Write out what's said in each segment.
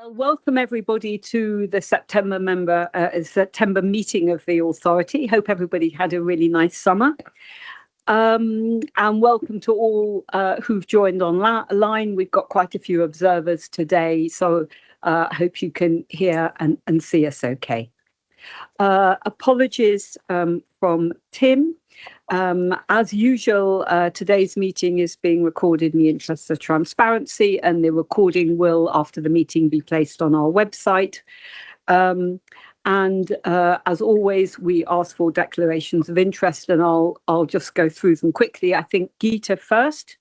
Well, welcome everybody to the September meeting of the Authority. Hope everybody had a really nice summer. And welcome to all who've joined online. We've got quite a few observers today, so I hope you can hear and see us okay. Apologies from Tim. As usual, today's meeting is being recorded in the interest of transparency, and the recording will, after the meeting, be placed on our website. As always, we ask for declarations of interest, and I'll just go through them quickly. I think Geeta first.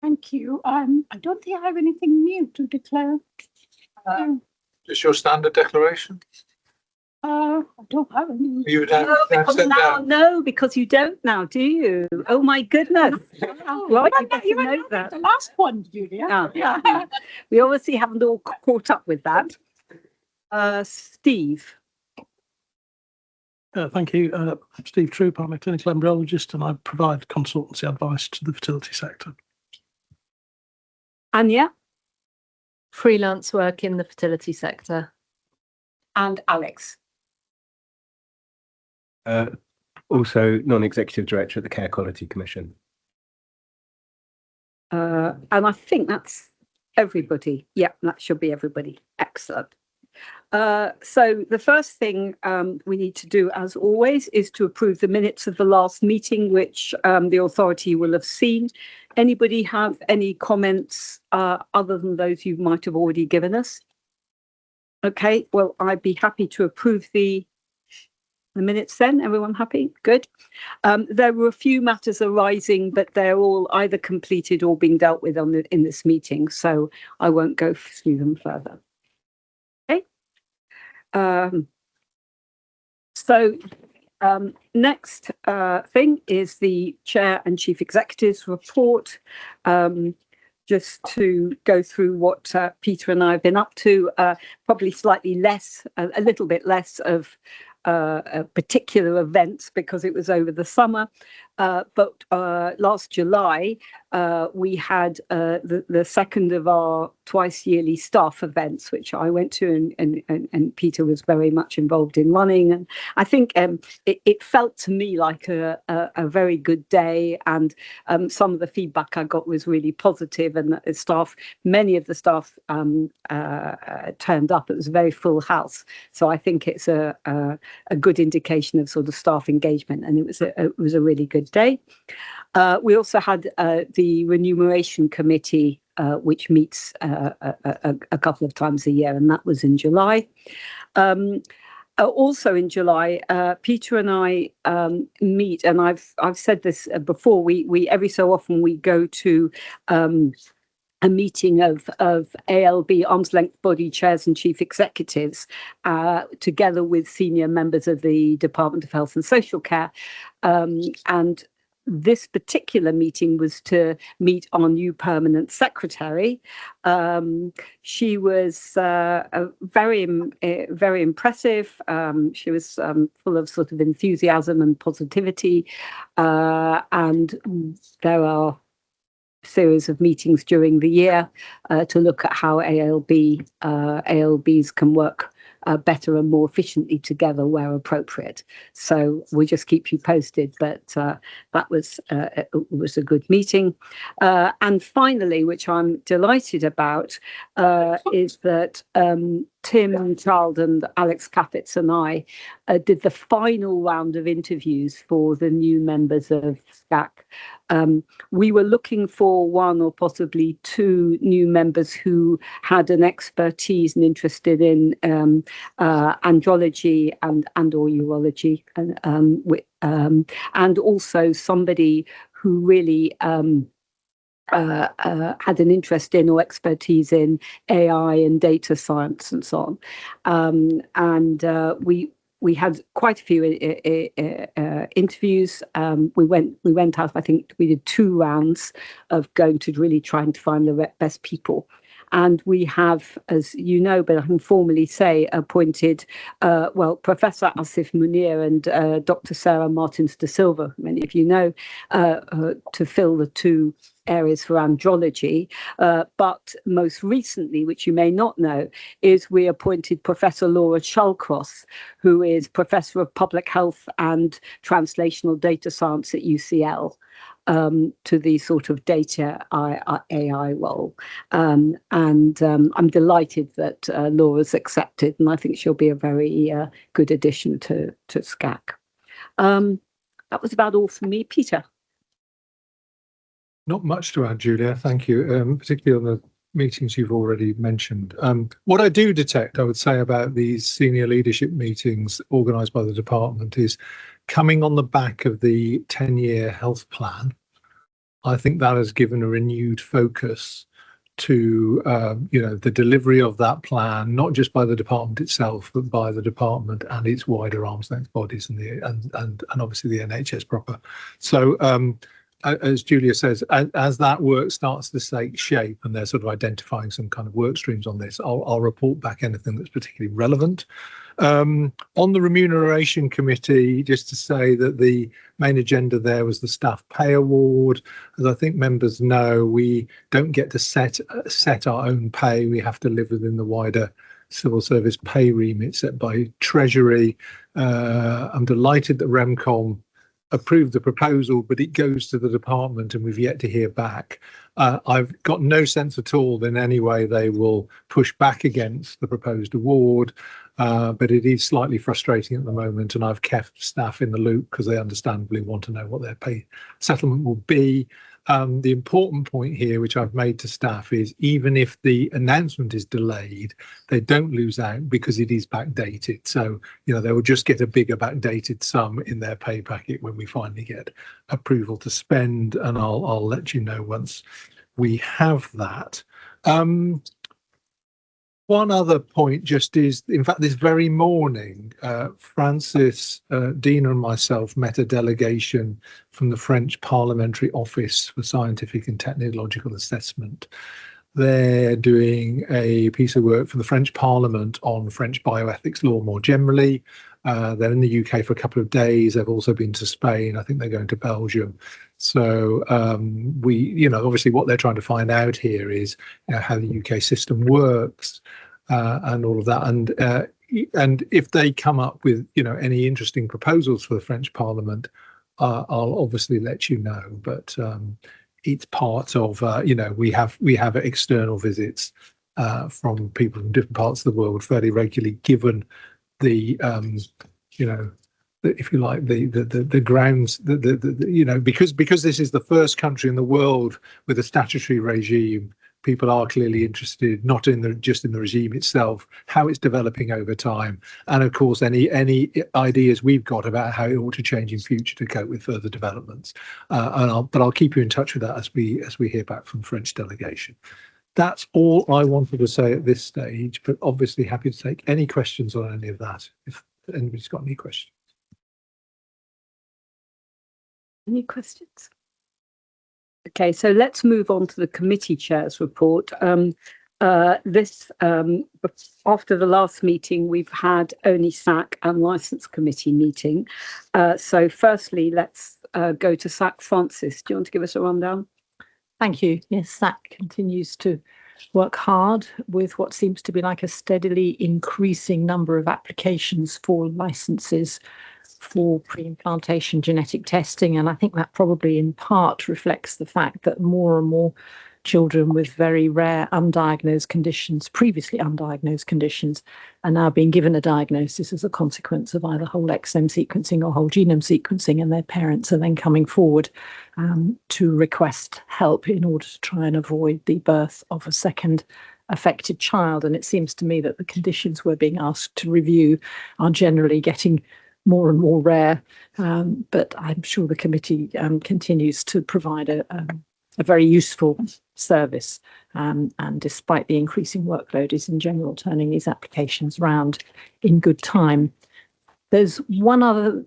Thank you. I don't think I have anything new to declare. Just your standard declaration? I don't have any. You don't No, because you don't now, do you? Oh my goodness! Right, you know that. The last one, Julia. Yeah. We obviously haven't all caught up with that. Steve. Thank you. Steve Troop, I'm a clinical embryologist and I provide consultancy advice to the fertility sector. Anya. Freelance work in the fertility sector. And Alex. Also non-executive director at the Care Quality Commission. And I think that's everybody. Yeah, that should be everybody. Excellent. So the first thing we need to do, as always, is to approve the minutes of the last meeting, which the authority will have seen. Anybody have any comments other than those you might have already given us? Okay, well, I'd be happy to approve the minutes then. Everyone happy? Good. There were a few matters arising, but they're all either completed or being dealt with in this meeting, so I won't go through them further. Okay. Next thing is the Chair and Chief Executive's report. Just to go through what Peter and I have been up to, probably slightly less, a little bit less of particular events because it was over the summer. But last July, we had the second of our twice yearly staff events, which I went to and Peter was very much involved in running. And I think it felt to me like a very good day. And some of the feedback I got was really positive, and the staff, many of the staff turned up. It was a very full house. So I think it's a good indication of sort of staff engagement, and it was a really good day. We also had the remuneration committee, which meets a couple of times a year, and that was in July. Also in July, Peter and I meet, and I've said this before. We every so often we go to a meeting of ALB, arm's length body chairs and chief executives, together with senior members of the Department of Health and Social Care. And this particular meeting was to meet our new permanent secretary. She was very impressive. She was full of sort of enthusiasm and positivity. And there are series of meetings during the year to look at how ALBs can work better and more efficiently together where appropriate. So we'll just keep you posted, but that was a good meeting. And finally, which I'm delighted about, is that Tim Child and Alex Kappitz and I did the final round of interviews for the new members of SCAC. We were looking for one or possibly two new members who had an expertise and interested in andrology and or urology, and also somebody who really had an interest in or expertise in AI and data science and so on. We had quite a few interviews. We went out, I think we did 2 rounds of going to really trying to find the best people. And we have, as you know, but I can formally say, appointed, Professor Asif Munir and Dr. Sarah Martins de Silva, many of you know, to fill the two areas for andrology. But most recently, which you may not know, is we appointed Professor Laura Shallcross, who is Professor of Public Health and Translational Data Science at UCL. To the sort of data AI role. I'm delighted that Laura's accepted, and I think she'll be a very good addition to SCAC. That was about all from me. Peter. Not much to add, Julia. Thank you, particularly on the meetings you've already mentioned. What I do detect, I would say, about these senior leadership meetings organised by the department is coming on the back of the 10-year health plan. I think that has given a renewed focus to the delivery of that plan, not just by the department itself, but by the department and its wider arm's length bodies and obviously the NHS proper. So as Julia says, as that work starts to take shape and they're sort of identifying some kind of work streams on this, I'll report back anything that's particularly relevant. On the remuneration committee, just to say that the main agenda there was the staff pay award. As I think members know, we don't get to set our own pay. We have to live within the wider civil service pay remit set by Treasury. I'm delighted that Remcom approved the proposal, but it goes to the department and we've yet to hear back. I've got no sense at all that in any way they will push back against the proposed award, but it is slightly frustrating at the moment, and I've kept staff in the loop because they understandably want to know what their pay settlement will be. The important point here, which I've made to staff, is even if the announcement is delayed, they don't lose out because it is backdated. So, they will just get a bigger backdated sum in their pay packet when we finally get approval to spend, and I'll let you know once we have that. One other point just is, in fact, this very morning, Francis, Dina and myself met a delegation from the French Parliamentary Office for Scientific and Technological Assessment. They're doing a piece of work for the French Parliament on French bioethics law more generally. They're in the UK for a couple of days. They've also been to Spain. I think they're going to Belgium. So obviously what they're trying to find out here is how the UK system works and all of that. And if they come up with any interesting proposals for the French Parliament, I'll obviously let you know. But it's part of we have external visits from people from different parts of the world fairly regularly, given the if you like, the grounds, because this is the first country in the world with a statutory regime, people are clearly interested not in just in the regime itself, how it's developing over time, and of course any ideas we've got about how it ought to change in future to cope with further developments. But I'll keep you in touch with that as we hear back from the French delegation. That's all I wanted to say at this stage, but obviously happy to take any questions on any of that if anybody's got any questions. Any questions? Okay, so let's move on to the committee chair's report. After the last meeting, we've had only SAC and Licence Committee meeting. So firstly, let's go to SAC. Francis, do you want to give us a rundown? Thank you. Yes, SAC continues to work hard with what seems to be like a steadily increasing number of applications for licenses for pre-implantation genetic testing. And I think that probably in part reflects the fact that more and more children with very rare undiagnosed conditions, previously undiagnosed conditions, are now being given a diagnosis as a consequence of either whole exome sequencing or whole genome sequencing, and their parents are then coming forward to request help in order to try and avoid the birth of a second affected child. And it seems to me that the conditions we're being asked to review are generally getting more and more rare, but I'm sure the committee continues to provide a very useful service, and despite the increasing workload, is in general turning these applications round in good time. There's one other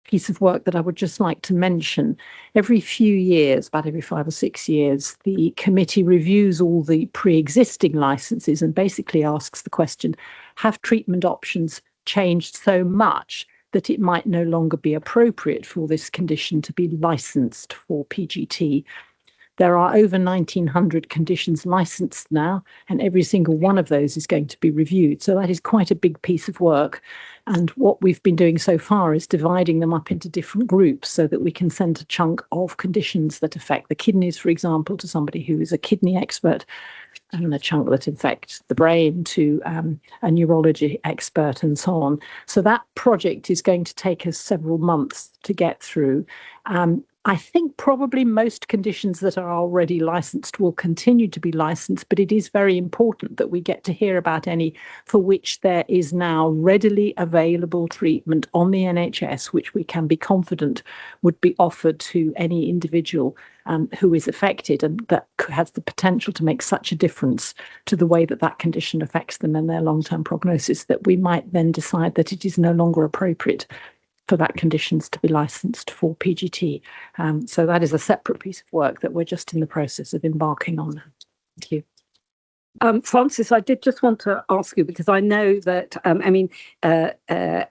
piece of work that I would just like to mention. Every few years, about every 5 or 6 years, the committee reviews all the pre-existing licenses and basically asks the question, have treatment options changed so much that it might no longer be appropriate for this condition to be licensed for PGT? There are over 1,900 conditions licensed now, and every single one of those is going to be reviewed. So that is quite a big piece of work. And what we've been doing so far is dividing them up into different groups so that we can send a chunk of conditions that affect the kidneys, for example, to somebody who is a kidney expert, and a chunk that affects the brain to a neurology expert, and so on. So that project is going to take us several months to get through. I think probably most conditions that are already licensed will continue to be licensed, but it is very important that we get to hear about any for which there is now readily available treatment on the NHS, which we can be confident would be offered to any individual who is affected, and that has the potential to make such a difference to the way that that condition affects them and their long-term prognosis, that we might then decide that it is no longer appropriate for that conditions to be licensed for PGT. So that is a separate piece of work that we're just in the process of embarking on. Thank you. Francis, I did just want to ask you, because I know that,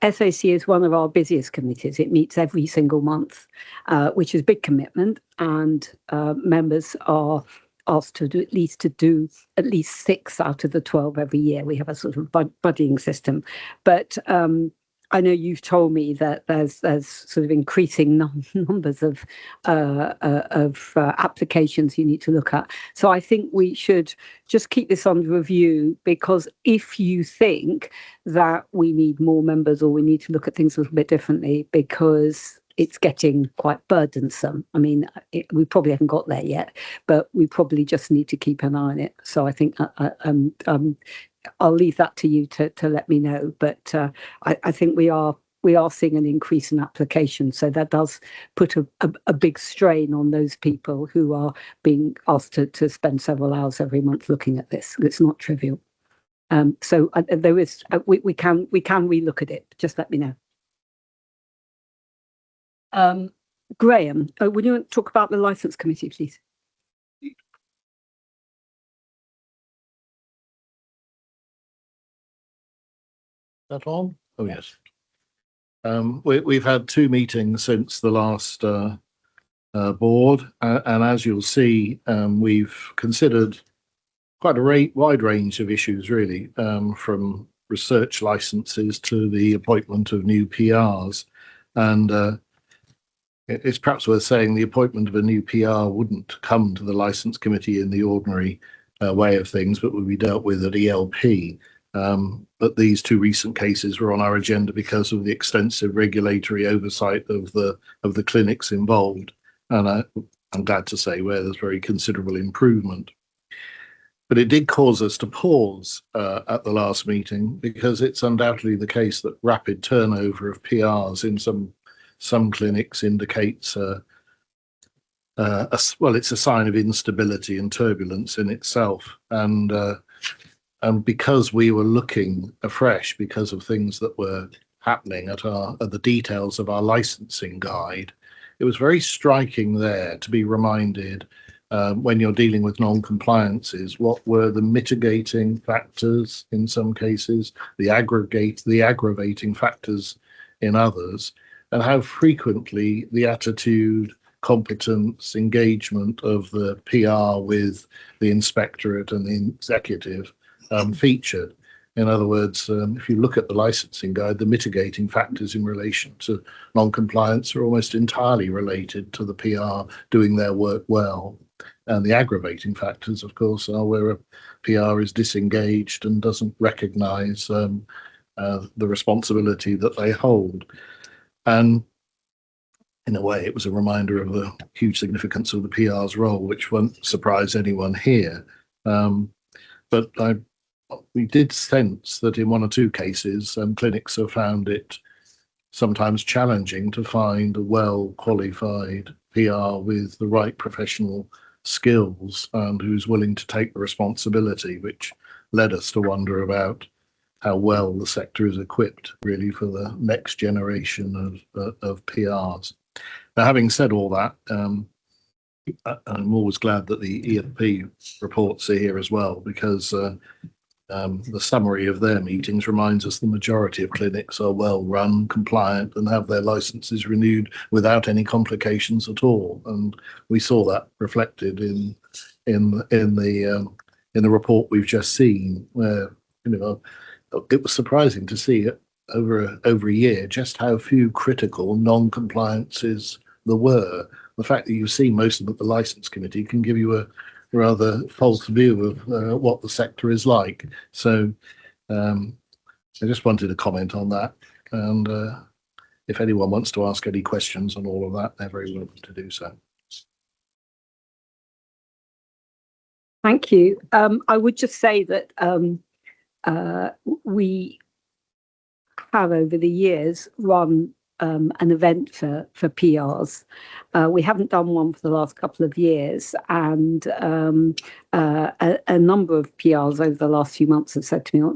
SAC is one of our busiest committees. It meets every single month, which is a big commitment, and members are asked to do at least 6 out of the 12 every year. We have a sort of budgeting system, but I know you've told me that there's sort of increasing numbers of applications you need to look at. So I think we should just keep this under review, because if you think that we need more members or we need to look at things a little bit differently, because it's getting quite burdensome. I mean, we probably haven't got there yet, but we probably just need to keep an eye on it. So I think I'll leave that to you to let me know. But I think we are seeing an increase in applications. So that does put a big strain on those people who are being asked to spend several hours every month looking at this. It's not trivial. So there is we can relook at it. Just let me know. Graham, would you talk about the Licence Committee, please? That on? Oh yes. We've had 2 meetings since the last board, and as you'll see, we've considered quite a wide range of issues, really, from research licenses to the appointment of new PRs. And it's perhaps worth saying the appointment of a new PR wouldn't come to the Licence Committee in the ordinary way of things, but would be dealt with at ELP. But these 2 recent cases were on our agenda because of the extensive regulatory oversight of the clinics involved, and I'm glad to say where there's very considerable improvement. But it did cause us to pause at the last meeting, because it's undoubtedly the case that rapid turnover of PRs in some clinics indicates it's a sign of instability and turbulence in itself. And because we were looking afresh because of things that were happening at the details of our licensing guide, it was very striking there to be reminded, when you're dealing with non-compliances, what were the mitigating factors in some cases, the aggravating factors in others, and how frequently the attitude, competence, engagement of the PR with the inspectorate and the executive featured. In other words, if you look at the licensing guide, the mitigating factors in relation to non-compliance are almost entirely related to the PR doing their work well. And the aggravating factors, of course, are where a PR is disengaged and doesn't recognise the responsibility that they hold. And in a way, it was a reminder of the huge significance of the PR's role, which won't surprise anyone here. But we did sense that in 1 or 2 cases, clinics have found it sometimes challenging to find a well-qualified PR with the right professional skills and who's willing to take the responsibility, which led us to wonder about how well the sector is equipped really for the next generation of PRs. Now, having said all that, I'm always glad that the EFP reports are here as well, because the summary of their meetings reminds us the majority of clinics are well run, compliant, and have their licenses renewed without any complications at all. And we saw that reflected in the report we've just seen, where it was surprising to see over a year just how few critical non-compliances there were. The fact that you see most of them at the license committee can give you a rather false view of what the sector is like. So I just wanted to comment on that. And if anyone wants to ask any questions on all of that, they're very welcome to do so. Thank you. I would just say that we have over the years run an event for PRs. We haven't done one for the last couple of years, and a number of PRs over the last few months have said to me,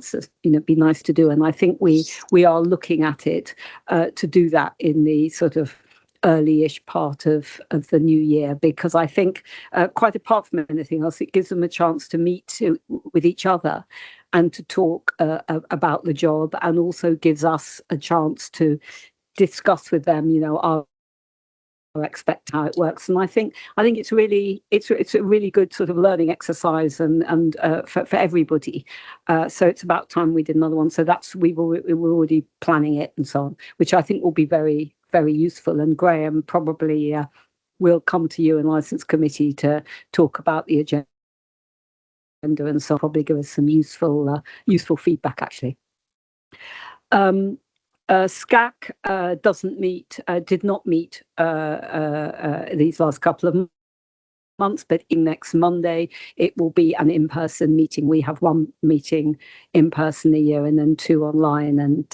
it'd be nice to do. And I think we are looking at it to do that in the sort of early-ish part of the new year, because I think quite apart from anything else, it gives them a chance to meet with each other and to talk about the job, and also gives us a chance to discuss with them, our expect how it works. And I think it's a really good sort of learning exercise and for everybody. So it's about time we did another one. So we were already planning it and so on, which I think will be very, very useful. And Graham probably will come to you and license committee to talk about the agenda, and so probably give us some useful feedback actually. SCAC did not meet these last couple of months, but in next Monday it will be an in-person meeting. We have one meeting in person a year and then two online, and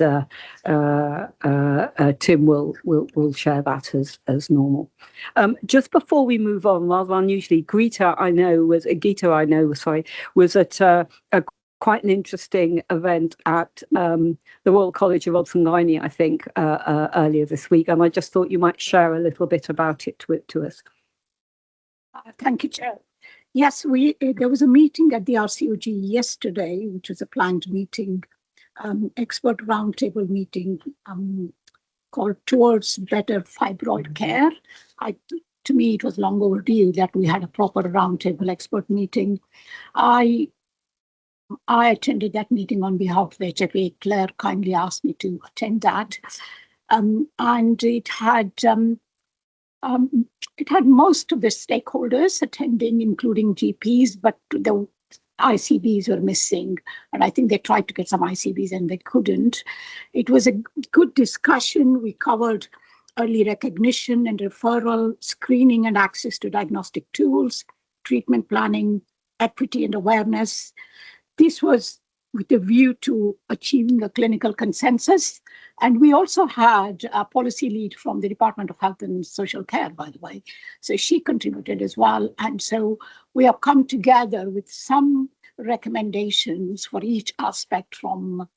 Tim will share that as normal. Just before we move on, rather unusually, Gita I know was at quite an interesting event at the Royal College of Odds and Gynae, I think, earlier this week, and I just thought you might share a little bit about it to us. Thank you, Chair. Yes, there was a meeting at the RCOG yesterday, which was a planned meeting, expert roundtable meeting called Towards Better Fibroid Care. To me, it was long overdue that we had a proper roundtable expert meeting. I attended that meeting on behalf of HFEA. Claire kindly asked me to attend that, and it had most of the stakeholders attending, including GPs, but the ICBs were missing, and I think they tried to get some ICBs and they couldn't. It was a good discussion. We covered early recognition and referral, screening and access to diagnostic tools, treatment planning, equity and awareness. This was with a view to achieving a clinical consensus. And we also had a policy lead from the Department of Health and Social Care, by the way. So she contributed as well. And so we have come together with some recommendations for each aspect, from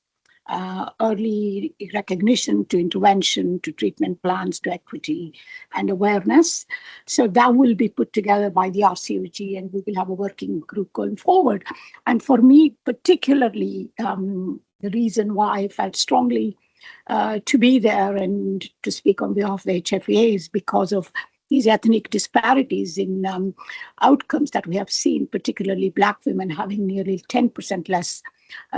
early recognition to intervention to treatment plans to equity and awareness. So that will be put together by the RCOG, and we will have a working group going forward. And for me, particularly, the reason why I felt strongly to be there and to speak on behalf of the HFEA is because of these ethnic disparities in outcomes that we have seen, particularly Black women having nearly 10% less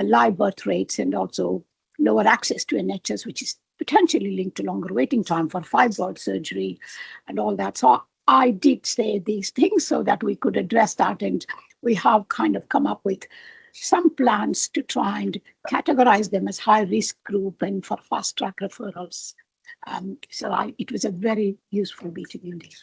live birth rates, and also lower access to NHS, which is potentially linked to longer waiting time for fibroid surgery and all that. So I did say these things so that we could address that, and we have kind of come up with some plans to try and categorize them as high-risk group and for fast-track referrals. It was a very useful meeting indeed.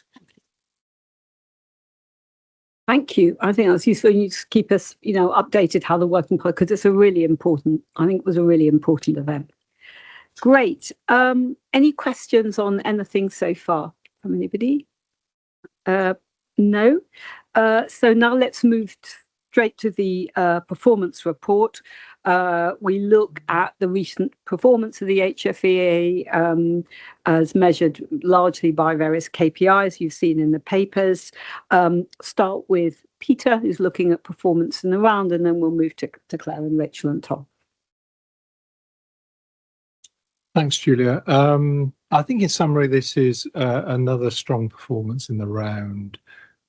Thank you. I think that's useful. You just keep us, updated how the working, because it's I think it was a really important event. Great. Any questions on anything so far from anybody? No. So now let's move straight to the performance report. We look at the recent performance of the HFEA as measured largely by various KPIs you've seen in the papers. Start with Peter, who's looking at performance in the round, and then we'll move to Claire and Rachel and Tom. Thanks, Julia. I think in summary, this is another strong performance in the round.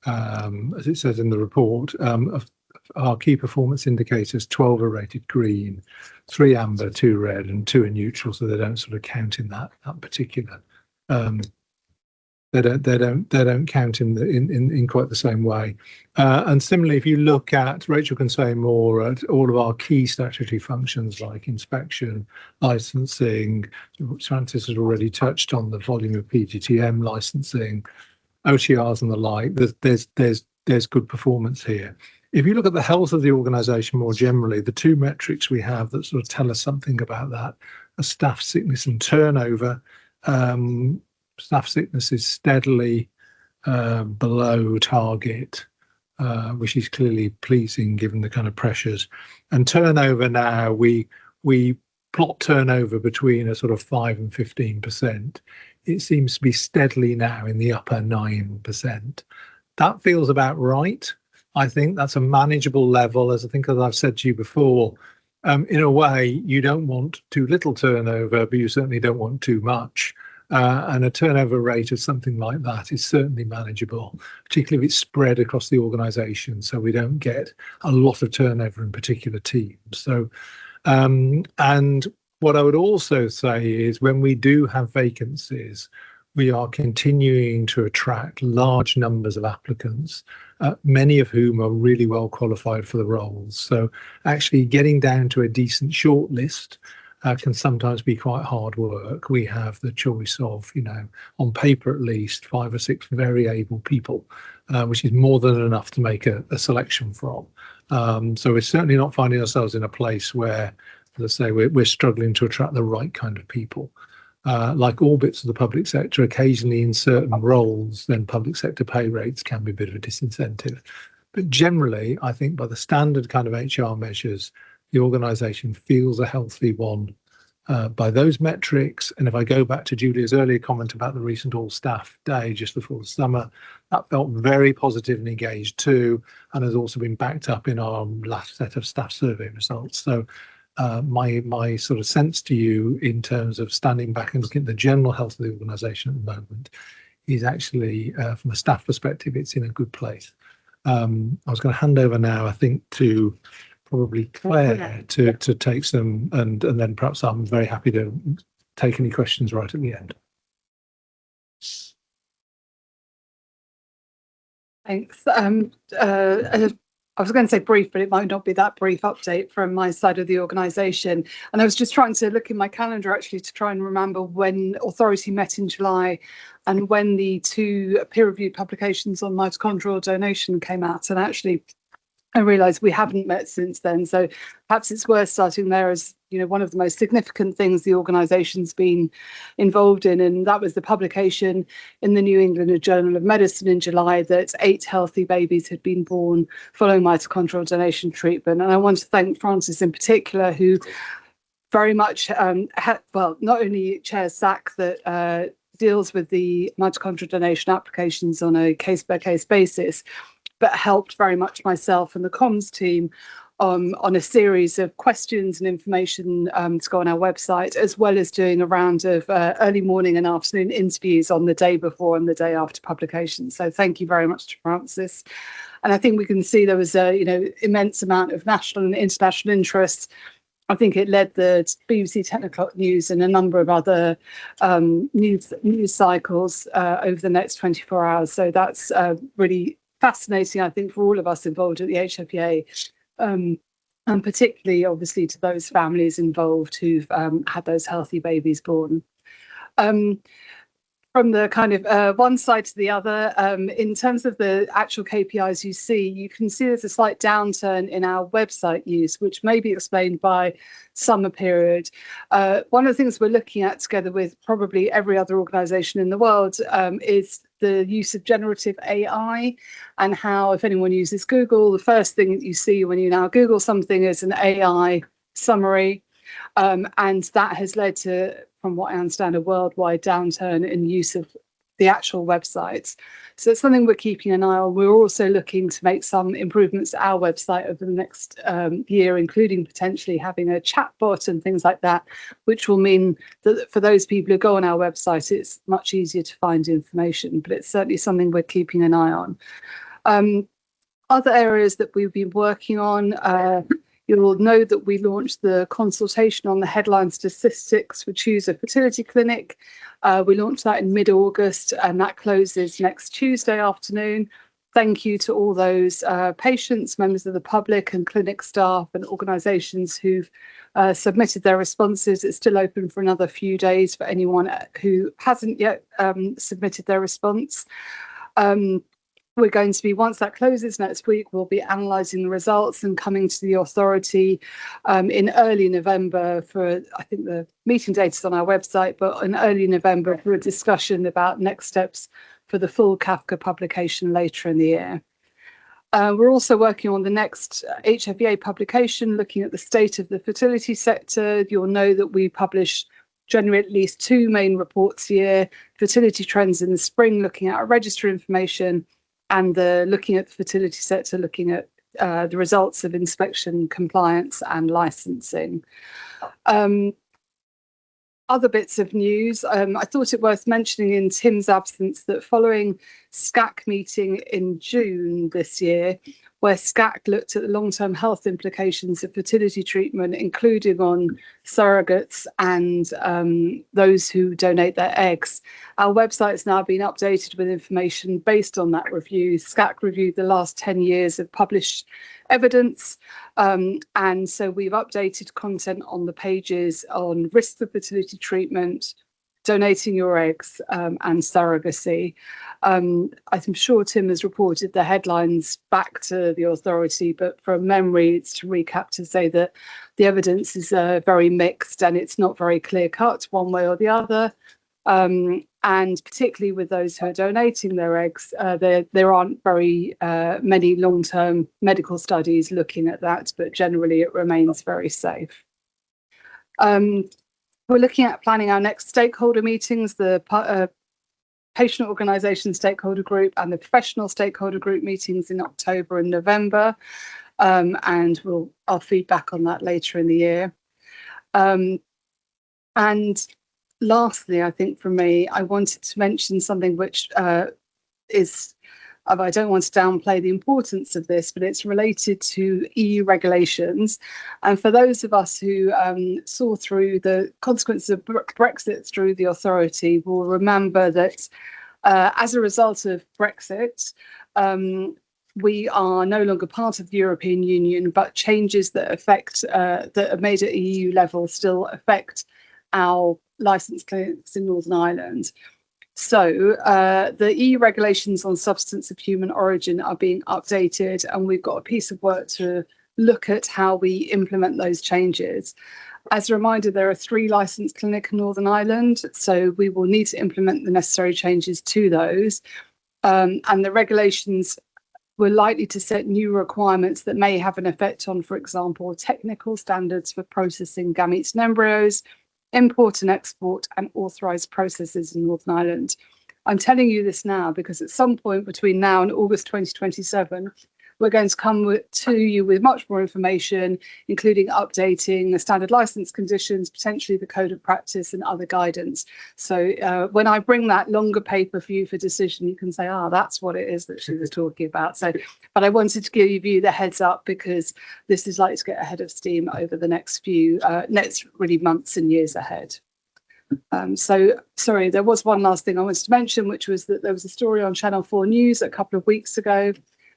As it says in the report, of our key performance indicators, 12 are rated green, 3 amber, 2 red, and 2 are neutral, so they don't sort of count in that particular. They don't count in quite the same way. And similarly, if you look at, Rachel can say more, at all of our key statutory functions like inspection, licensing. Francis has already touched on the volume of PGTM licensing, OTRs and the like. There's good performance here. If you look at the health of the organisation more generally, the 2 metrics we have that sort of tell us something about that are staff sickness and turnover. Staff sickness is steadily below target, which is clearly pleasing given the kind of pressures. And turnover now, we plot turnover between a sort of 5 and 15%. It seems to be steadily now in the upper 9%. That feels about right. I think that's a manageable level, as I've said to you before. In a way, you don't want too little turnover, but you certainly don't want too much. And a turnover rate of something like that is certainly manageable, particularly if it's spread across the organisation, so we don't get a lot of turnover in particular teams. So, and what I would also say is when we do have vacancies, we are continuing to attract large numbers of applicants, many of whom are really well qualified for the roles. So actually getting down to a decent shortlist can sometimes be quite hard work. We have the choice of, on paper at least, 5 or 6 very able people, which is more than enough to make a selection from. So we're certainly not finding ourselves in a place where, as I say, we're struggling to attract the right kind of people. Like all bits of the public sector, occasionally in certain roles, then public sector pay rates can be a bit of a disincentive. But generally, I think by the standard kind of HR measures, the organisation feels a healthy one by those metrics. And if I go back to Julia's earlier comment about the recent all-staff day just before the summer, that felt very positive and engaged too, and has also been backed up in our last set of staff survey results. So my sort of sense to you in terms of standing back and looking at the general health of the organisation at the moment is actually, from a staff perspective, it's in a good place. I was going to hand over now, I think, to probably Claire to take some, and then perhaps I'm very happy to take any questions right at the end. Thanks. I was going to say brief, but it might not be that brief update from my side of the organisation. And I was just trying to look in my calendar actually to try and remember when Authority met in July and when the 2 peer-reviewed publications on mitochondrial donation came out. And actually, I realised we haven't met since then. So perhaps it's worth starting there as, one of the most significant things the organisation's been involved in. And that was the publication in the New England Journal of Medicine in July that 8 healthy babies had been born following mitochondrial donation treatment. And I want to thank Francis in particular, who very much, not only chairs SAC that deals with the mitochondrial donation applications on a case-by-case basis, but helped very much myself and the comms team on a series of questions and information to go on our website, as well as doing a round of early morning and afternoon interviews on the day before and the day after publication. So thank you very much to Francis. And I think we can see there was a immense amount of national and international interest. I think it led the BBC 10 o'clock news and a number of other news cycles over the next 24 hours. So that's really fascinating, I think, for all of us involved at the HFEA, and particularly, obviously, to those families involved who've had those healthy babies born. From the kind of one side to the other, in terms of the actual KPIs you can see there's a slight downturn in our website use, which may be explained by summer period. One of the things we're looking at together with probably every other organisation in the world is the use of generative AI and how, if anyone uses Google, the first thing that you see when you now Google something is an AI summary. And that has led to, from what I understand, a worldwide downturn in use of the actual websites. So it's something we're keeping an eye on. We're also looking to make some improvements to our website over the next year, including potentially having a chatbot and things like that, which will mean that for those people who go on our website, it's much easier to find information, but it's certainly something we're keeping an eye on. Other areas that we've been working on, you'll know that we launched the consultation on the headline statistics for Choose a Fertility Clinic. We launched that in mid-August, and that closes next Tuesday afternoon. Thank you to all those patients, members of the public and clinic staff and organisations who've submitted their responses. It's still open for another few days for anyone who hasn't yet submitted their response. We're going to be, once that closes next week, we'll be analysing the results and coming to the authority in early November for, I think the meeting date is on our website, but in early November for a discussion about next steps for the full CAFCA publication later in the year. We're also working on the next HFEA publication, looking at the state of the fertility sector. You'll know that we publish generally at least 2 main reports a year: fertility trends in the spring, looking at our register information, and looking at the fertility sector, looking at the results of inspection, compliance and licensing. Other bits of news, I thought it worth mentioning in Tim's absence that following SCAC meeting in June this year, where SCAC looked at the long-term health implications of fertility treatment, including on surrogates and those who donate their eggs. Our website's now been updated with information based on that review. SCAC reviewed the last 10 years of published evidence, and so we've updated content on the pages on risks of fertility treatment, donating your eggs, and surrogacy. I'm sure Tim has reported the headlines back to the authority, but from memory, it's to recap to say that the evidence is very mixed and it's not very clear cut one way or the other. And particularly with those who are donating their eggs, there aren't very many long-term medical studies looking at that, but generally it remains very safe. We're looking at planning our next stakeholder meetings, the patient organisation stakeholder group and the professional stakeholder group meetings in October and November, and I'll feedback on that later in the year. And lastly, I think for me, I wanted to mention something which is, I don't want to downplay the importance of this, but it's related to EU regulations. And for those of us who saw through the consequences of Brexit through the authority, will remember that as a result of Brexit, we are no longer part of the European Union, but changes that affect that are made at EU level still affect our licensed clinics in Northern Ireland. So the EU regulations on substance of human origin are being updated, and we've got a piece of work to look at how we implement those changes. As a reminder, there are 3 licensed clinics in Northern Ireland, so we will need to implement the necessary changes to those. And the regulations were likely to set new requirements that may have an effect on, for example, technical standards for processing gametes and embryos, import and export, and authorised processes in Northern Ireland. I'm telling you this now because at some point between now and August 2027, we're going to come to you with much more information, including updating the standard licence conditions, potentially the code of practice and other guidance. So when I bring that longer paper for you for decision, you can say, that's what it is that she was talking about. So, but I wanted to give you the heads up because this is likely to get ahead of steam over the next few, next really months and years ahead. So, sorry, there was one last thing I wanted to mention, which was that there was a story on Channel 4 News a couple of weeks ago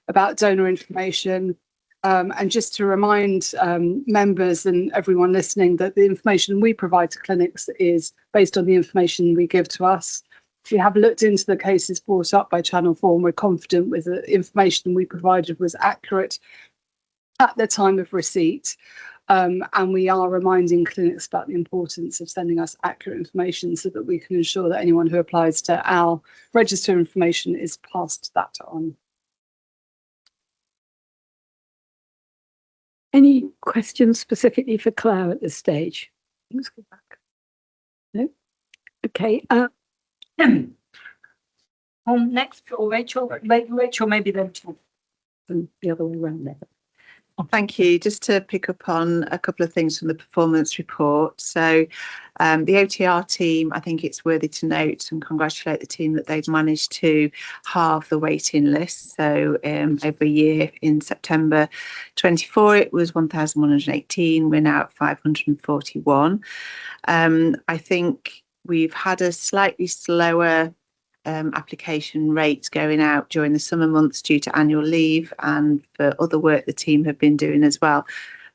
about donor information. And just to remind members and everyone listening that the information we provide to clinics is based on the information we give to us. We have looked into the cases brought up by Channel 4 and we're confident with the information we provided was accurate at the time of receipt. And we are reminding clinics about the importance of sending us accurate information so that we can ensure that anyone who applies to our register information is passed that on. Any questions specifically for Claire at this stage? Let's go back. No? Okay. Next, or Rachel, Rachel, maybe then the other way around there. Thank you. Just to pick up on a couple of things from the performance report. So the OTR team, I think it's worthy to note and congratulate the team that they've managed to halve the waiting list. So every year in September 24, it was 1,118. We're now at 541. I think we've had a slightly slower application rates going out during the summer months due to annual leave and for other work the team have been doing as well.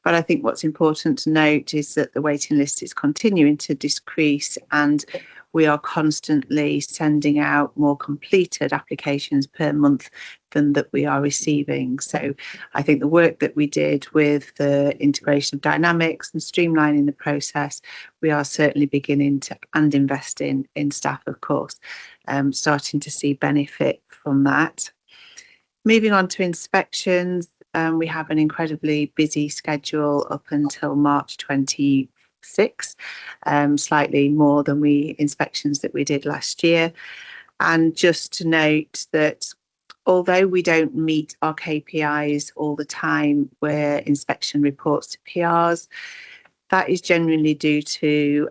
But I think what's important to note is that the waiting list is continuing to decrease and we are constantly sending out more completed applications per month than that we are receiving. So I think the work that we did with the integration of dynamics and streamlining the process, we are certainly beginning to, and investing in staff, of course, starting to see benefit from that. Moving on to inspections, we have an incredibly busy schedule up until March 26, slightly more than inspections that we did last year. And just to note that although we don't meet our KPIs all the time, where inspection reports to PRs, that is generally due to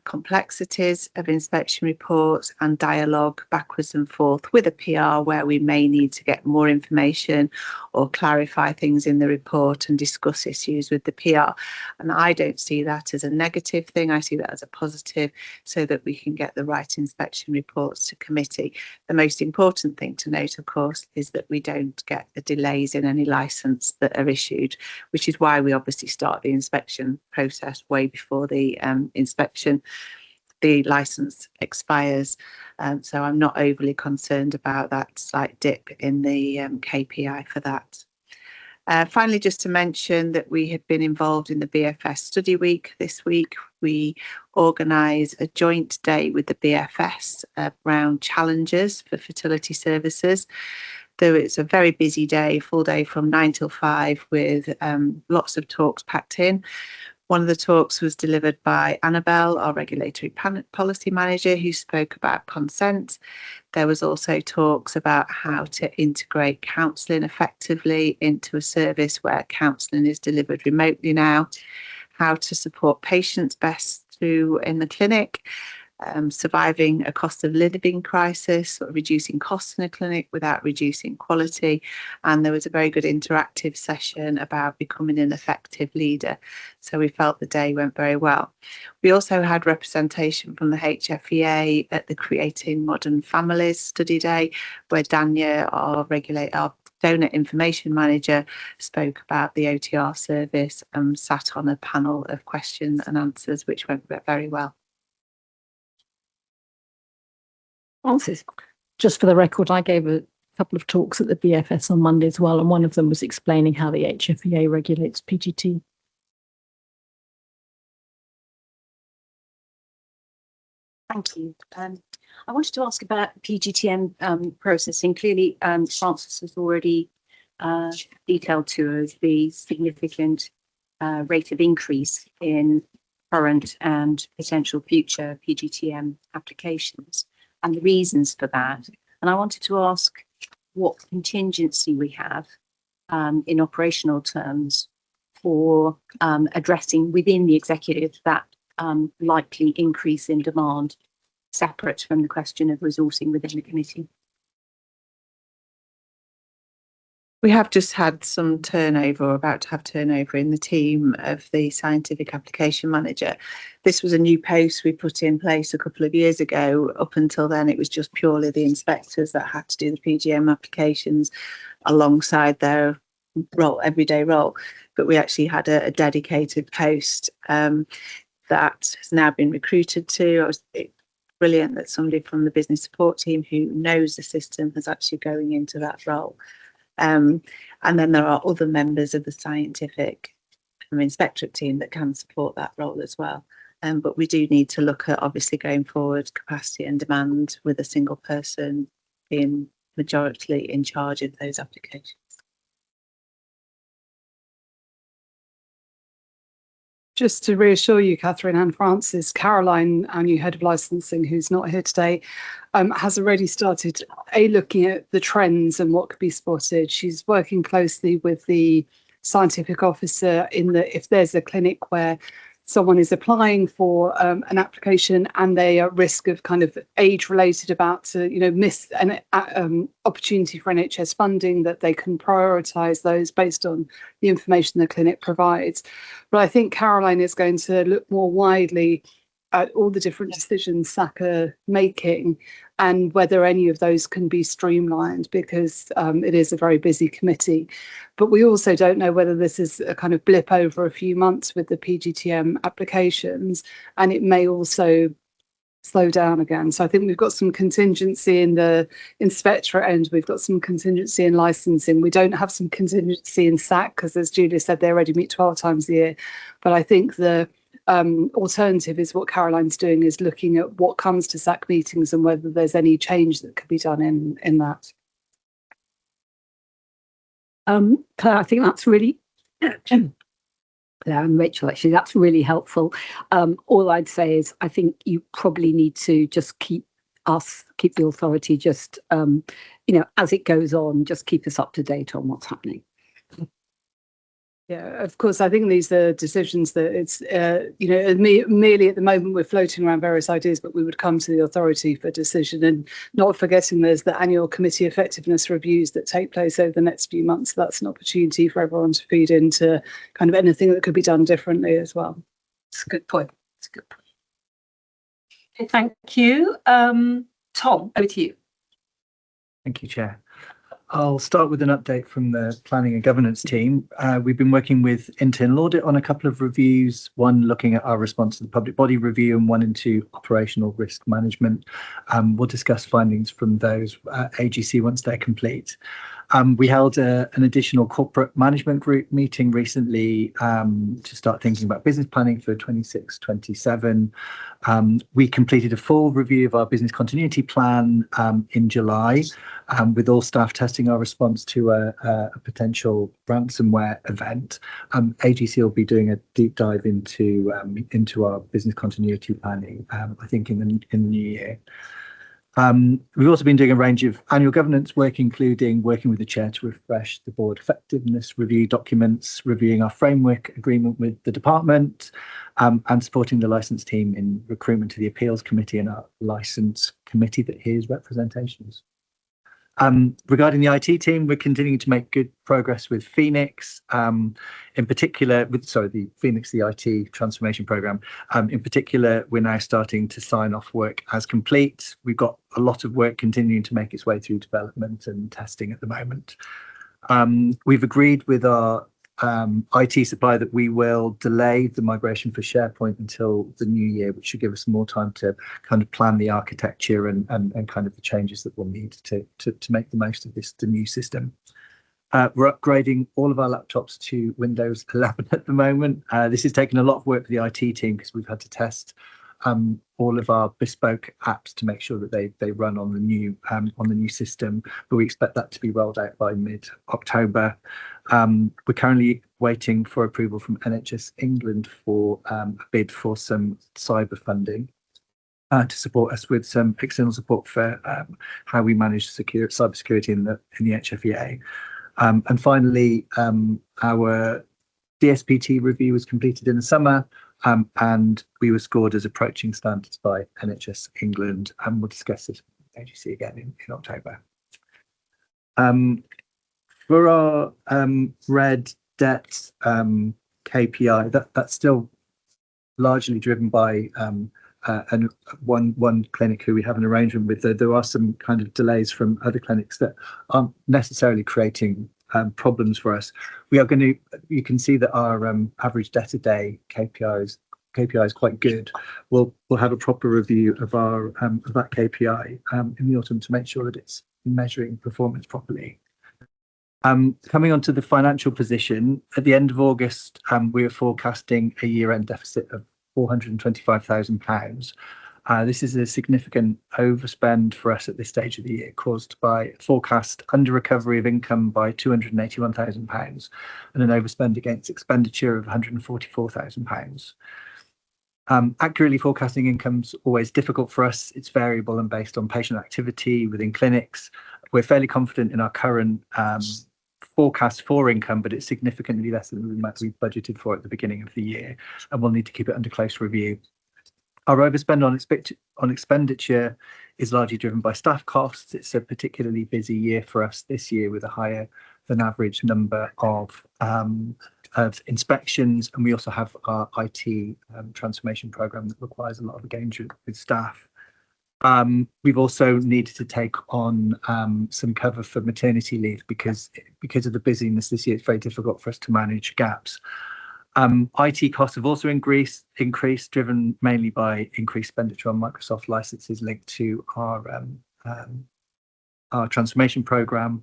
complexities of inspection reports and dialogue backwards and forth with a PR where we may need to get more information or clarify things in the report and discuss issues with the PR. And I don't see that as a negative thing. I see that as a positive so that we can get the right inspection reports to committee. The most important thing to note, of course, is that we don't get the delays in any licence that are issued, which is why we obviously start the inspection process way before the license expires. So I'm not overly concerned about that slight dip in the KPI for that. Finally, just to mention that we have been involved in the BFS Study Week this week. We organise a joint day with the BFS around challenges for fertility services. Though it's a very busy day, full day from 9 till 5 with lots of talks packed in. One of the talks was delivered by Annabelle, our regulatory policy manager, who spoke about consent. There was also talks about how to integrate counselling effectively into a service where counselling is delivered remotely now, how to support patients best through in the clinic, surviving a cost of living crisis, or reducing costs in a clinic without reducing quality. And there was a very good interactive session about becoming an effective leader. So we felt the day went very well. We also had representation from the HFEA at the Creating Modern Families Study Day, where Dania, our donor information manager, spoke about the OTR service and sat on a panel of questions and answers, which went very well. Francis, just for the record, I gave a couple of talks at the BFS on Monday as well, and one of them was explaining how the HFEA regulates PGT. Thank you. I wanted to ask about PGTM processing. Clearly, Francis has already detailed to us the significant rate of increase in current and potential future PGTM applications and the reasons for that. And I wanted to ask what contingency we have in operational terms for addressing within the executive that likely increase in demand, separate from the question of resourcing within the committee. We have just had some turnover, or about to have turnover in the team of the scientific application manager. This was a new post we put in place a couple of years ago. Up until then, it was just purely the inspectors that had to do the PGM applications alongside their role, everyday role. But we actually had a dedicated post that has now been recruited to. It's brilliant that somebody from the business support team who knows the system is actually going into that role. And then there are other members of the scientific inspectorate team that can support that role as well. But we do need to look at, obviously, going forward, capacity and demand with a single person being majority in charge of those applications. Just to reassure you, Catherine and Francis, Caroline, our new head of licensing, who's not here today, has already started looking at the trends and what could be spotted. She's working closely with the scientific officer if there's a clinic where someone is applying for an application and they are at risk of kind of age-related about to, miss an opportunity for NHS funding, that they can prioritise those based on the information the clinic provides. But I think Caroline is going to look more widely at all the different decisions SAC are making and whether any of those can be streamlined, because it is a very busy committee. But we also don't know whether this is a kind of blip over a few months with the PGTM applications, and it may also slow down again. So I think we've got some contingency in the inspectorate end, we've got some contingency in licensing. We don't have some contingency in SAC because, as Julia said, they already meet 12 times a year. But I think the alternative is what Caroline's doing, is looking at what comes to SAC meetings and whether there's any change that could be done in that. Claire, I think that's really Claire and Rachel, actually, that's really helpful. All I'd say is I think you probably need to just keep the authority just as it goes on, just keep us up to date on what's happening. Yeah, of course. I think these are decisions that it's, merely at the moment we're floating around various ideas, but we would come to the authority for decision, and not forgetting there's the annual committee effectiveness reviews that take place over the next few months. That's an opportunity for everyone to feed into kind of anything that could be done differently as well. It's a good point. It's a good point. Okay, thank you. Tom, over to you. Thank you, Chair. I'll start with an update from the planning and governance team. We've been working with internal audit on a couple of reviews, one looking at our response to the public body review and one into operational risk management. We'll discuss findings from those AGC once they're complete. We held an additional corporate management group meeting recently to start thinking about business planning for 26-27. We completed a full review of our business continuity plan in July, with all staff testing our response to a potential ransomware event. AGC will be doing a deep dive into our business continuity planning, I think in the new year. We've also been doing a range of annual governance work, including working with the chair to refresh the board effectiveness review documents, reviewing our framework agreement with the department, and supporting the licence team in recruitment to the appeals committee and our licence committee that hears representations. Regarding the IT team, we're continuing to make good progress with Phoenix, in particular the Phoenix, the IT transformation program. In particular, we're now starting to sign off work as complete. We've got a lot of work continuing to make its way through development and testing at the moment. We've agreed with our IT supplier that we will delay the migration for SharePoint until the new year, which should give us more time to kind of plan the architecture and kind of the changes that we'll need to make the most of the new system. We're upgrading all of our laptops to Windows 11 at the moment. This has taken a lot of work for the IT team because we've had to test all of our bespoke apps to make sure that they run on the new system, but we expect that to be rolled out by mid-October. We're currently waiting for approval from NHS England for a bid for some cyber funding to support us with some external support for how we manage cybersecurity in the HFEA. And finally, our DSPT review was completed in the summer, and we were scored as approaching standards by NHS England, and we'll discuss this with AGC again in October. For our red debt KPI, that's still largely driven by one clinic who we have an arrangement with. There are some kind of delays from other clinics that aren't necessarily creating problems for us. We are going to, you can see that our average debt a day KPI is quite good. We'll have a proper review of that KPI in the autumn to make sure that it's measuring performance properly. Coming on to the financial position, at the end of August, we are forecasting a year-end deficit of £425,000. This is a significant overspend for us at this stage of the year, caused by forecast under recovery of income by £281,000 and an overspend against expenditure of £144,000. Accurately forecasting income's always difficult for us. It's variable and based on patient activity within clinics. We're fairly confident in our current forecast for income, but it's significantly less than we budgeted for at the beginning of the year, and we'll need to keep it under close review. Our overspend on expenditure is largely driven by staff costs. It's a particularly busy year for us this year, with a higher than average number of inspections, and we also have our IT transformation program that requires a lot of engagement with staff. We've also needed to take on some cover for maternity leave because of the busyness this year. It's very difficult for us to manage gaps. IT costs have also increased, driven mainly by increased expenditure on Microsoft licenses linked to our transformation program.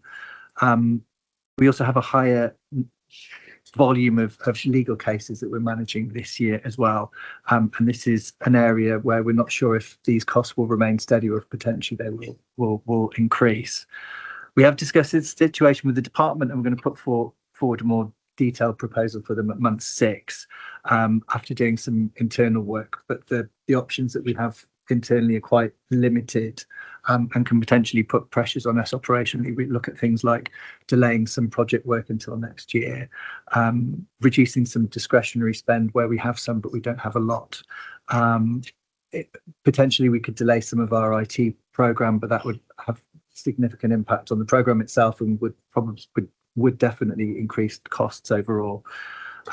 We also have a higher volume of legal cases that we're managing this year as well, and this is an area where we're not sure if these costs will remain steady or if potentially they will increase. We have discussed this situation with the department, and we're going to put forward a more detailed proposal for them at month 6 after doing some internal work, but the options that we have internally are quite limited and can potentially put pressures on us operationally. We look at things like delaying some project work until next year, reducing some discretionary spend where we have some but we don't have a lot. Potentially we could delay some of our IT program, but that would have significant impact on the program itself and would definitely increase costs overall.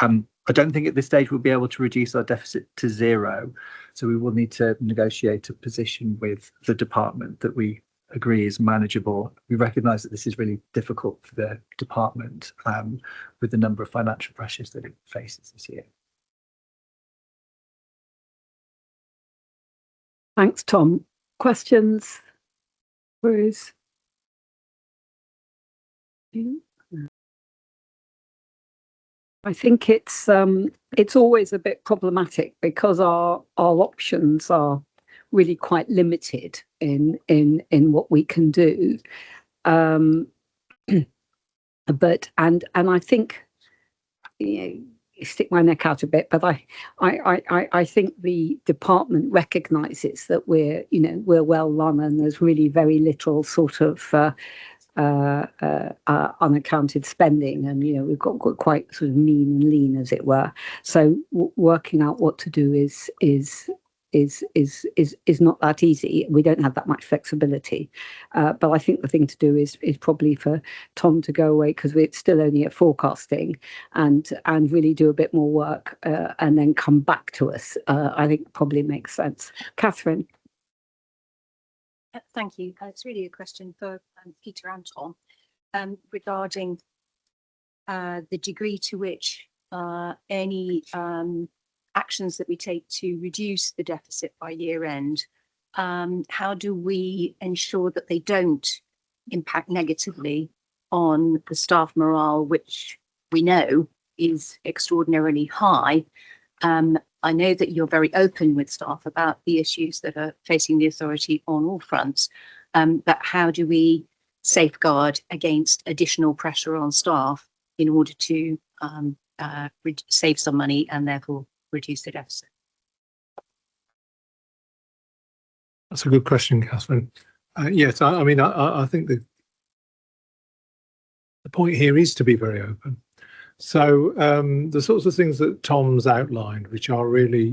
I don't think at this stage we'll be able to reduce our deficit to 0, so we will need to negotiate a position with the department that we agree is manageable. We recognise that this is really difficult for the department with the number of financial pressures that it faces this year. Thanks, Tom. Questions? Bruce? I think it's always a bit problematic because our options are really quite limited in what we can do. But I think, stick my neck out a bit, but I think the department recognises that we're well run and there's really very little sort of unaccounted spending, and we've got quite sort of mean and lean, as it were. So working out what to do is not that easy. We don't have that much flexibility, but I think the thing to do is probably for Tom to go away, because we're still only at forecasting, and really do a bit more work and then come back to us. I think probably makes sense. Catherine. Thank you. It's really a question for Peter and Tom regarding the degree to which any actions that we take to reduce the deficit by year end, how do we ensure that they don't impact negatively on the staff morale, which we know is extraordinarily high. I know that you're very open with staff about the issues that are facing the authority on all fronts, but how do we safeguard against additional pressure on staff in order to save some money and therefore reduce the deficit? That's a good question, Catherine. Yes, I mean, I think the point here is to be very open. So the sorts of things that Tom's outlined, which are really,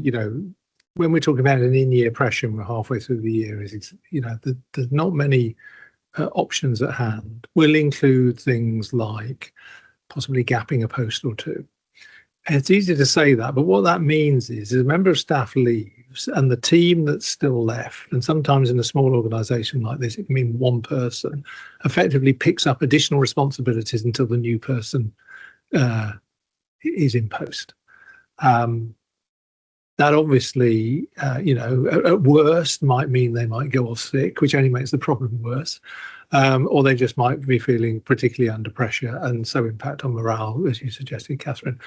when we're talking about an in-year pressure and we're halfway through the year, there's not many options at hand. Will include things like possibly gapping a post or two. And it's easy to say that, but what that means is a member of staff leaves and the team that's still left, and sometimes in a small organisation like this, it can mean one person, effectively picks up additional responsibilities until the new person is in post. That obviously, at worst might mean they might go off sick, which only makes the problem worse. Or they just might be feeling particularly under pressure and so impact on morale, as you suggested, Catherine.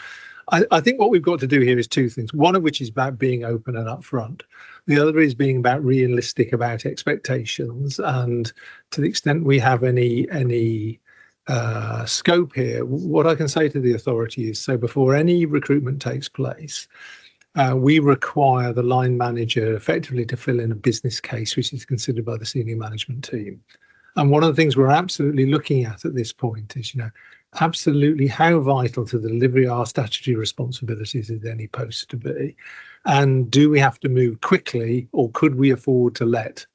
I think what we've got to do here is two things. One of which is about being open and upfront. The other is being about realistic about expectations. And to the extent we have any scope here, what I can say to the authority is, so before any recruitment takes place, we require the line manager effectively to fill in a business case, which is considered by the senior management team. And one of the things we're absolutely looking at this point is, absolutely how vital to the delivery of our statutory responsibilities is any post to be. And do we have to move quickly, or could we afford to let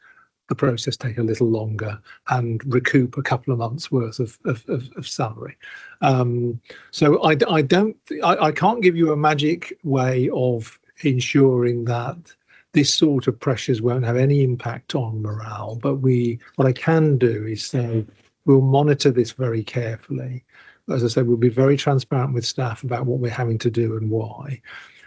the process take a little longer and recoup a couple of months worth of salary? So I can't give you a magic way of ensuring that this sort of pressures won't have any impact on morale, but what I can do is say we'll monitor this very carefully. As I said, we'll be very transparent with staff about what we're having to do and why.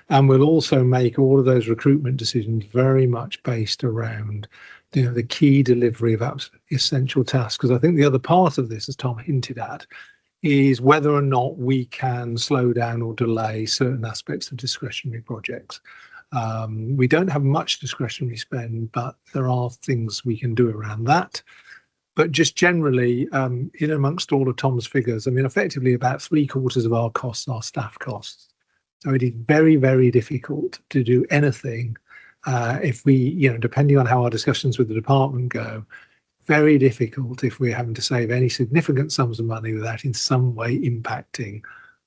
And we'll also make all of those recruitment decisions very much based around the key delivery of absolutely essential tasks. Because I think the other part of this, as Tom hinted at, is whether or not we can slow down or delay certain aspects of discretionary projects. We don't have much discretionary spend, but there are things we can do around that. But just generally, in amongst all of Tom's figures, I mean, effectively about 3/4 of our costs are staff costs. So it is very, very difficult to do anything if we, depending on how our discussions with the department go, very difficult if we're having to save any significant sums of money without in some way impacting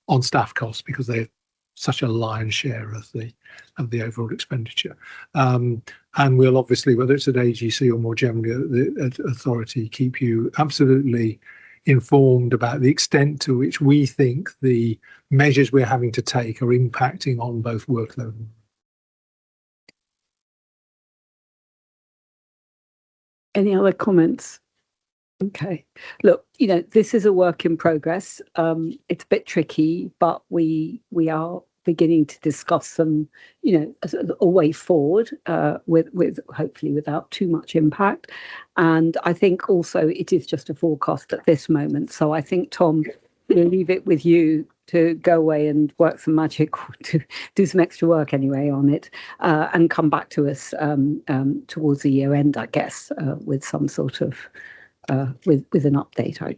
on staff costs, because they're such a lion's share of the overall expenditure. And we'll obviously, whether it's at AGC or more generally at the authority, keep you absolutely informed about the extent to which we think the measures we're having to take are impacting on both workload. Any other comments? Okay. Look, this is a work in progress. It's a bit tricky, but we are beginning to discuss some, a way forward with hopefully without too much impact. And I think also it is just a forecast at this moment. So I think, Tom, we'll leave it with you to go away and work some magic, to do some extra work anyway on it, and come back to us towards the year end, I guess, with some sort of with an update. I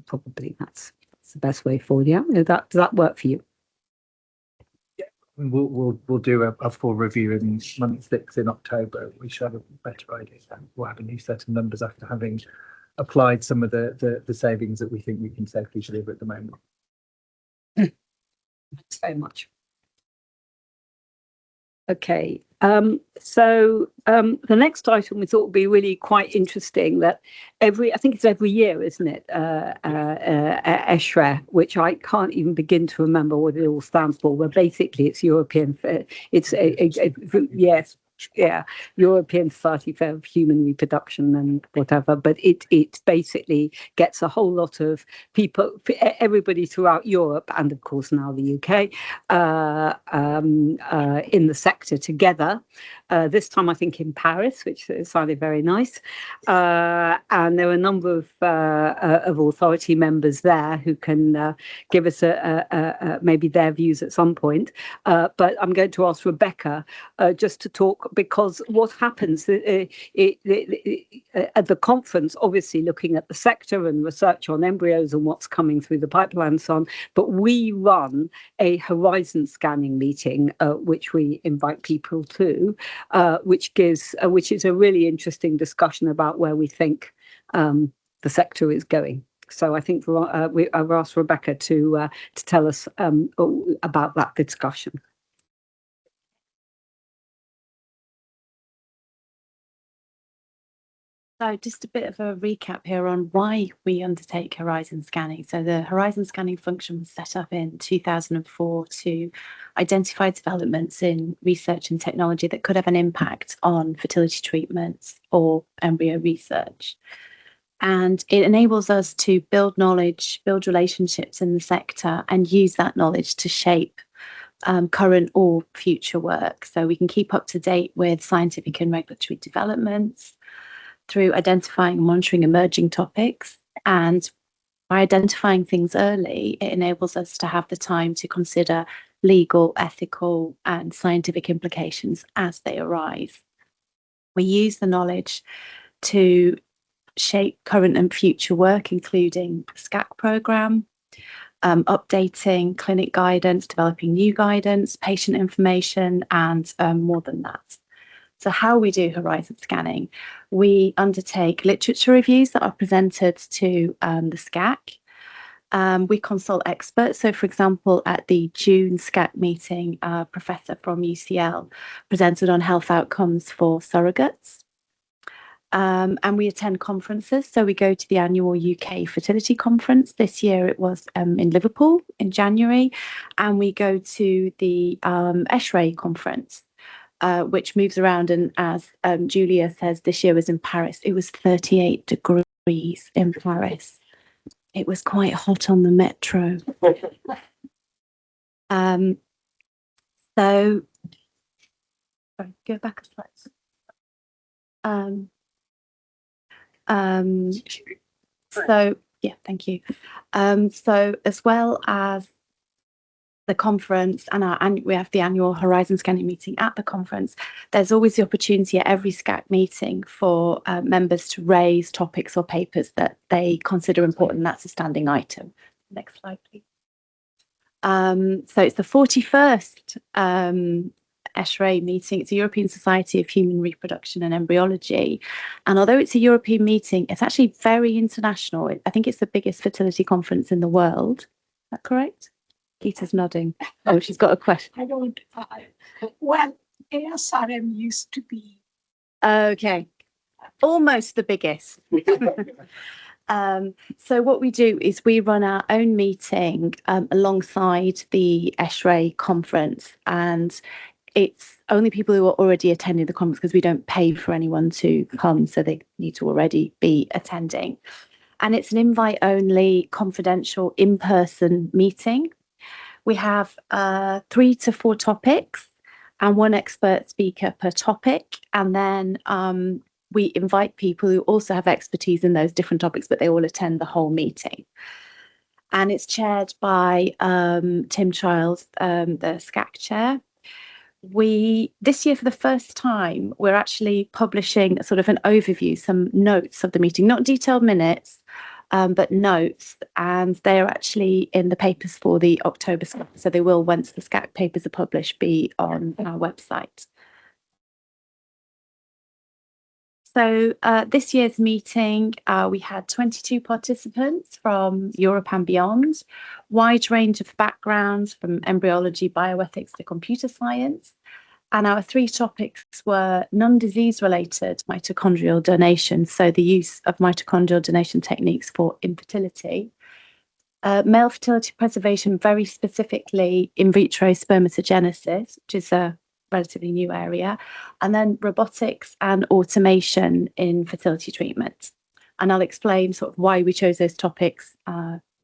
probably that's the best way forward. Yeah, does that work for you? We'll do a full review in month 6 in October. We should have a better idea. We'll have a new set of numbers after having applied some of the savings that we think we can safely deliver at the moment. Thanks very much. Okay, so the next item we thought would be really quite interesting, that I think it's every year, isn't it? HFEA, which I can't even begin to remember what it all stands for. Well, basically, it's European. It's yes. Yeah, European Society for Human Reproduction and whatever, but it basically gets a whole lot of people, everybody throughout Europe and of course now the UK, in the sector together. This time I think in Paris, which sounded very nice, and there are a number of authority members there who can give us maybe their views at some point. But I'm going to ask Rebecca just to talk, because what happens at the conference, obviously looking at the sector and research on embryos and what's coming through the pipeline and so on, but we run a horizon scanning meeting, which we invite people to, which is a really interesting discussion about where we think the sector is going. So I think I've asked Rebecca to tell us about that discussion. So just a bit of a recap here on why we undertake horizon scanning. So the horizon scanning function was set up in 2004 to identify developments in research and technology that could have an impact on fertility treatments or embryo research. And it enables us to build knowledge, build relationships in the sector, and use that knowledge to shape current or future work. So we can keep up to date with scientific and regulatory developments through identifying and monitoring emerging topics. And by identifying things early, it enables us to have the time to consider legal, ethical, and scientific implications as they arise. We use the knowledge to shape current and future work, including the SCAC programme, updating clinic guidance, developing new guidance, patient information, and more than that. So how we do horizon scanning, we undertake literature reviews that are presented to the SCAC. We consult experts. So, for example, at the June SCAC meeting, a professor from UCL presented on health outcomes for surrogates. And we attend conferences. So we go to the annual UK Fertility Conference. This year it was in Liverpool in January. And we go to the HFEA conference, which moves around. And as Julia says, this year was in Paris. It was 38 degrees in Paris. It was quite hot on the metro. So, sorry, go back a slide. So yeah, thank you. So as well as the conference and we have the annual horizon scanning meeting at the conference, there's always the opportunity at every SCAC meeting for members to raise topics or papers that they consider important. That's a standing item. Next slide, please. So it's the 41st HFEA meeting. It's the European Society of Human Reproduction and Embryology. And although it's a European meeting, it's actually very international. I think it's the biggest fertility conference in the world. Is that correct? Gita's nodding. Oh, she's got a question. I don't. Well, ASRM used to be. Okay. Almost the biggest. So what we do is we run our own meeting alongside the HFEA conference, and it's only people who are already attending the conference because we don't pay for anyone to come, so they need to already be attending. And it's an invite-only, confidential, in-person meeting. We have 3 to 4 topics and 1 expert speaker per topic, and then we invite people who also have expertise in those different topics, but they all attend the whole meeting. And it's chaired by Tim Childs, the SCAC chair. This year, for the first time, we're actually publishing sort of an overview, some notes of the meeting, not detailed minutes, but notes, and they are actually in the papers for the October SCAC. So they will, once the SCAC papers are published, be on our website. So this year's meeting, we had 22 participants from Europe and beyond, wide range of backgrounds from embryology, bioethics to computer science. And our 3 topics were non-disease related mitochondrial donation, so the use of mitochondrial donation techniques for infertility, male fertility preservation, very specifically in vitro spermatogenesis, which is a relatively new area, and then robotics and automation in fertility treatment. And I'll explain sort of why we chose those topics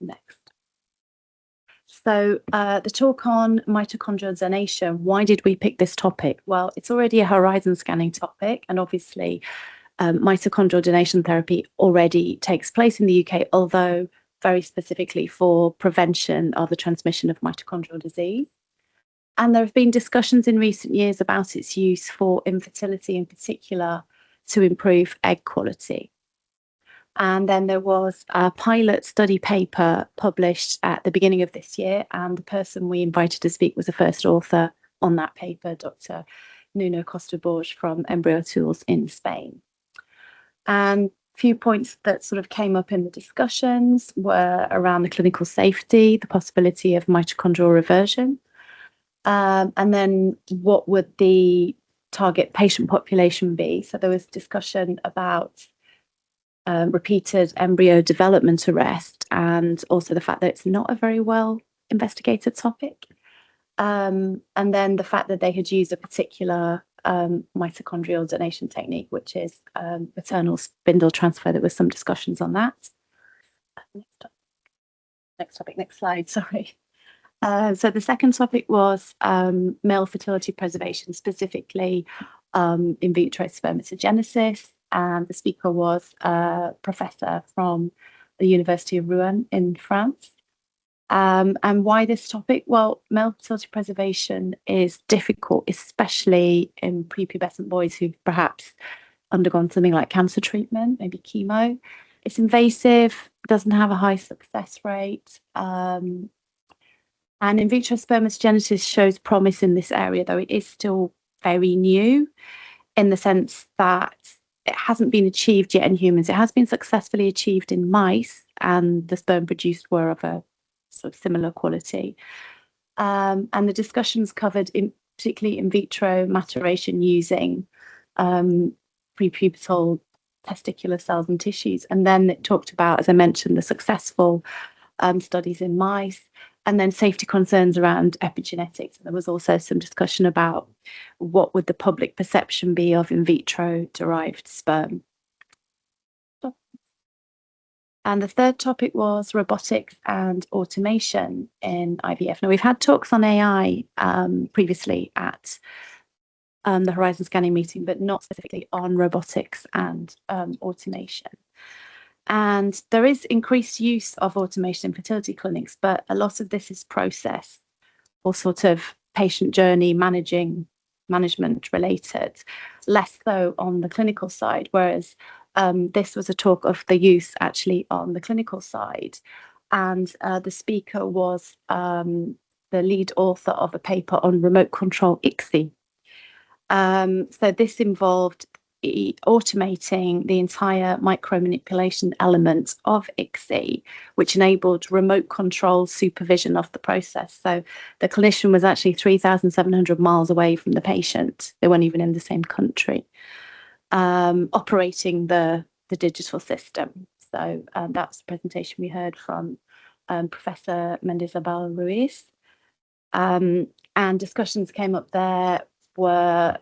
next. So the talk on mitochondrial donation, why did we pick this topic? Well, it's already a horizon scanning topic, and obviously mitochondrial donation therapy already takes place in the UK, although very specifically for prevention of the transmission of mitochondrial disease. And there have been discussions in recent years about its use for infertility in particular to improve egg quality. And then there was a pilot study paper published at the beginning of this year, and the person we invited to speak was the first author on that paper, Dr. Nuno Costa-Borges from Embryo Tools in Spain. And a few points that sort of came up in the discussions were around the clinical safety, the possibility of mitochondrial reversion, and then what would the target patient population be? So there was discussion about repeated embryo development arrest, and also the fact that it's not a very well investigated topic. And then the fact that they had used a particular mitochondrial donation technique, which is maternal spindle transfer. There was some discussions on that. Next topic, next slide, sorry. So the second topic was male fertility preservation, specifically in vitro spermatogenesis. And the speaker was a professor from the University of Rouen in France. And why this topic? Well, male fertility preservation is difficult, especially in prepubescent boys who've perhaps undergone something like cancer treatment, maybe chemo. It's invasive, doesn't have a high success rate. And in vitro spermatogenesis shows promise in this area, though it is still very new in the sense that it hasn't been achieved yet in humans. It has been successfully achieved in mice, and the sperm produced were of a sort of similar quality. And the discussions covered particularly in vitro maturation using prepubertal testicular cells and tissues. And then it talked about, as I mentioned, the successful studies in mice, and then safety concerns around epigenetics. There was also some discussion about what would the public perception be of in vitro derived sperm. And the third topic was robotics and automation in IVF. Now, we've had talks on AI previously at the Horizon Scanning meeting, but not specifically on robotics and automation. And there is increased use of automation in fertility clinics, but a lot of this is process or sort of patient journey management related, less so on the clinical side, whereas this was a talk of the use actually on the clinical side. And the speaker was the lead author of a paper on remote control ICSI. So this involved automating the entire micromanipulation element of ICSI, which enabled remote control supervision of the process. So the clinician was actually 3,700 miles away from the patient. They weren't even in the same country, operating the digital system. So that's the presentation we heard from Professor Mendizabal Ruiz. And discussions came up there were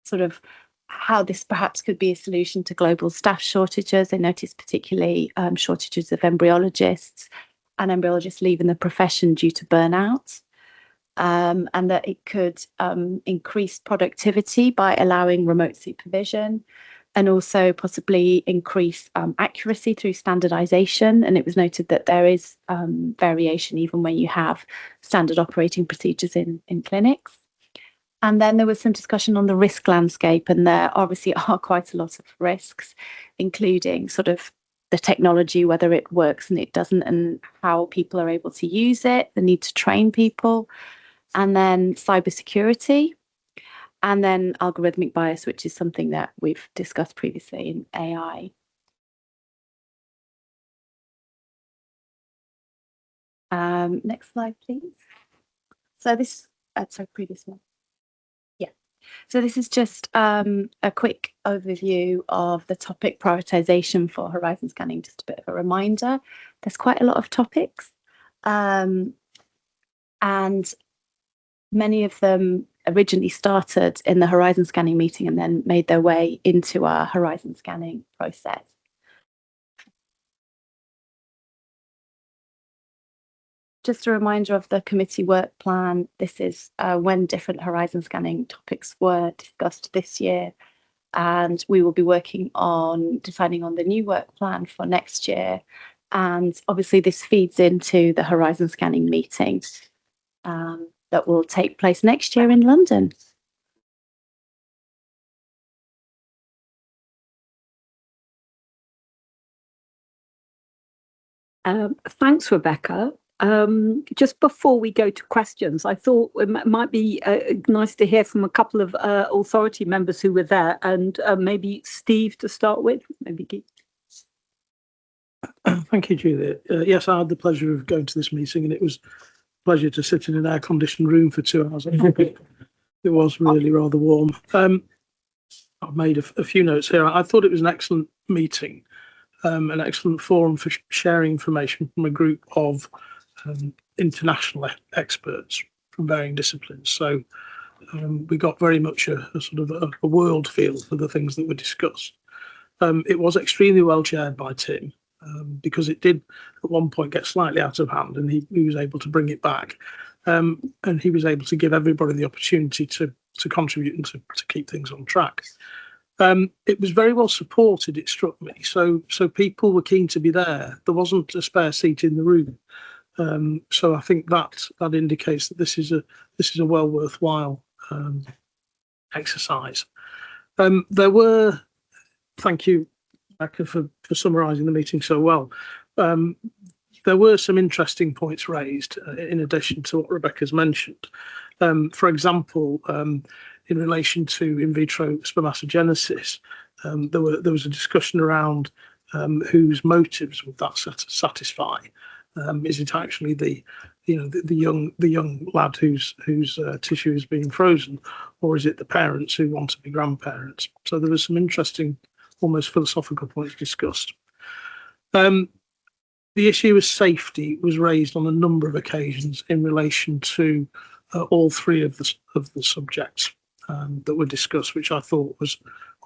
sort of how this perhaps could be a solution to global staff shortages. They noticed particularly shortages of embryologists and embryologists leaving the profession due to burnout, and that it could increase productivity by allowing remote supervision, and also possibly increase accuracy through standardization. And it was noted that there is variation even when you have standard operating procedures in clinics. And then there was some discussion on the risk landscape, and there obviously are quite a lot of risks, including sort of the technology, whether it works and it doesn't, and how people are able to use it, the need to train people, and then cybersecurity, and then algorithmic bias, which is something that we've discussed previously in AI. Next slide, please. So this, sorry, previous one. So this is just a quick overview of the topic prioritization for Horizon Scanning, just a bit of a reminder. There's quite a lot of topics, and many of them originally started in the Horizon Scanning meeting and then made their way into our Horizon Scanning process. Just a reminder of the committee work plan. This is when different Horizon Scanning topics were discussed this year, and we will be working on deciding on the new work plan for next year. And obviously this feeds into the Horizon Scanning meeting that will take place next year in London. Thanks, Rebecca. Just before we go to questions, I thought it might be nice to hear from a couple of authority members who were there, and maybe Steve to start with, maybe Guy. Thank you, Juliet. Yes, I had the pleasure of going to this meeting, and it was a pleasure to sit in an air-conditioned room for 2 hours. It was really rather warm. I've made a few notes here. I thought it was an excellent meeting, an excellent forum for sharing information from a group of international experts from varying disciplines. So we got very much a sort of a world feel for the things that were discussed. It was extremely well chaired by Tim. because it did at one point get slightly out of hand, and he was able to bring it back. And he was able to give everybody the opportunity to contribute and to keep things on track. It was very well supported, it struck me. So people were keen to be there. There wasn't a spare seat in the room. So I think that indicates that this is a well worthwhile exercise. Thank you, Rebecca, for summarising the meeting so well. There were some interesting points raised in addition to what Rebecca's mentioned. For example, in relation to in vitro spermatogenesis, there was a discussion around whose motives would that satisfy. Is it actually the young lad whose tissue is being frozen, or is it the parents who want to be grandparents? So there was some interesting, almost philosophical points discussed. The issue of safety was raised on a number of occasions in relation to all three of the subjects that were discussed, which I thought was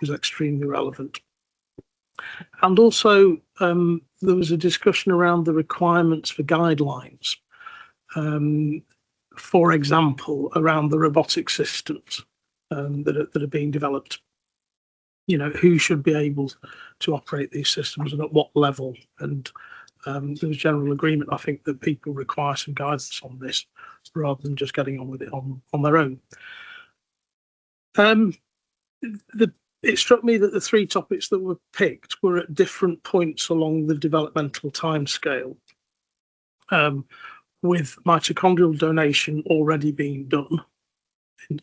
extremely relevant. And also, there was a discussion around the requirements for guidelines. For example, around the robotic systems that are being developed. Who should be able to operate these systems and at what level? And there was general agreement, I think, that people require some guidance on this rather than just getting on with it on their own. It struck me that the three topics that were picked were at different points along the developmental timescale, with mitochondrial donation already being done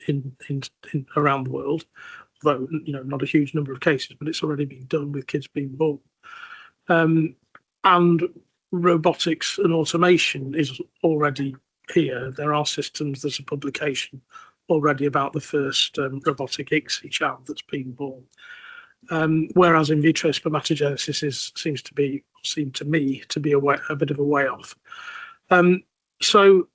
in around the world, though not a huge number of cases, but it's already been done with kids being born. And robotics and automation is already here. There are systems, there's a publication already about the first robotic ICSI child that's been born. Whereas in vitro spermatogenesis seems to me to be a bit of a way off. So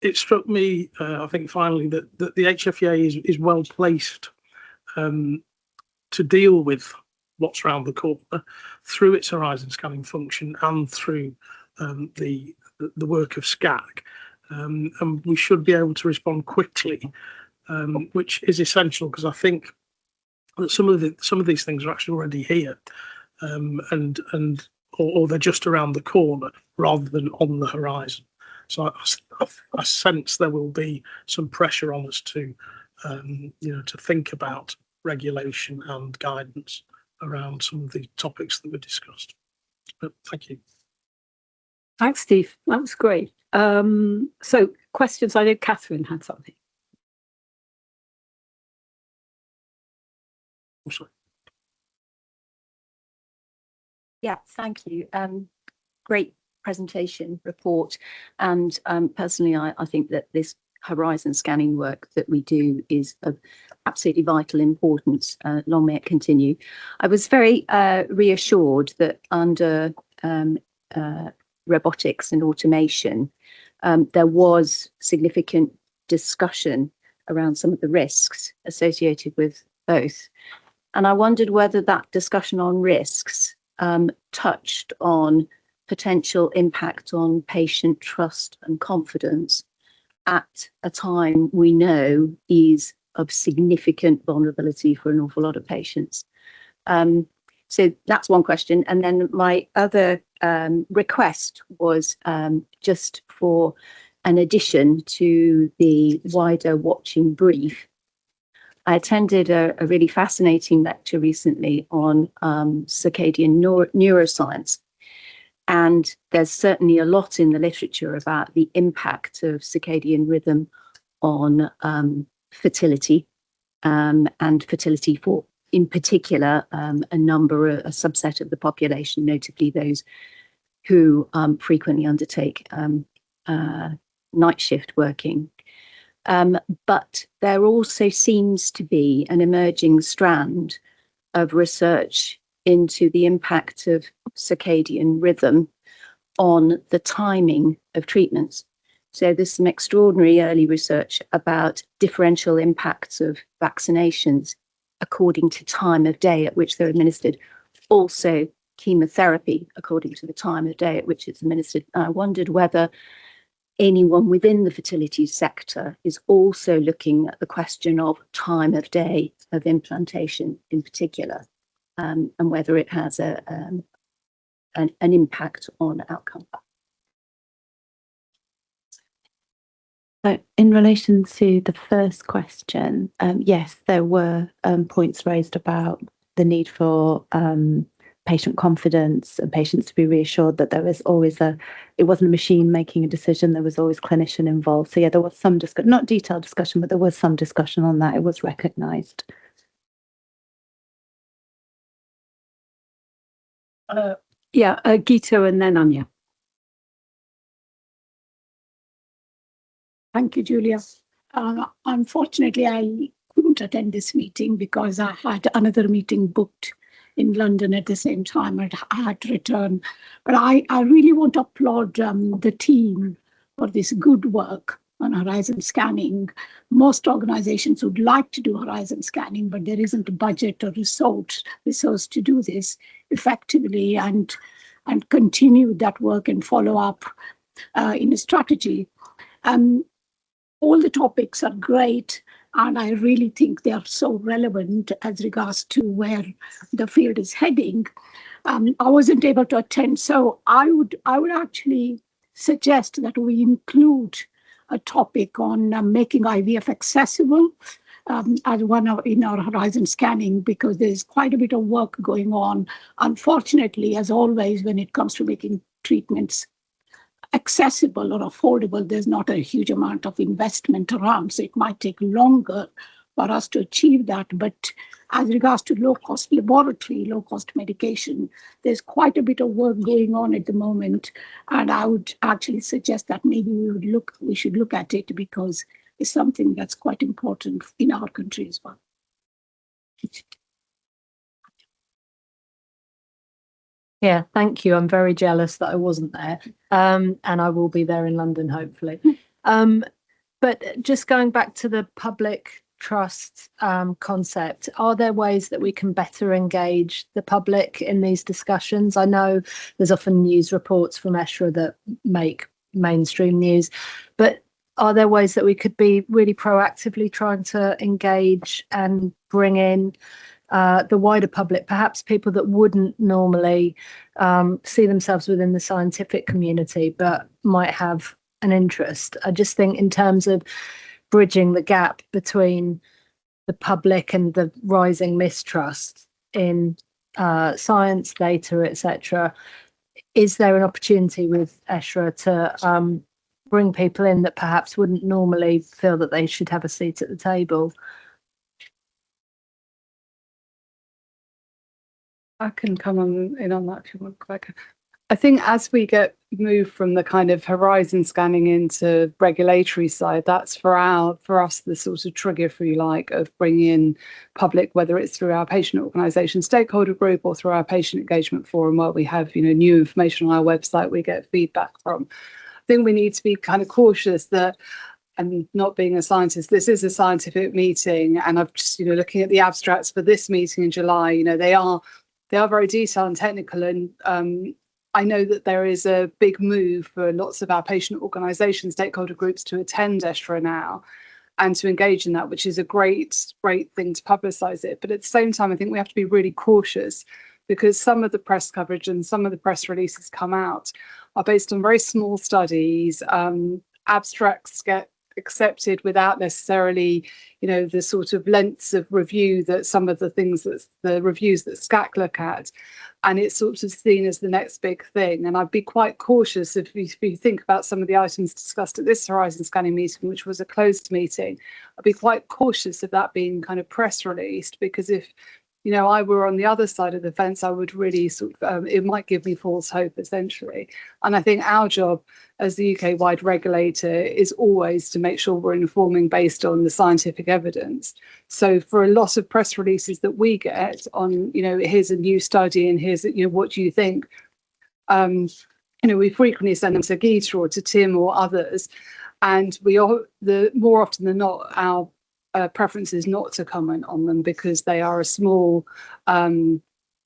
it struck me, I think, finally, that the HFEA is well placed to deal with what's around the corner through its horizon scanning function and through the work of SCAC. And we should be able to respond quickly, which is essential, because I think that some of these things are actually already here, or they're just around the corner rather than on the horizon. So I sense there will be some pressure on us to think about regulation and guidance around some of the topics that were discussed. But thank you. Thanks, Steve. That was great. So questions. I know Catherine had something. Oh, sorry. Yeah, thank you. Great presentation report. And personally, I think that this horizon scanning work that we do is of absolutely vital importance. Long may it continue. I was very reassured that under robotics and automation, there was significant discussion around some of the risks associated with both. And I wondered whether that discussion on risks touched on potential impact on patient trust and confidence at a time we know is of significant vulnerability for an awful lot of patients. So that's one question. And then my other request was just for an addition to the wider watching brief. I attended a really fascinating lecture recently on circadian neuroscience. And there's certainly a lot in the literature about the impact of circadian rhythm on fertility, and fertility for, in particular, a subset of the population, notably those who frequently undertake night shift working. But there also seems to be an emerging strand of research into the impact of circadian rhythm on the timing of treatments. So there's some extraordinary early research about differential impacts of vaccinations according to time of day at which they're administered. Also chemotherapy according to the time of day at which it's administered. I wondered whether anyone within the fertility sector is also looking at the question of time of day of implantation in particular, and whether it has an impact on outcome. So in relation to the first question, yes, there were points raised about the need for patient confidence and patients to be reassured that there was always it wasn't a machine making a decision, there was always clinician involved. So yeah, there was some discussion, not detailed discussion, but there was some discussion on that. It was recognised. Gita and then Anya. Thank you, Julia. Unfortunately, I couldn't attend this meeting because I had another meeting booked in London at the same time. I had to return. But I really want to applaud the team for this good work on horizon scanning. Most organizations would like to do horizon scanning, but there isn't a budget or resource to do this effectively and continue that work and follow up in a strategy. All the topics are great, and I really think they are so relevant as regards to where the field is heading. I wasn't able to attend, so I would actually suggest that we include a topic on making IVF accessible as one in our horizon scanning, because there's quite a bit of work going on. Unfortunately, as always, when it comes to making treatments accessible or affordable, there's not a huge amount of investment around, so it might take longer for us to achieve that. But as regards to low-cost laboratory, low-cost medication, there's quite a bit of work going on at the moment, and I would actually suggest that maybe we should look at it, because it's something that's quite important in our country as well. Yeah, thank you. I'm very jealous that I wasn't there, and I will be there in London, hopefully. But just going back to the public trust concept, are there ways that we can better engage the public in these discussions? I know there's often news reports from ESHRA that make mainstream news, but are there ways that we could be really proactively trying to engage and bring in the wider public, perhaps people that wouldn't normally see themselves within the scientific community, but might have an interest? I just think in terms of bridging the gap between the public and the rising mistrust in science, data, etc., is there an opportunity with ESHRA to bring people in that perhaps wouldn't normally feel that they should have a seat at the table? I can come in on that if you want, Rebecca. I think as we move from the kind of horizon scanning into regulatory side, that's for us the sort of trigger, if you like, of bringing in public, whether it's through our patient organisation stakeholder group or through our patient engagement forum, where we have new information on our website we get feedback from. I think we need to be kind of cautious that, and not being a scientist, this is a scientific meeting, and I've just looking at the abstracts for this meeting in July, they are very detailed and technical, and I know that there is a big move for lots of our patient organisation stakeholder groups to attend ESHRA now and to engage in that, which is a great thing to publicise it. But at the same time, I think we have to be really cautious, because some of the press coverage and some of the press releases come out are based on very small studies. Abstracts get accepted without necessarily the sort of lengths of review that some of the things that the reviews that SCAC look at, and it's sort of seen as the next big thing. And I'd be quite cautious if you think about some of the items discussed at this horizon scanning meeting, which was a closed meeting. I'd be quite cautious of that being kind of press released, because if I were on the other side of the fence, I would really it might give me false hope, essentially. And I think our job as the UK-wide regulator is always to make sure we're informing based on the scientific evidence. So for a lot of press releases that we get on, here's a new study and here's, what do you think? We frequently send them to Gita or to Tim or others, and more often than not, our preference is not to comment on them, because they are a small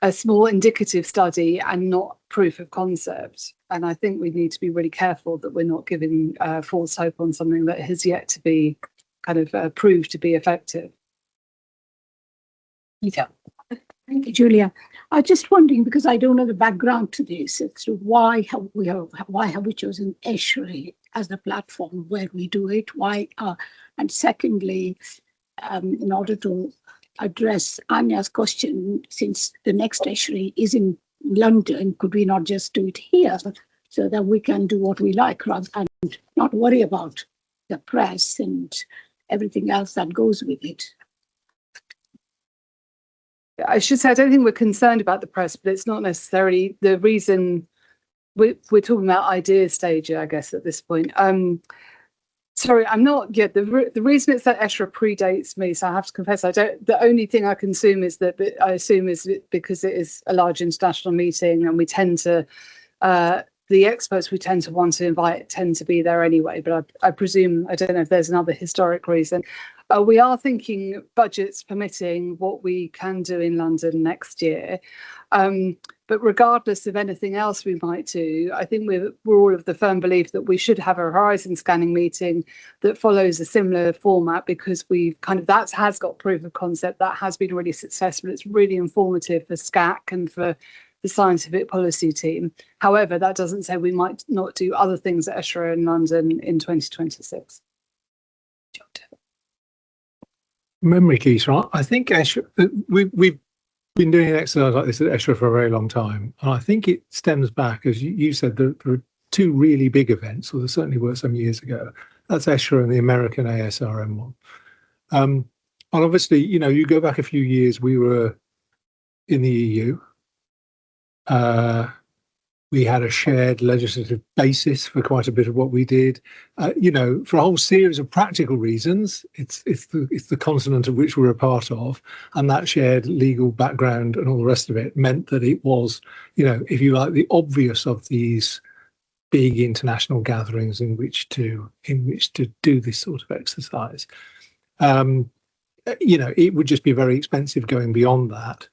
a small indicative study and not proof of concept. And I think we need to be really careful that we're not giving false hope on something that has yet to be kind of proved to be effective. Yeah. Thank you, Julia. I was just wondering, because I don't know the background to this, as to why have we chosen HFEA as the platform where we do it? Why? And secondly, in order to address Anya's question, since the next HFEA is in London, could we not just do it here so that we can do what we like rather and not worry about the press and everything else that goes with it? I should say, I don't think we're concerned about the press, but it's not necessarily the reason. We're talking about idea stage, I guess, at this point. Sorry, I'm not. Yeah, the reason it's that HFEA predates me, so I have to confess, I don't. The only thing I consume is that I assume is because it is a large international meeting, and we tend to. The experts we tend to want to invite tend to be there anyway, but I presume, I don't know if there's another historic reason. We are thinking, budgets permitting, what we can do in London next year. But regardless of anything else we might do, I think we're all of the firm belief that we should have a horizon scanning meeting that follows a similar format, because we've that has got proof of concept, that has been really successful. It's really informative for SCAC and for the scientific policy team. However, that doesn't say we might not do other things at HFEA in London in 2026. Memory keys, right? I think we've been doing an exercise like this at HFEA for a very long time, and I think it stems back, as you said, there are two really big events, or there certainly were some years ago. That's HFEA and the American ASRM one. And obviously, you go back a few years, we were in the EU. We had a shared legislative basis for quite a bit of what we did. For a whole series of practical reasons, it's the continent of which we're a part of, and that shared legal background and all the rest of it meant that it was, if you like, the obvious of these big international gatherings in which to do this sort of exercise. It would just be very expensive going beyond that.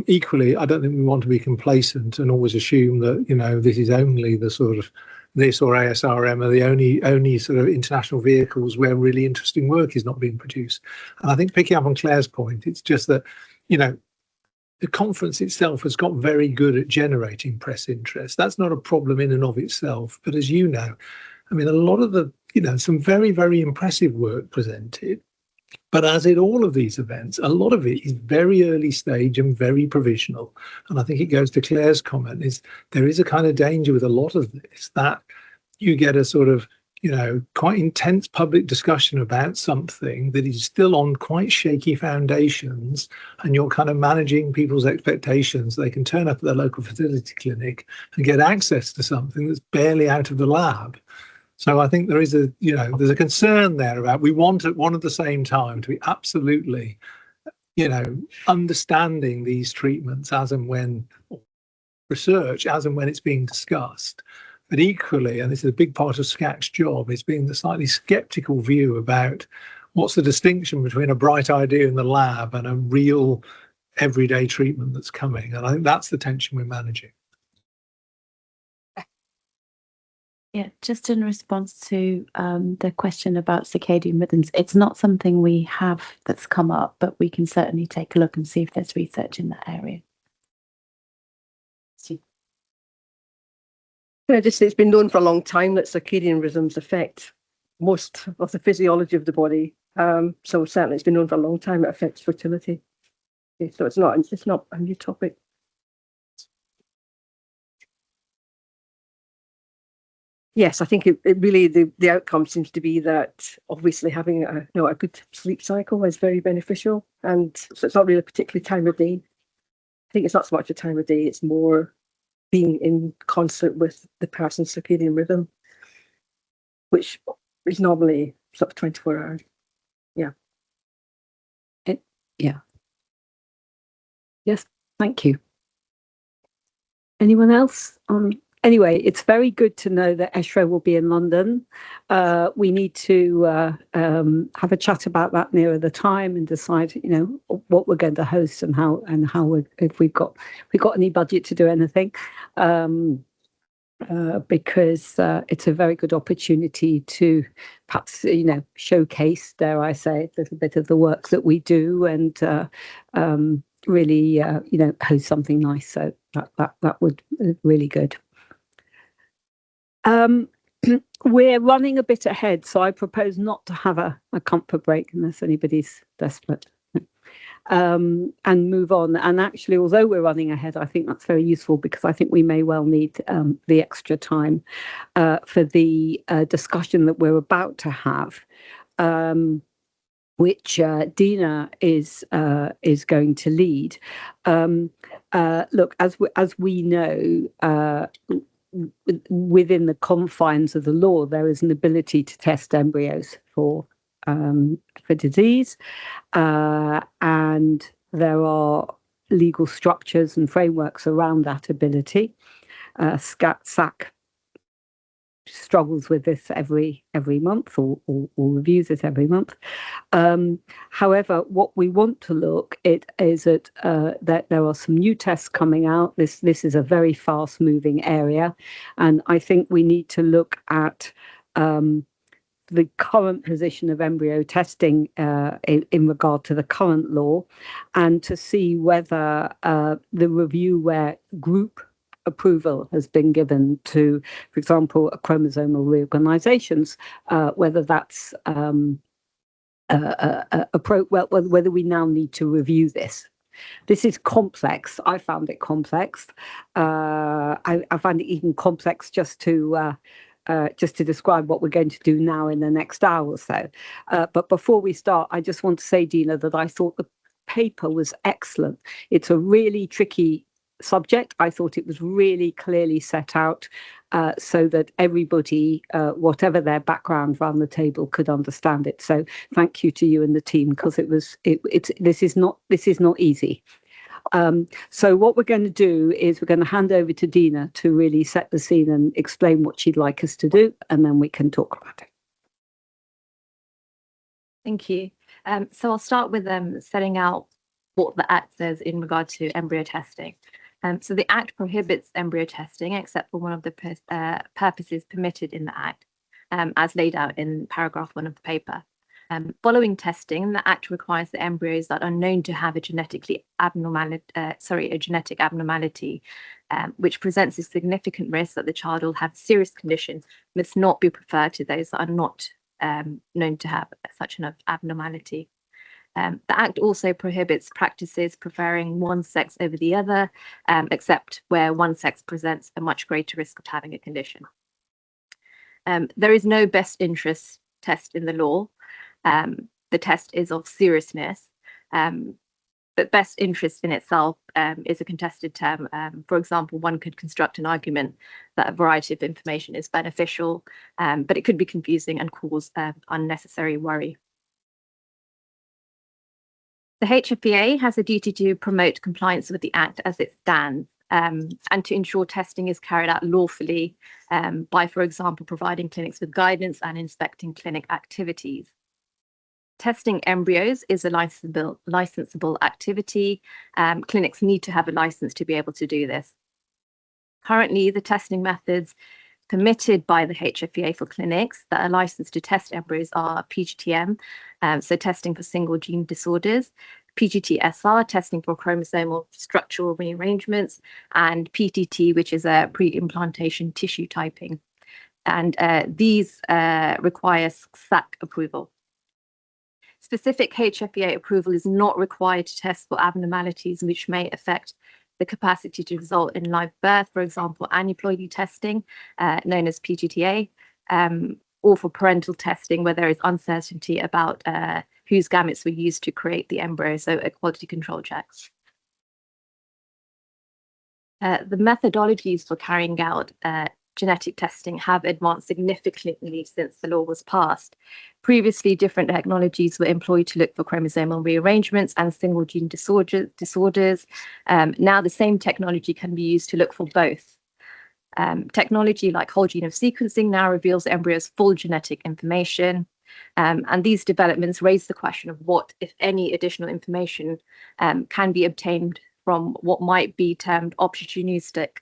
Equally, I don't think we want to be complacent and always assume that this is only the sort of this or ASRM are the only sort of international vehicles where really interesting work is not being produced. And I think, picking up on Claire's point, it's just that the conference itself has got very good at generating press interest. That's not a problem in and of itself, but as you know, I mean, a lot of the some very, very impressive work presented. But as in all of these events, a lot of it is very early stage and very provisional. And I think it goes to Claire's comment, is there is a kind of danger with a lot of this, that you get a sort of, quite intense public discussion about something that is still on quite shaky foundations, and you're kind of managing people's expectations. They can turn up at their local fertility clinic and get access to something that's barely out of the lab. So I think there is there's a concern there about, we want at one at the same time to be absolutely, understanding these treatments as and when, research as and when it's being discussed. But equally, and this is a big part of SCAC's job, is being the slightly sceptical view about what's the distinction between a bright idea in the lab and a real everyday treatment that's coming. And I think that's the tension we're managing. Yeah, just in response to the question about circadian rhythms, it's not something we have that's come up, but we can certainly take a look and see if there's research in that area. I just say it's been known for a long time that circadian rhythms affect most of the physiology of the body. So certainly it's been known for a long time it affects fertility. Okay, so it's not a new topic. Yes, I think it really, the outcome seems to be that obviously having a good sleep cycle is very beneficial, and so it's not really a particular time of day. I think it's not so much a time of day; it's more being in concert with the person's circadian rhythm, which is normally sort of 24 hours. Yeah. Yeah. Yes. Thank you. Anyone else on Anyway, it's very good to know that ESHRE will be in London. We need to have a chat about that nearer the time and decide, what we're going to host and how if we've got any budget to do anything. Because it's a very good opportunity to perhaps, showcase, dare I say, a little bit of the work that we do and really, host something nice. So that would be really good. We're running a bit ahead, so I propose not to have a comfort break unless anybody's desperate. And move on. And actually, although we're running ahead, I think that's very useful because I think we may well need the extra time for the discussion that we're about to have, which Dina is going to lead. Look, as we know, within the confines of the law, there is an ability to test embryos for disease, and there are legal structures and frameworks around that ability. SAC struggles with this every month or reviews it every month. However, what we want to look at is that there are some new tests coming out. This is a very fast moving area, and I think we need to look at the current position of embryo testing in regard to the current law, and to see whether the review where group approval has been given to, for example, chromosomal reorganizations, whether that's whether we now need to review this. This is complex. I found it complex. I find it even complex just to describe what we're going to do now in the next hour or so. But before we start, I just want to say, Dina, that I thought the paper was excellent. It's a really tricky subject. I thought it was really clearly set out so that everybody, whatever their background around the table, could understand it. So thank you to you and the team, because this is not easy. So what we're going to do is we're going to hand over to Dina to really set the scene and explain what she'd like us to do, and then we can talk about it. Thank you. So I'll start with setting out what the Act says in regard to embryo testing. So the Act prohibits embryo testing except for one of the purposes permitted in the Act, as laid out in paragraph 1 of the paper. Following testing, the Act requires that embryos that are known to have a genetic abnormality, which presents a significant risk that the child will have serious conditions, must not be preferred to those that are not known to have such an abnormality. The Act also prohibits practices preferring one sex over the other, except where one sex presents a much greater risk of having a condition. There is no best interest test in the law. The test is of seriousness, but best interest in itself is a contested term. For example, one could construct an argument that a variety of information is beneficial, but it could be confusing and cause unnecessary worry. The HFEA has a duty to promote compliance with the Act as it stands, and to ensure testing is carried out lawfully by, for example, providing clinics with guidance and inspecting clinic activities. Testing embryos is a licensable activity. Clinics need to have a license to be able to do this. Currently, the testing methods permitted by the HFEA for clinics that are licensed to test embryos are PGTM, so testing for single gene disorders, PGT-SR, testing for chromosomal structural rearrangements, and PTT, which is a pre-implantation tissue typing. And these require SAC approval. Specific HFEA approval is not required to test for abnormalities which may affect the capacity to result in live birth, for example, aneuploidy testing, known as PGTA, or for parental testing where there is uncertainty about whose gametes were used to create the embryo, so a quality control checks. The methodologies for carrying out genetic testing have advanced significantly since the law was passed. Previously, different technologies were employed to look for chromosomal rearrangements and single gene disorders. Now the same technology can be used to look for both. Technology like whole genome sequencing now reveals the embryo's full genetic information. And these developments raise the question of what, if any, additional information can be obtained from what might be termed opportunistic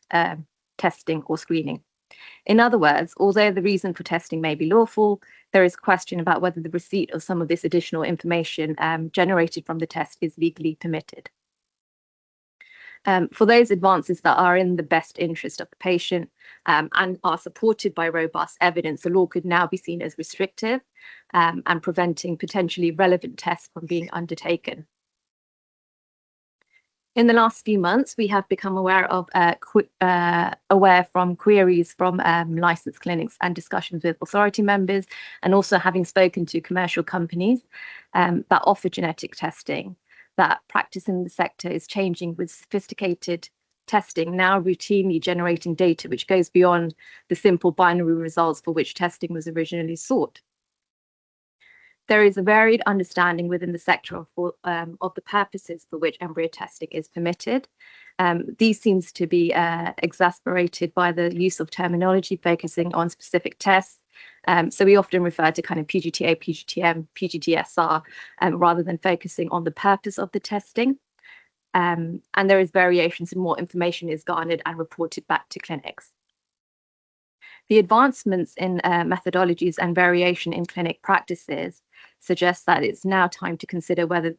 testing or screening. In other words, although the reason for testing may be lawful, there is a question about whether the receipt of some of this additional information generated from the test is legally permitted. For those advances that are in the best interest of the patient and are supported by robust evidence, the law could now be seen as restrictive and preventing potentially relevant tests from being undertaken. In the last few months, we have become aware from queries from licensed clinics and discussions with authority members, and also having spoken to commercial companies that offer genetic testing, that practice in the sector is changing, with sophisticated testing now routinely generating data which goes beyond the simple binary results for which testing was originally sought. There is a varied understanding within the sector of the purposes for which embryo testing is permitted. These seems to be exacerbated by the use of terminology focusing on specific tests. So we often refer to kind of PGTA, PGTM, PGTSR, rather than focusing on the purpose of the testing. And there is variations in what information is garnered and reported back to clinics. The advancements in methodologies and variation in clinic practices suggest that it's now time to consider whether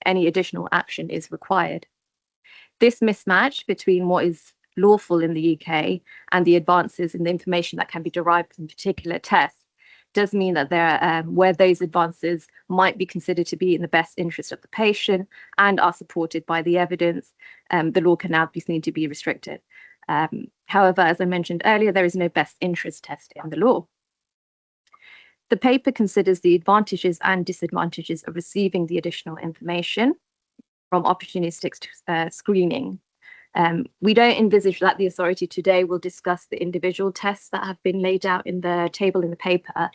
any additional action is required. This mismatch between what is lawful in the UK and the advances in the information that can be derived from particular tests does mean that where those advances might be considered to be in the best interest of the patient and are supported by the evidence, the law can now be seen to be restricted. However, as I mentioned earlier, there is no best interest test in the law. The paper considers the advantages and disadvantages of receiving the additional information from opportunistic screening. We don't envisage that the authority today will discuss the individual tests that have been laid out in the table in the paper.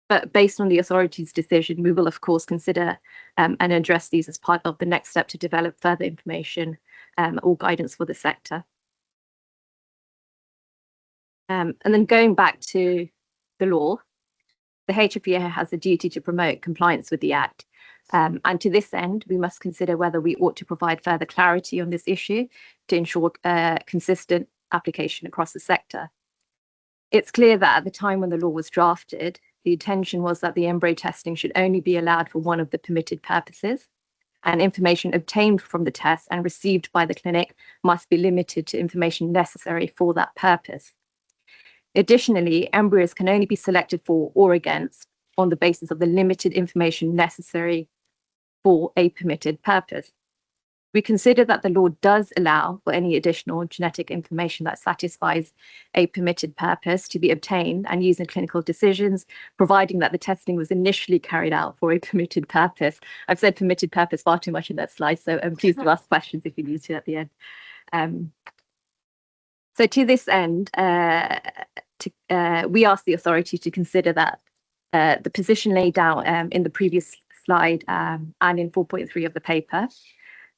But based on the authority's decision, we will of course consider and address these as part of the next step to develop further information or guidance for the sector. And then going back to the law, the HFEA has a duty to promote compliance with the Act. And to this end, we must consider whether we ought to provide further clarity on this issue to ensure consistent application across the sector. It's clear that at the time when the law was drafted, the intention was that the embryo testing should only be allowed for one of the permitted purposes, and information obtained from the test and received by the clinic must be limited to information necessary for that purpose. Additionally, embryos can only be selected for or against on the basis of the limited information necessary for a permitted purpose. We consider that the law does allow for any additional genetic information that satisfies a permitted purpose to be obtained and used in clinical decisions, providing that the testing was initially carried out for a permitted purpose. I've said permitted purpose far too much in that slide, so please do ask questions if you need to at the end. So to this end, we ask the authority to consider that the position laid out in the previous slide and in 4.3 of the paper,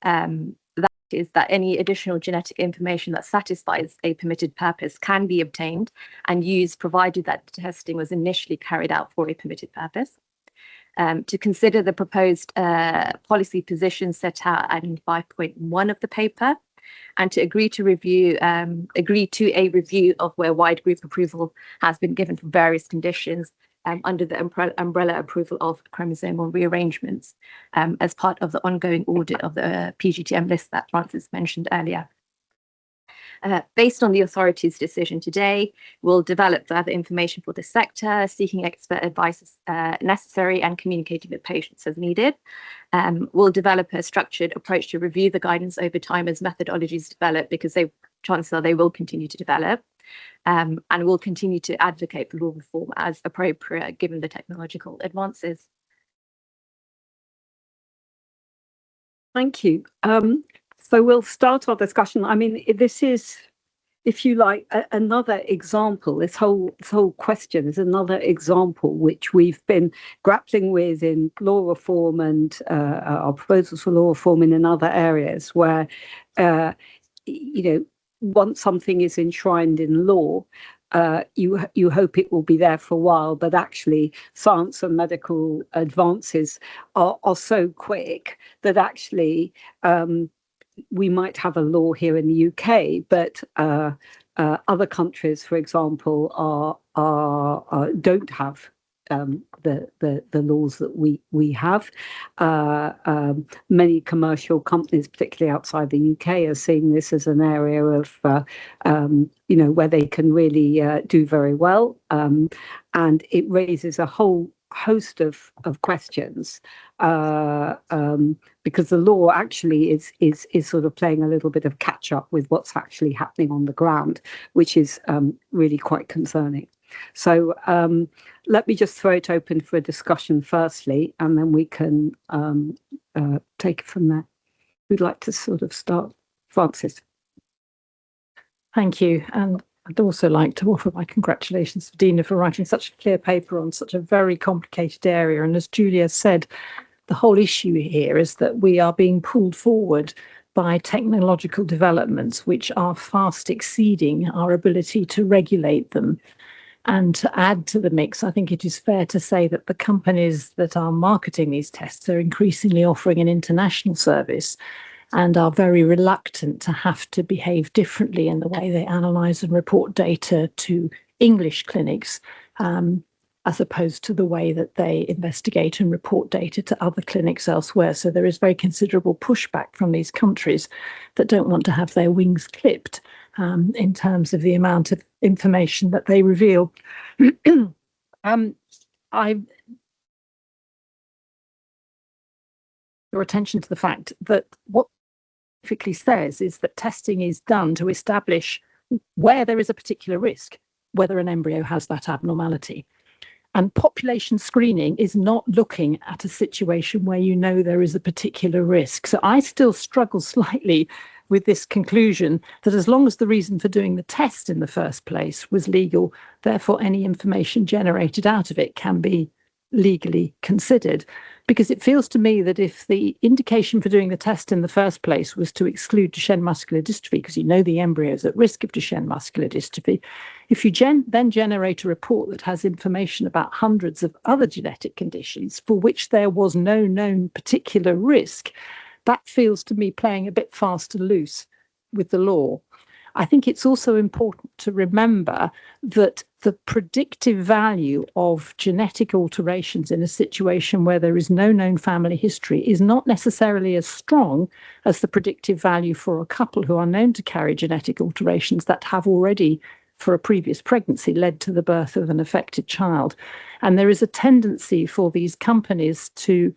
that is that any additional genetic information that satisfies a permitted purpose can be obtained and used, provided that testing was initially carried out for a permitted purpose. To consider the proposed policy position set out in 5.1 of the paper, and to agree to a review of where wide group approval has been given for various conditions under the umbrella approval of chromosomal rearrangements as part of the ongoing audit of the PGTM list that Francis mentioned earlier. Based on the authority's decision today, we'll develop further information for the sector, seeking expert advice necessary and communicating with patients as needed. We'll develop a structured approach to review the guidance over time as methodologies develop, because chances are they will continue to develop. And we'll continue to advocate for law reform as appropriate given the technological advances. Thank you. So we'll start our discussion. I mean, this is, if you like, another example. This whole question is another example which we've been grappling with in law reform and our proposals for law reform in other areas where, once something is enshrined in law, you hope it will be there for a while, but actually science and medical advances are so quick that actually we might have a law here in the UK, but other countries, for example, don't have the laws that we have. Many commercial companies, particularly outside the UK, are seeing this as an area of where they can really do very well, and it raises a whole host of questions because the law actually is sort of playing a little bit of catch up with what's actually happening on the ground, which is really quite concerning. So let me just throw it open for a discussion firstly, and then we can take it from there. Who'd like to sort of start? Frances. Thank you. And I'd also like to offer my congratulations to Dina for writing such a clear paper on such a very complicated area. And as Julia said, the whole issue here is that we are being pulled forward by technological developments which are fast exceeding our ability to regulate them. And to add to the mix, I think it is fair to say that the companies that are marketing these tests are increasingly offering an international service and are very reluctant to have to behave differently in the way they analyse and report data to English clinics, as opposed to the way that they investigate and report data to other clinics elsewhere. So there is very considerable pushback from these countries that don't want to have their wings clipped in terms of the amount of information that they reveal. I draw attention to the fact that what specifically says is that testing is done to establish where there is a particular risk, whether an embryo has that abnormality. And population screening is not looking at a situation where you know there is a particular risk. So I still struggle slightly with this conclusion that as long as the reason for doing the test in the first place was legal, therefore any information generated out of it can be legally considered. Because it feels to me that if the indication for doing the test in the first place was to exclude Duchenne muscular dystrophy, because you know the embryo is at risk of Duchenne muscular dystrophy, if you then generate a report that has information about hundreds of other genetic conditions for which there was no known particular risk, that feels to me playing a bit fast and loose with the law. I think it's also important to remember that the predictive value of genetic alterations in a situation where there is no known family history is not necessarily as strong as the predictive value for a couple who are known to carry genetic alterations that have already, for a previous pregnancy, led to the birth of an affected child. And there is a tendency for these companies to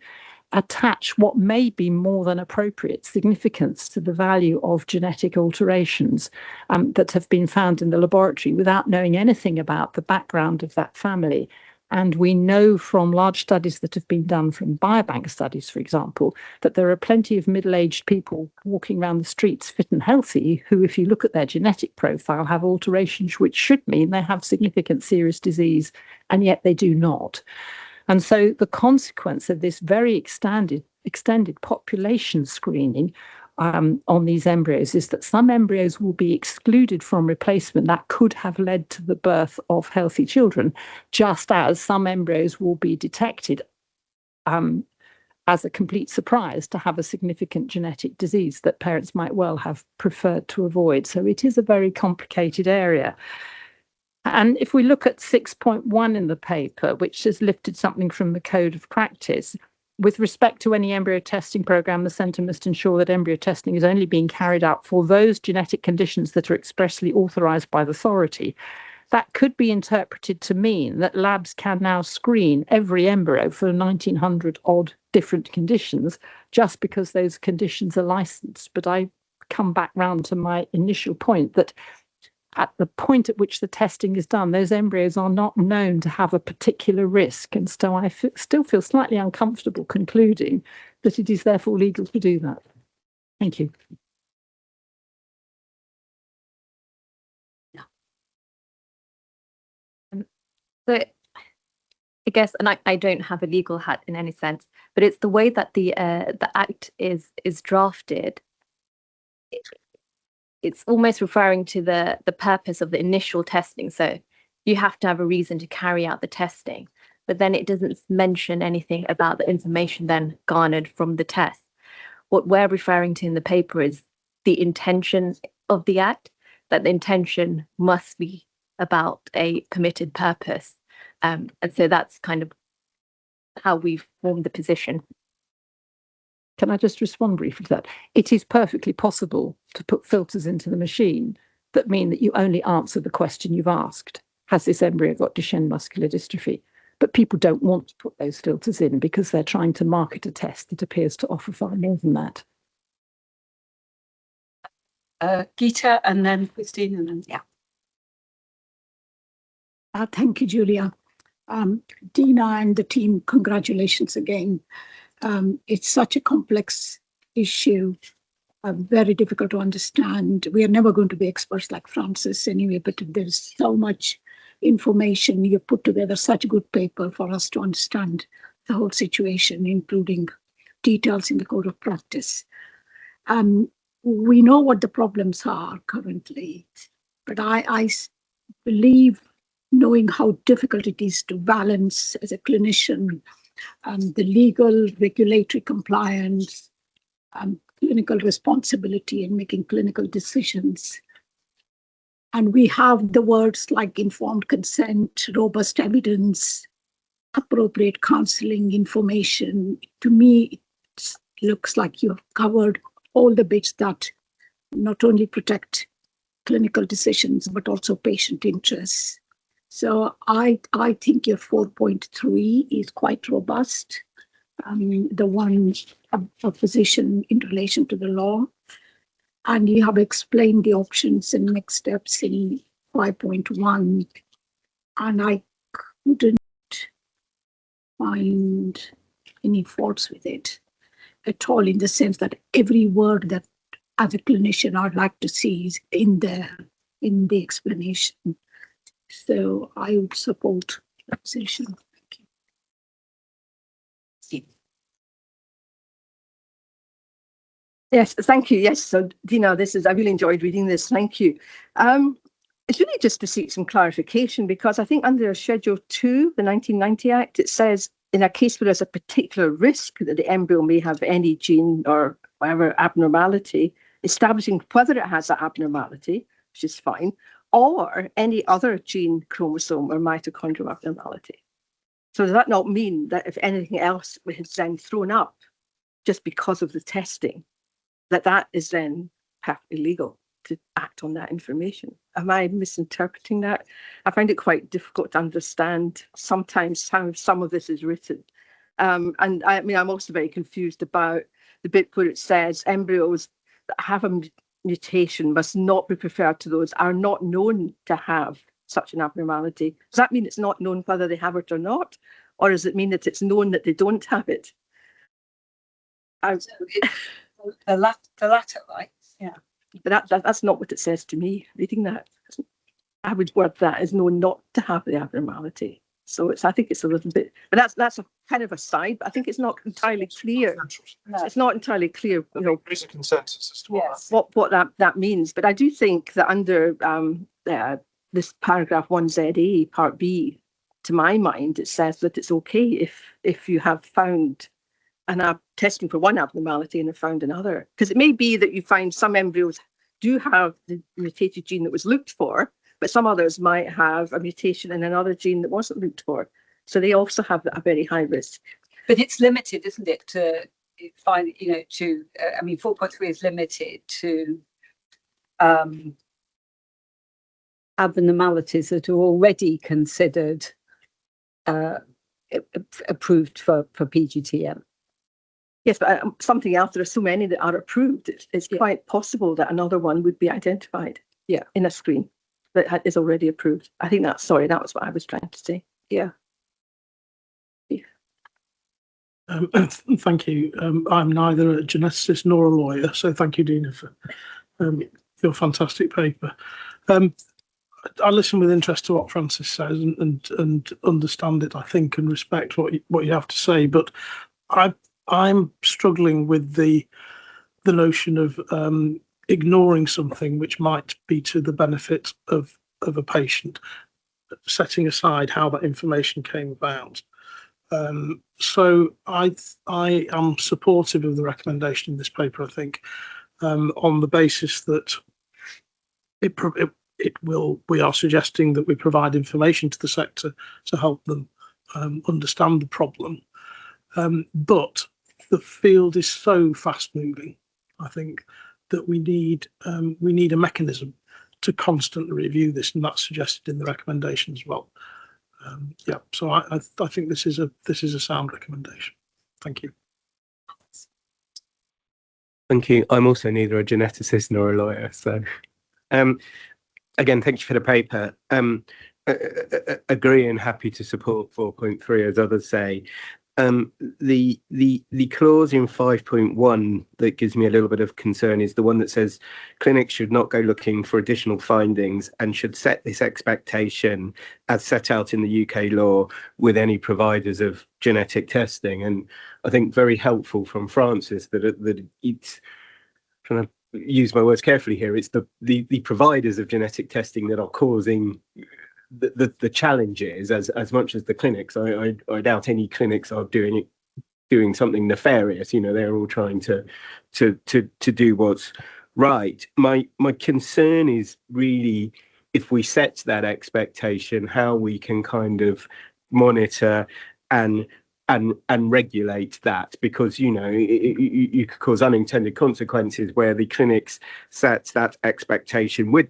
attach what may be more than appropriate significance to the value of genetic alterations that have been found in the laboratory without knowing anything about the background of that family. And we know from large studies that have been done, from biobank studies, for example, that there are plenty of middle-aged people walking around the streets fit and healthy who, if you look at their genetic profile, have alterations which should mean they have significant serious disease, and yet they do not. And so the consequence of this very extended population screening on these embryos is that some embryos will be excluded from replacement that could have led to the birth of healthy children, just as some embryos will be detected as a complete surprise to have a significant genetic disease that parents might well have preferred to avoid. So it is a very complicated area. And if we look at 6.1 in the paper, which has lifted something from the code of practice, with respect to any embryo testing program, the centre must ensure that embryo testing is only being carried out for those genetic conditions that are expressly authorised by the authority. That could be interpreted to mean that labs can now screen every embryo for 1,900 odd different conditions just because those conditions are licensed. But I come back round to my initial point that at the point at which the testing is done, those embryos are not known to have a particular risk. And so I still feel slightly uncomfortable concluding that it is therefore legal to do that. Thank you. So I guess, and I don't have a legal hat in any sense, but it's the way that the Act is drafted. it's almost referring to the purpose of the initial testing. So you have to have a reason to carry out the testing, but then it doesn't mention anything about the information then garnered from the test. What we're referring to in the paper is the intention of the act, that the intention must be about a permitted purpose. And so that's kind of how we've formed the position. Can I just respond briefly to that? It is perfectly possible to put filters into the machine that mean that you only answer the question you've asked. Has this embryo got Duchenne muscular dystrophy? But people don't want to put those filters in because they're trying to market a test that appears to offer far more than that. Geeta and then Christine and then, yeah. Thank you, Julia. Dina and the team, congratulations again. It's such a complex issue, very difficult to understand. We are never going to be experts like Francis anyway, but there's so much information. You put together such a good paper for us to understand the whole situation, including details in the code of practice. We know what the problems are currently, but I believe, knowing how difficult it is to balance as a clinician, the legal, regulatory compliance, clinical responsibility in making clinical decisions. And we have the words like informed consent, robust evidence, appropriate counseling information. To me, it looks like you've covered all the bits that not only protect clinical decisions, but also patient interests. So I think your 4.3 is quite robust. The one a physician in relation to the law. And you have explained the options and next steps in 5.1. And I couldn't find any faults with it at all, in the sense that every word that as a clinician I'd like to see is in there, in the explanation. So I would support the position. Thank you. Steve. Yes, thank you. Yes, so Dina, I really enjoyed reading this. Thank you. It's really just to seek some clarification, because I think under Schedule 2, the 1990 Act, it says in a case where there's a particular risk that the embryo may have any gene or whatever abnormality, establishing whether it has that abnormality, which is fine, or any other gene, chromosome, or mitochondrial abnormality. So does that not mean that if anything else is then thrown up just because of the testing, that is then perfectly legal to act on that information? Am I misinterpreting that? I find it quite difficult to understand sometimes how some of this is written. And I mean, I'm also very confused about the bit where it says embryos that have a mutation must not be preferred to those are not known to have such an abnormality. Does that mean it's not known whether they have it or not? Or does it mean that it's known that they don't have it? The latter, right? Yeah. But that's not what it says to me, reading that. I would word that as known not to have the abnormality. So I think it's a little bit, but that's a kind of aside, but I think it's not entirely clear. No. It's not entirely clear, There's a consensus as to what that means. But I do think that under this paragraph 1ZA, part B, to my mind, it says that it's okay if you have found testing for one abnormality and have found another. Because it may be that you find some embryos do have the mutated gene that was looked for, but some others might have a mutation in another gene that wasn't looked for. So they also have a very high risk. But it's limited, isn't it, to find, 4.3 is limited to abnormalities that are already considered approved for PGTM. Yes, but something else, there are so many that are approved. It's quite possible that another one would be identified in a screen that is already approved. I think that was what I was trying to say. Yeah. Thank you. I'm neither a geneticist nor a lawyer, so thank you, Dina, for your fantastic paper. I listen with interest to what Francis says and understand it, I think, and respect what you have to say. But I'm struggling with the notion of ignoring something which might be to the benefit of a patient, setting aside how that information came about. So I am supportive of the recommendation in this paper, I think, on the basis that we are suggesting that we provide information to the sector to help them understand the problem. But the field is so fast moving, I think, that we need a mechanism to constantly review this, and that's suggested in the recommendation as well. Yeah, so I think this is a sound recommendation. Thank you. Thank you. I'm also neither a geneticist nor a lawyer, so again, thank you for the paper. Agree and happy to support 4.3, as others say. The clause in 5.1 that gives me a little bit of concern is the one that says clinics should not go looking for additional findings and should set this expectation as set out in the UK law with any providers of genetic testing. And I think very helpful from Francis that it's, trying to use my words carefully here, it's the providers of genetic testing that are causing the challenges as much as the clinics. I doubt any clinics are doing something nefarious. You know, they're all trying to do what's right. My concern is really, if we set that expectation, how we can kind of monitor and regulate that, because you know you could cause unintended consequences where the clinics set that expectation with,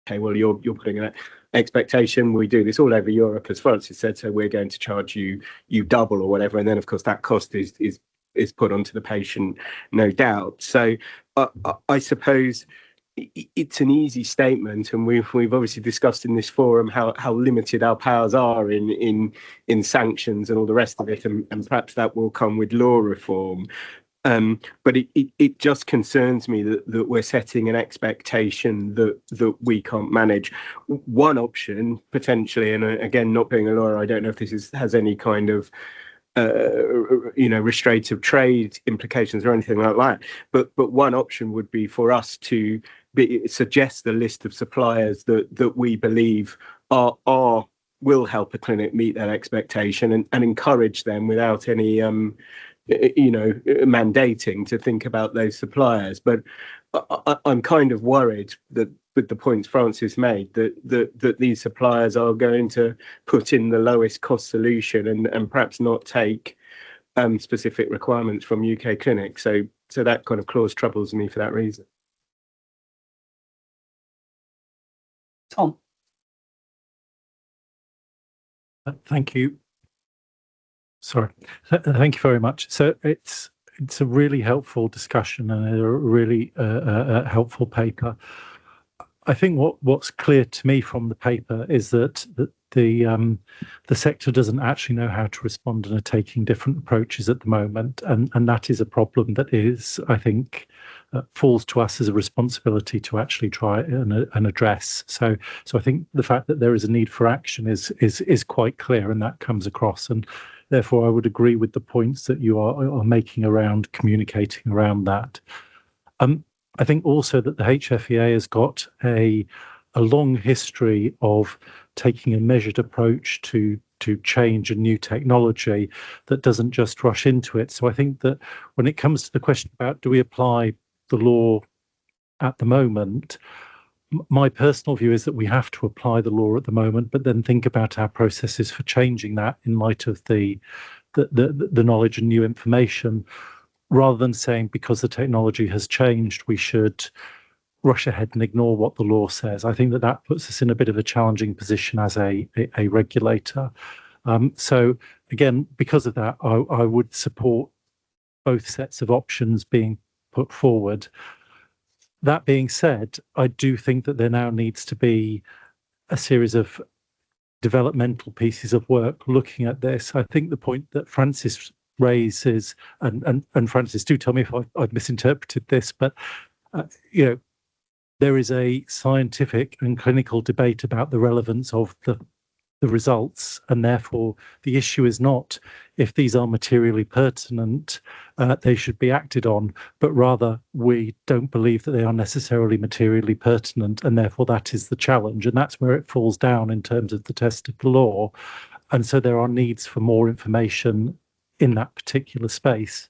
okay, well, you're putting an expectation, we do this all over Europe, as Francis said, so we're going to charge you double or whatever, and then of course that cost is put onto the patient, no doubt. So I suppose it's an easy statement, and we've obviously discussed in this forum how limited our powers are in sanctions and all the rest of it, and perhaps that will come with law reform. But it just concerns me that we're setting an expectation that we can't manage. One option potentially, and again, not being a lawyer, I don't know if this has any kind of restraint of trade implications or anything like that. But one option would be for us to suggest a list of suppliers that we believe will help a clinic meet that expectation, and encourage them without any mandating to think about those suppliers. But I'm kind of worried that with the points Francis made, that these suppliers are going to put in the lowest cost solution and perhaps not take specific requirements from UK clinics. So that kind of clause troubles me for that reason. Tom. Thank you. Sorry. Thank you very much. So it's a really helpful discussion and a really helpful paper. I think what's clear to me from the paper is that the sector doesn't actually know how to respond and are taking different approaches at the moment, and that is a problem that is, I think, falls to us as a responsibility to actually try and address. So I think the fact that there is a need for action is quite clear, and that comes across, and therefore I would agree with the points that you are making around communicating around that. I think also that the HFEA has got a long history of taking a measured approach to change and new technology that doesn't just rush into it. So I think that when it comes to the question about do we apply the law at the moment, my personal view is that we have to apply the law at the moment, but then think about our processes for changing that in light of the knowledge and new information, rather than saying because the technology has changed, we should rush ahead and ignore what the law says. I think that puts us in a bit of a challenging position as a regulator. So again, because of that, I would support both sets of options being put forward. That being said, I do think that there now needs to be a series of developmental pieces of work looking at this. I think the point that Francis raises, and Francis, do tell me if I've misinterpreted this, but there is a scientific and clinical debate about the relevance of the the results, and therefore the issue is not if these are materially pertinent, they should be acted on, but rather we don't believe that they are necessarily materially pertinent, and therefore that is the challenge, and that's where it falls down in terms of the test of the law. And so there are needs for more information in that particular space.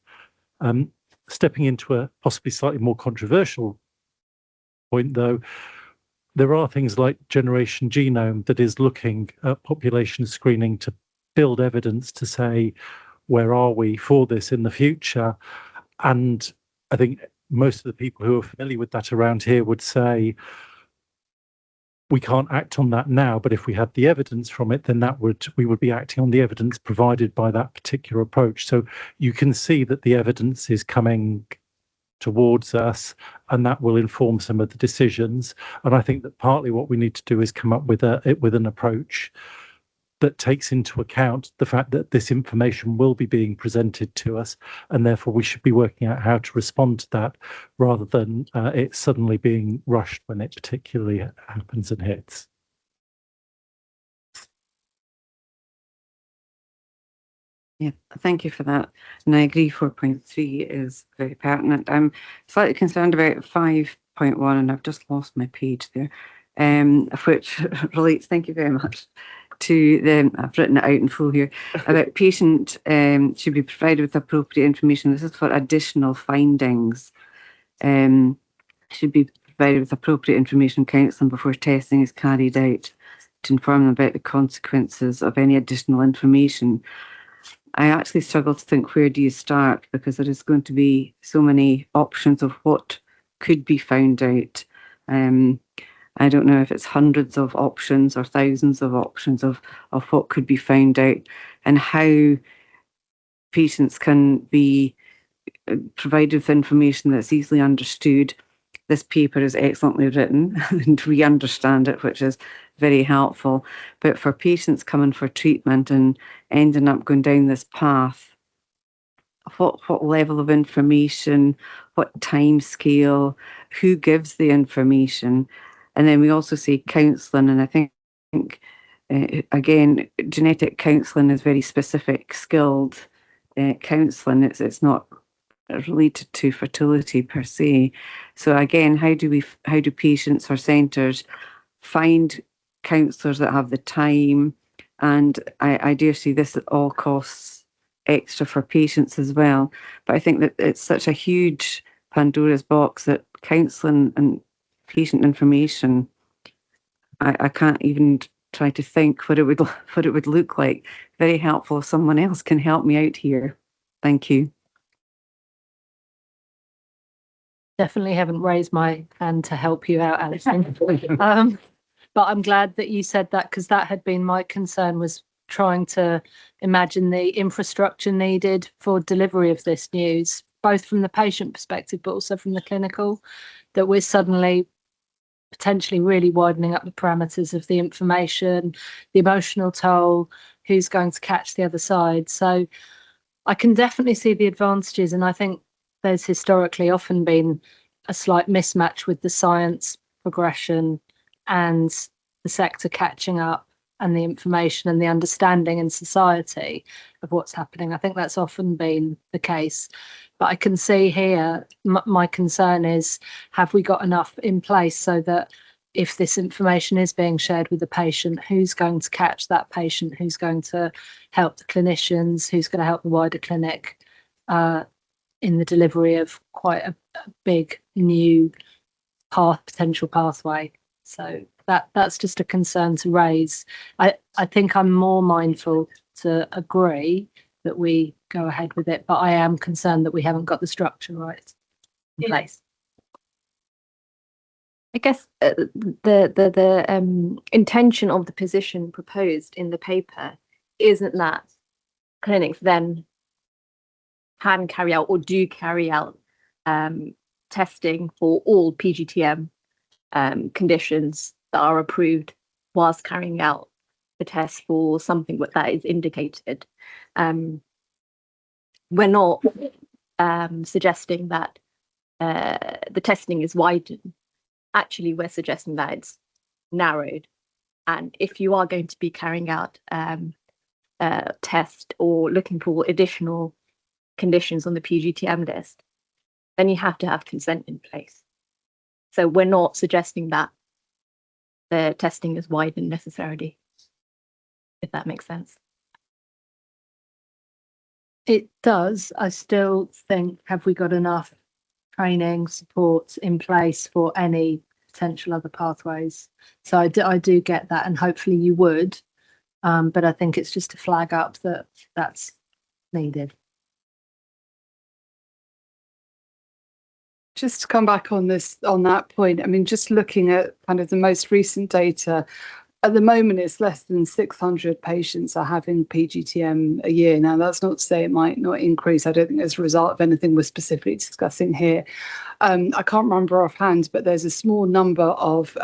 Stepping into a possibly slightly more controversial point, though, there are things like Generation Genome that is looking at population screening to build evidence to say, where are we for this in the future? And I think most of the people who are familiar with that around here would say, we can't act on that now, but if we had the evidence from it, then we would be acting on the evidence provided by that particular approach. So you can see that the evidence is coming towards us, and that will inform some of the decisions. And I think that partly what we need to do is come up with an approach that takes into account the fact that this information will be being presented to us, and therefore we should be working out how to respond to that rather than it suddenly being rushed when it particularly happens and hits. Yeah, thank you for that. And I agree 4.3 is very pertinent. I'm slightly concerned about 5.1, and I've just lost my page there, which relates, thank you very much, to the, I've written it out in full here, about patient should be provided with appropriate information. This is for additional findings. Should be provided with appropriate information, counselling before testing is carried out to inform them about the consequences of any additional information. I actually struggle to think, where do you start, because there is going to be so many options of what could be found out. I don't know if it's hundreds of options or thousands of options of what could be found out, and how patients can be provided with information that's easily understood. This paper is excellently written and we understand it, which is very helpful. But for patients coming for treatment and ending up going down this path, what level of information, what time scale, who gives the information? And then we also say counselling, and I think again, genetic counselling is very specific, skilled counselling. It's not related to fertility per se. So again, how do patients or centres find counsellors that have the time? And I dare say this all costs extra for patients as well. But I think that it's such a huge Pandora's box that counselling and patient information, I can't even try to think what it would look like. Very helpful if someone else can help me out here. Thank you. Definitely haven't raised my hand to help you out, Alison. But I'm glad that you said that, because that had been my concern, was trying to imagine the infrastructure needed for delivery of this news, both from the patient perspective, but also from the clinical, that we're suddenly potentially really widening up the parameters of the information, the emotional toll, who's going to catch the other side. So I can definitely see the advantages, and I think there's historically often been a slight mismatch with the science progression and the sector catching up, and the information and the understanding in society of what's happening. I think that's often been the case. But I can see here, my concern is, have we got enough in place so that if this information is being shared with the patient, who's going to catch that patient, who's going to help the clinicians, who's going to help the wider clinic in the delivery of quite a big new potential pathway. So that's just a concern to raise. I think I'm more mindful to agree that we go ahead with it, but I am concerned that we haven't got the structure right in place. I guess the intention of the position proposed in the paper isn't that clinics then can carry out or do carry out testing for all PGTM conditions that are approved whilst carrying out the test for something that is indicated. We're not suggesting that the testing is widened. Actually, we're suggesting that it's narrowed And if you are going to be carrying out a test or looking for additional conditions on the PGTM list, then you have to have consent in place. So we're not suggesting that the testing is widened necessarily, if that makes sense. It does. I still think, have we got enough training support in place for any potential other pathways? So I do get that, and hopefully you would, but I think it's just to flag up that that's needed. Just to come back on that point, I mean, just looking at kind of the most recent data, at the moment, it's less than 600 patients are having PGTM a year. Now, that's not to say it might not increase. I don't think as a result of anything we're specifically discussing here. I can't remember offhand, but there's a small number of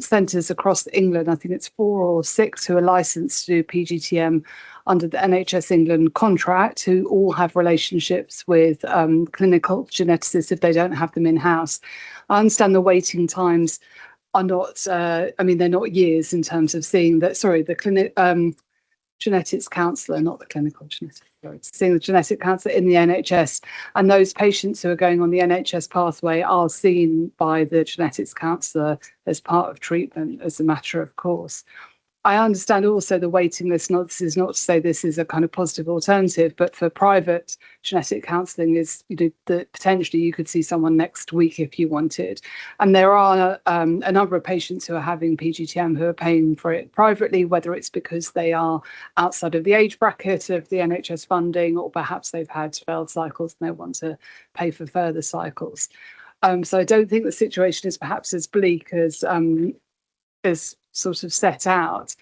centres across England. I think it's 4 or 6 who are licensed to do PGTM under the NHS England contract, who all have relationships with clinical geneticists if they don't have them in-house. I understand the waiting times are not, I mean, they're not years in terms of seeing that, sorry, the clinic, genetics counsellor, not the clinical genetic, sorry, seeing the genetic counsellor in the NHS. And those patients who are going on the NHS pathway are seen by the genetics counsellor as part of treatment, as a matter of course. I understand also the waiting list. This is not to say this is a kind of positive alternative, but for private genetic counselling is, you know, that potentially you could see someone next week if you wanted. And there are a number of patients who are having PGTM who are paying for it privately, whether it's because they are outside of the age bracket of the NHS funding, or perhaps they've had failed cycles and they want to pay for further cycles. So I don't think the situation is perhaps as bleak as sort of set out.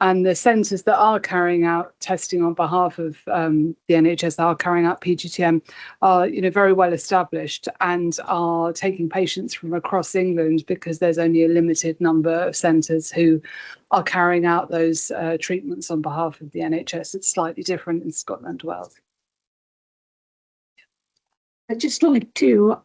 And the centres that are carrying out testing on behalf of the NHS, that are carrying out PGTM, are, you know, very well established and are taking patients from across England, because there's only a limited number of centres who are carrying out those treatments on behalf of the NHS. It's slightly different in Scotland, Wales. I'd just like to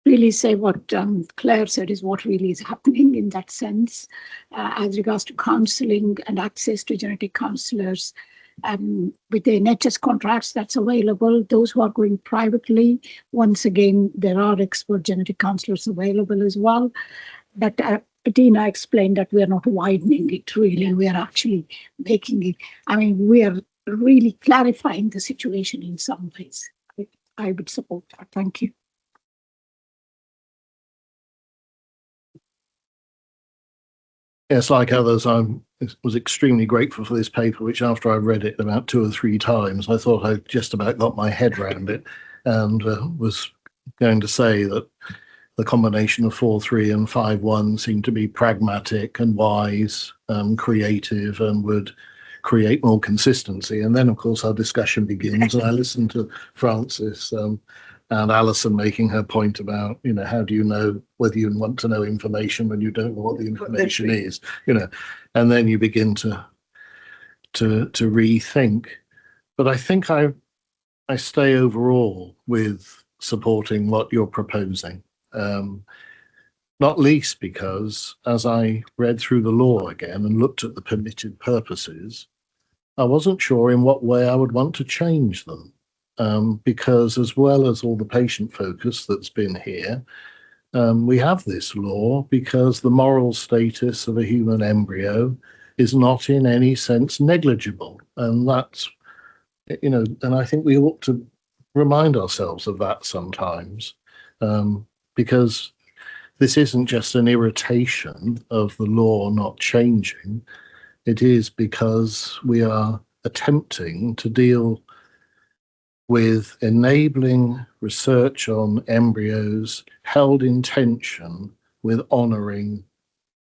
really say what Claire said is what really is happening in that sense, as regards to counselling and access to genetic counsellors. With the NHS contracts that's available, those who are going privately, once again, there are expert genetic counsellors available as well. But Dina explained that we are not widening it really, we are actually making it, I mean, we are really clarifying the situation in some ways. I would support that. Thank you. Yes, like others, I was extremely grateful for this paper, which after I read it about 2 or 3 times, I thought I just about got my head around it, and was going to say that the combination of 4.3 and 5.1 seemed to be pragmatic and wise, creative, and would create more consistency. And then, of course, our discussion begins, and I listened to Francis and Alison making her point about, you know, how do you know whether you want to know information when you don't know what the information is, you know, and then you begin to rethink. But I think I stay overall with supporting what you're proposing, not least because as I read through the law again and looked at the permitted purposes, I wasn't sure in what way I would want to change them. Because as well as all the patient focus that's been here, we have this law because the moral status of a human embryo is not in any sense negligible. And that's, you know, and I think we ought to remind ourselves of that sometimes, because this isn't just an irritation of the law not changing. It is because we are attempting to deal with enabling research on embryos held in tension with honouring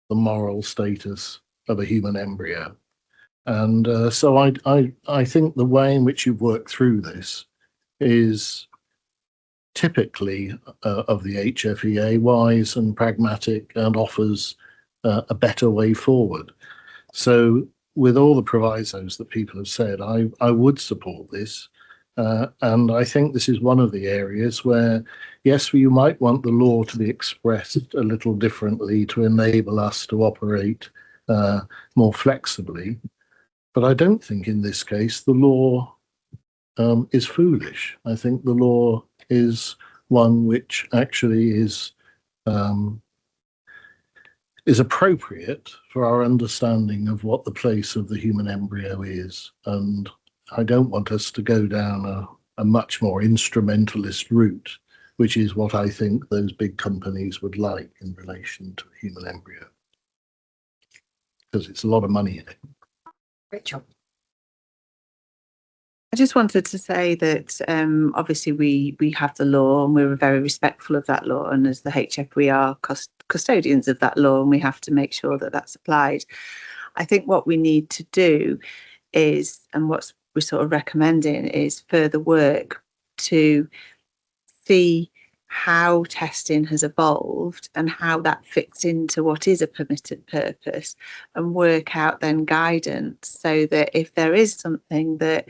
the moral status of a human embryo. And so I think the way in which you've worked through this is typically of the HFEA wise and pragmatic, and offers a better way forward. So with all the provisos that people have said, I would support this. And I think this is one of the areas where, yes, you might want the law to be expressed a little differently to enable us to operate more flexibly. But I don't think in this case the law is foolish. I think the law is one which actually is appropriate for our understanding of what the place of the human embryo is. And I don't want us to go down a much more instrumentalist route, which is what I think those big companies would like in relation to a human embryo, because it's a lot of money in it. Rachel. I just wanted to say that obviously we have the law and we're very respectful of that law, and as the HF we are custodians of that law, and we have to make sure that that's applied. I think what we need to do is, and what we're sort of recommending, is further work to see how testing has evolved and how that fits into what is a permitted purpose, and work out then guidance so that if there is something that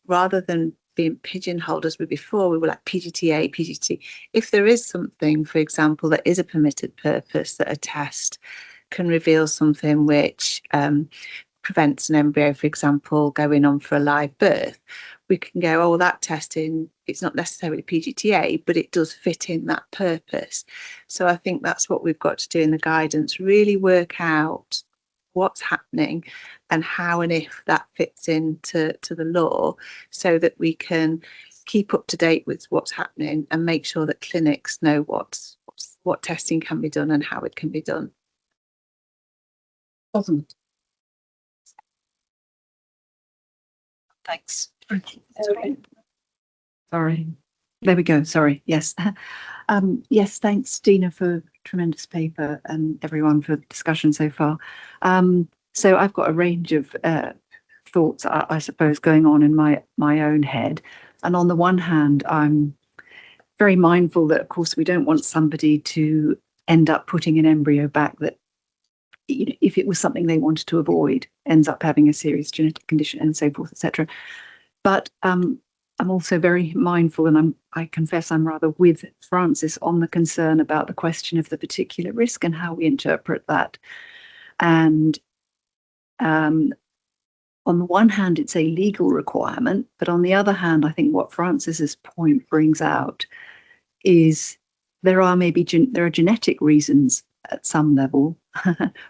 rather than being pigeonholed as we before, we were like PGTA, PGT. If there is something, for example, that is a permitted purpose, that a test can reveal something which prevents an embryo, for example, going on for a live birth, we can go, oh, that testing, it's not necessarily PGTA, but it does fit in that purpose. So I think that's what we've got to do in the guidance, really work out what's happening and how and if that fits into the law, so that we can keep up to date with what's happening and make sure that clinics know what testing can be done and how it can be done. Awesome. Thanks. Sorry. There we go. Sorry. Yes. Yes. Thanks, Dina, for tremendous paper, and everyone for the discussion so far. So I've got a range of thoughts, I suppose, going on in my own head. And on the one hand, I'm very mindful that, of course, we don't want somebody to end up putting an embryo back that, you know, if it was something they wanted to avoid, ends up having a serious genetic condition and so forth, etc. But I'm also very mindful, and I confess I'm rather with Francis on the concern about the question of the particular risk and how we interpret that. And on the one hand, it's a legal requirement, but on the other hand, I think what Francis's point brings out is there are genetic reasons at some level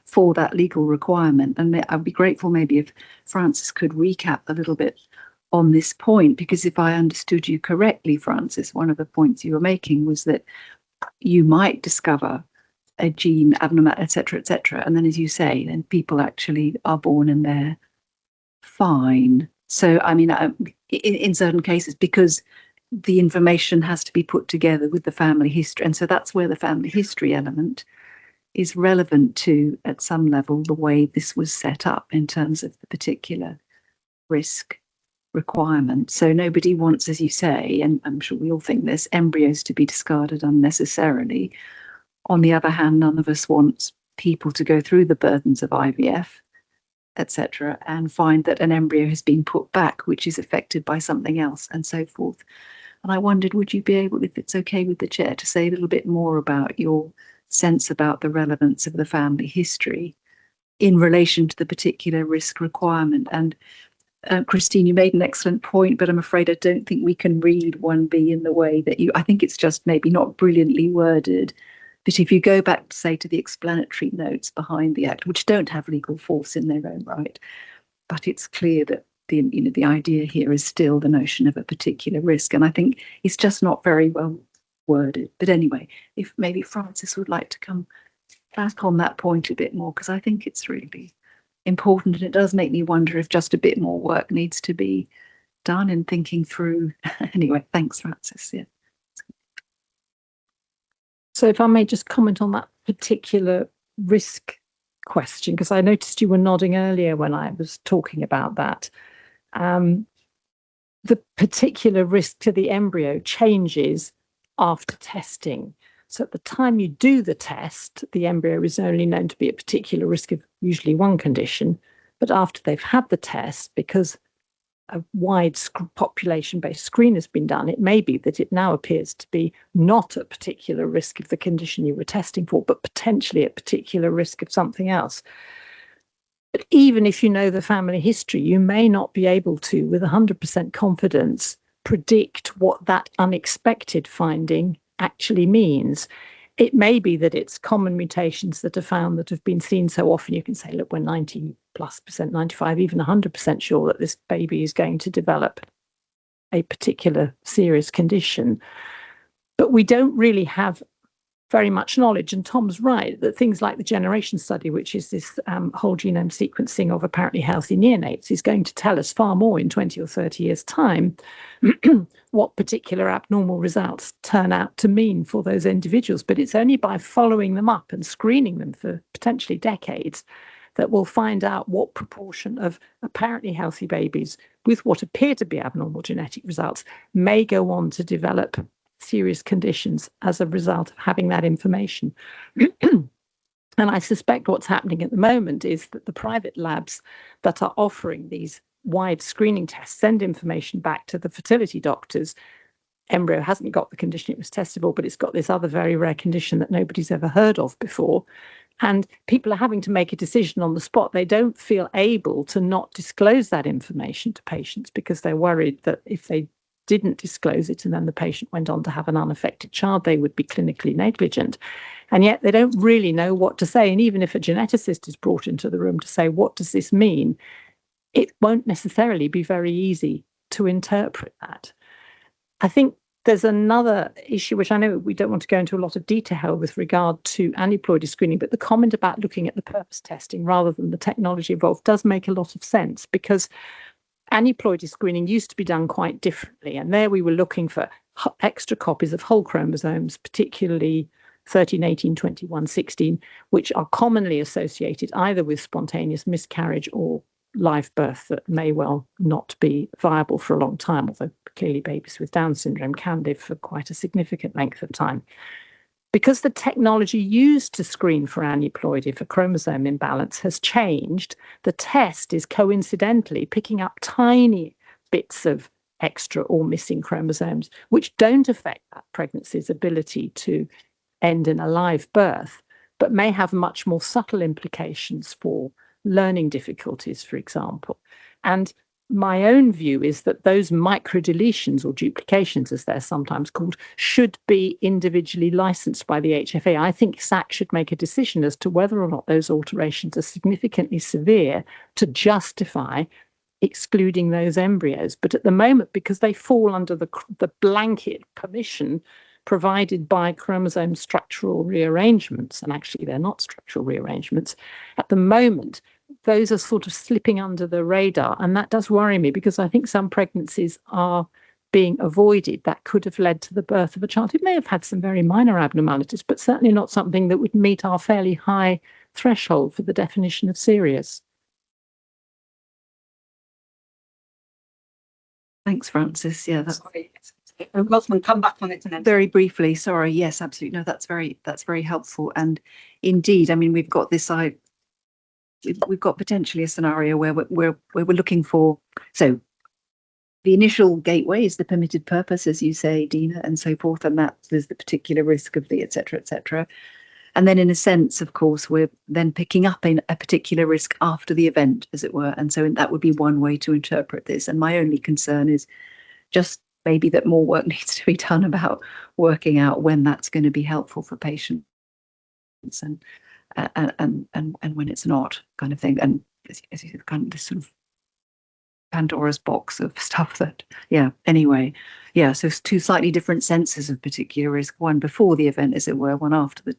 for that legal requirement. And I'd be grateful maybe if Francis could recap a little bit on this point, because if I understood you correctly, Francis, one of the points you were making was that you might discover a gene abnormality, etc., and then, as you say, then people actually are born and they're fine. So, I mean, in certain cases, because the information has to be put together with the family history, and so that's where the family history element is relevant to, at some level, the way this was set up in terms of the particular risk requirement. So nobody wants, as you say, and I'm sure we all think this, embryos to be discarded unnecessarily. On the other hand, none of us wants people to go through the burdens of IVF, etc., and find that an embryo has been put back, which is affected by something else, and so forth. And I wondered, would you be able, if it's okay with the chair, to say a little bit more about your sense about the relevance of the family history in relation to the particular risk requirement? And Christine, you made an excellent point, but I'm afraid I don't think we can read 1B in the way that I think it's just maybe not brilliantly worded. But if you go back, say, to the explanatory notes behind the Act, which don't have legal force in their own right, but it's clear that the idea here is still the notion of a particular risk. And I think it's just not very well worded. But anyway, if maybe Francis would like to come back on that point a bit more, because I think it's really important, and it does make me wonder if just a bit more work needs to be done in thinking through. Anyway, thanks, Francis. Yeah. So if I may just comment on that particular risk question, because I noticed you were nodding earlier when I was talking about that. The particular risk to the embryo changes after testing. So at the time you do the test, the embryo is only known to be at particular risk of usually one condition. But after they've had the test, because a wide population-based screen has been done, it may be that it now appears to be not a particular risk of the condition you were testing for, but potentially a particular risk of something else. But even if you know the family history, you may not be able to, with 100% confidence, predict what that unexpected finding actually means. It may be that it's common mutations that are found that have been seen so often. You can say, look, we're 90+%, 95, even 100% sure that this baby is going to develop a particular serious condition. But we don't really have very much knowledge. And Tom's right that things like the generation study, which is this whole genome sequencing of apparently healthy neonates, is going to tell us far more in 20 or 30 years' time what particular abnormal results turn out to mean for those individuals. But it's only by following them up and screening them for potentially decades that we'll find out what proportion of apparently healthy babies with what appear to be abnormal genetic results may go on to develop serious conditions as a result of having that information. And I suspect what's happening at the moment is that the private labs that are offering these wide screening tests send information back to the fertility doctors. Embryo hasn't got the condition it was tested for, but it's got this other very rare condition that nobody's ever heard of before. And people are having to make a decision on the spot. They don't feel able to not disclose that information to patients because they're worried that if they didn't disclose it and then the patient went on to have an unaffected child, they would be clinically negligent. And yet they don't really know what to say. And even if a geneticist is brought into the room to say, what does this mean? It won't necessarily be very easy to interpret that. I think there's another issue, which I know we don't want to go into a lot of detail with regard to aneuploidy screening, but the comment about looking at the purpose testing rather than the technology involved does make a lot of sense, because aneuploidy screening used to be done quite differently. And there we were looking for extra copies of whole chromosomes, particularly 13, 18, 21, 16, which are commonly associated either with spontaneous miscarriage or live birth that may well not be viable for a long time, although clearly babies with Down syndrome can live for quite a significant length of time. Because the technology used to screen for aneuploidy, for chromosome imbalance, has changed, the test is coincidentally picking up tiny bits of extra or missing chromosomes, which don't affect that pregnancy's ability to end in a live birth, but may have much more subtle implications for learning difficulties, for example. And my own view is that those microdeletions, or duplications as they're sometimes called, should be individually licensed by the HFEA. I think SAC should make a decision as to whether or not those alterations are significantly severe to justify excluding those embryos. But at the moment, because they fall under the blanket permission provided by chromosome structural rearrangements, and actually they're not structural rearrangements, at the moment, those are sort of slipping under the radar. And that does worry me, because I think some pregnancies are being avoided that could have led to the birth of a child who may have had some very minor abnormalities, but certainly not something that would meet our fairly high threshold for the definition of serious. Thanks, Frances. Yeah, that's Rosman, come back on it and then very briefly. Sorry. Yes, absolutely. No, that's very helpful. And indeed, I mean, we've got this we've got potentially a scenario where we're looking for, so the initial gateway is the permitted purpose, as you say, Dina, and so forth, and that there's the particular risk of the et cetera, and then in a sense, of course, we're then picking up a particular risk after the event, as it were, and so that would be one way to interpret this. And my only concern is just maybe that more work needs to be done about working out when that's going to be helpful for patients and when it's not, kind of thing. And as you said, kind of this sort of Pandora's box of stuff that, yeah, anyway. Yeah, so it's two slightly different senses of particular risk, one before the event, as it were, one after the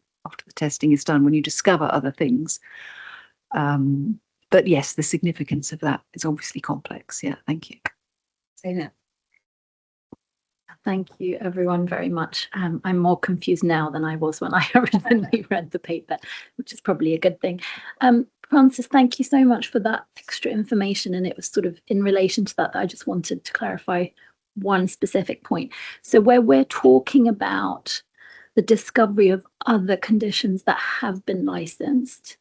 testing is done, when you discover other things. But yes, the significance of that is obviously complex. Yeah, thank you. Say that. Thank you, everyone, very much. I'm more confused now than I was when I originally read the paper, which is probably a good thing. Frances, thank you so much for that extra information. And it was sort of in relation to that I just wanted to clarify one specific point. So where we're talking about the discovery of other conditions that have been licensed,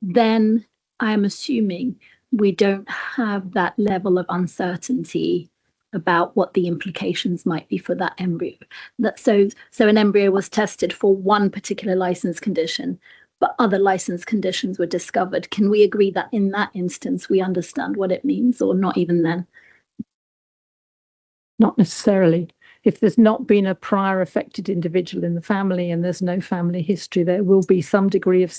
then I'm assuming we don't have that level of uncertainty about what the implications might be for that embryo. So an embryo was tested for one particular license condition, but other license conditions were discovered. Can we agree that in that instance we understand what it means, or not even then? Not necessarily. If there's not been a prior affected individual in the family and there's no family history, there will be some degree of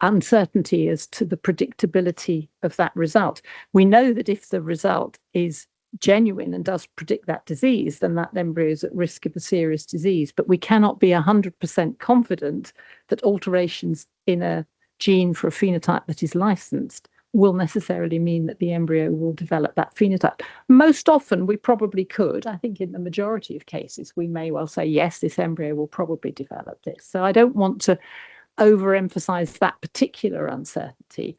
uncertainty as to the predictability of that result. We know that if the result is genuine and does predict that disease, then that embryo is at risk of a serious disease. But we cannot be 100% confident that alterations in a gene for a phenotype that is licensed will necessarily mean that the embryo will develop that phenotype. Most often we probably could. I think in the majority of cases we may well say, yes, this embryo will probably develop this. So I don't want to overemphasize that particular uncertainty.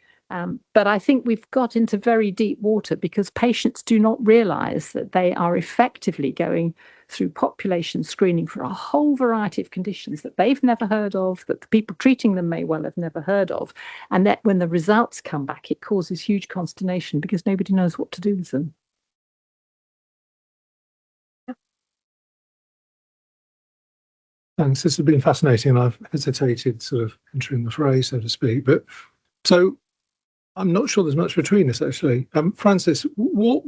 But I think we've got into very deep water because patients do not realize that they are effectively going through population screening for a whole variety of conditions that they've never heard of, that the people treating them may well have never heard of. And that when the results come back, it causes huge consternation because nobody knows what to do with them. Thanks. This has been fascinating, and I've hesitated sort of entering the fray, so to speak. But so I'm not sure there's much between us, actually. Francis, what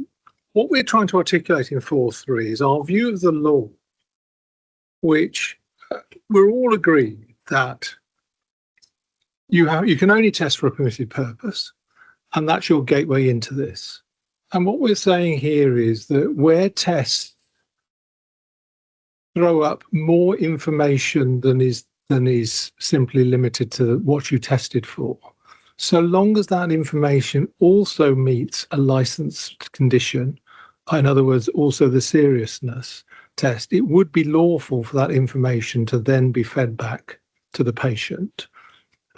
we're trying to articulate in 4.3 is our view of the law, which we're all agreed that you can only test for a permitted purpose, and that's your gateway into this. And what we're saying here is that where tests throw up more information than is simply limited to what you tested for, so long as that information also meets a licensed condition, in other words, also the seriousness test, it would be lawful for that information to then be fed back to the patient.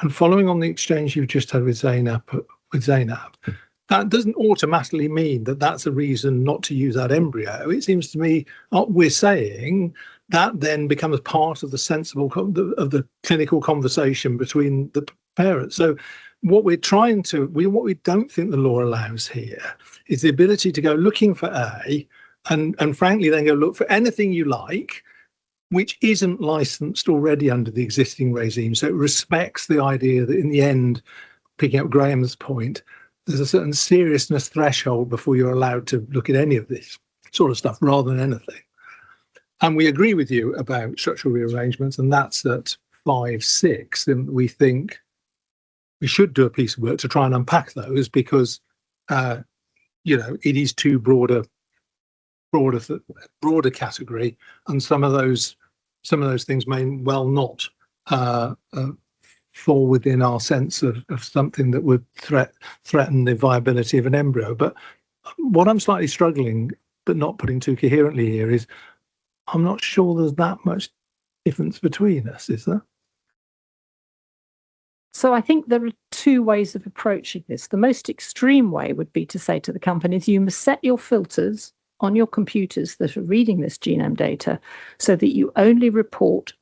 And following on the exchange you've just had with Zainab, that doesn't automatically mean that that's a reason not to use that embryo. It seems to me we're saying that then becomes part of the sensible of the clinical conversation between the parents. So what we don't think the law allows here is the ability to go looking for A and frankly then go look for anything you like which isn't licensed already under the existing regime. So it respects the idea that in the end, picking up Graham's point, there's a certain seriousness threshold before you're allowed to look at any of this sort of stuff rather than anything. And we agree with you about structural rearrangements, and that's at 5.6, and we think we should do a piece of work to try and unpack those because, it is too broader category, and some of those things may well not fall within our sense of something that would threaten the viability of an embryo. But what I'm slightly struggling, but not putting too coherently here, is I'm not sure there's that much difference between us, is there? So I think there are two ways of approaching this. The most extreme way would be to say to the companies, you must set your filters on your computers that are reading this genome data so that you only report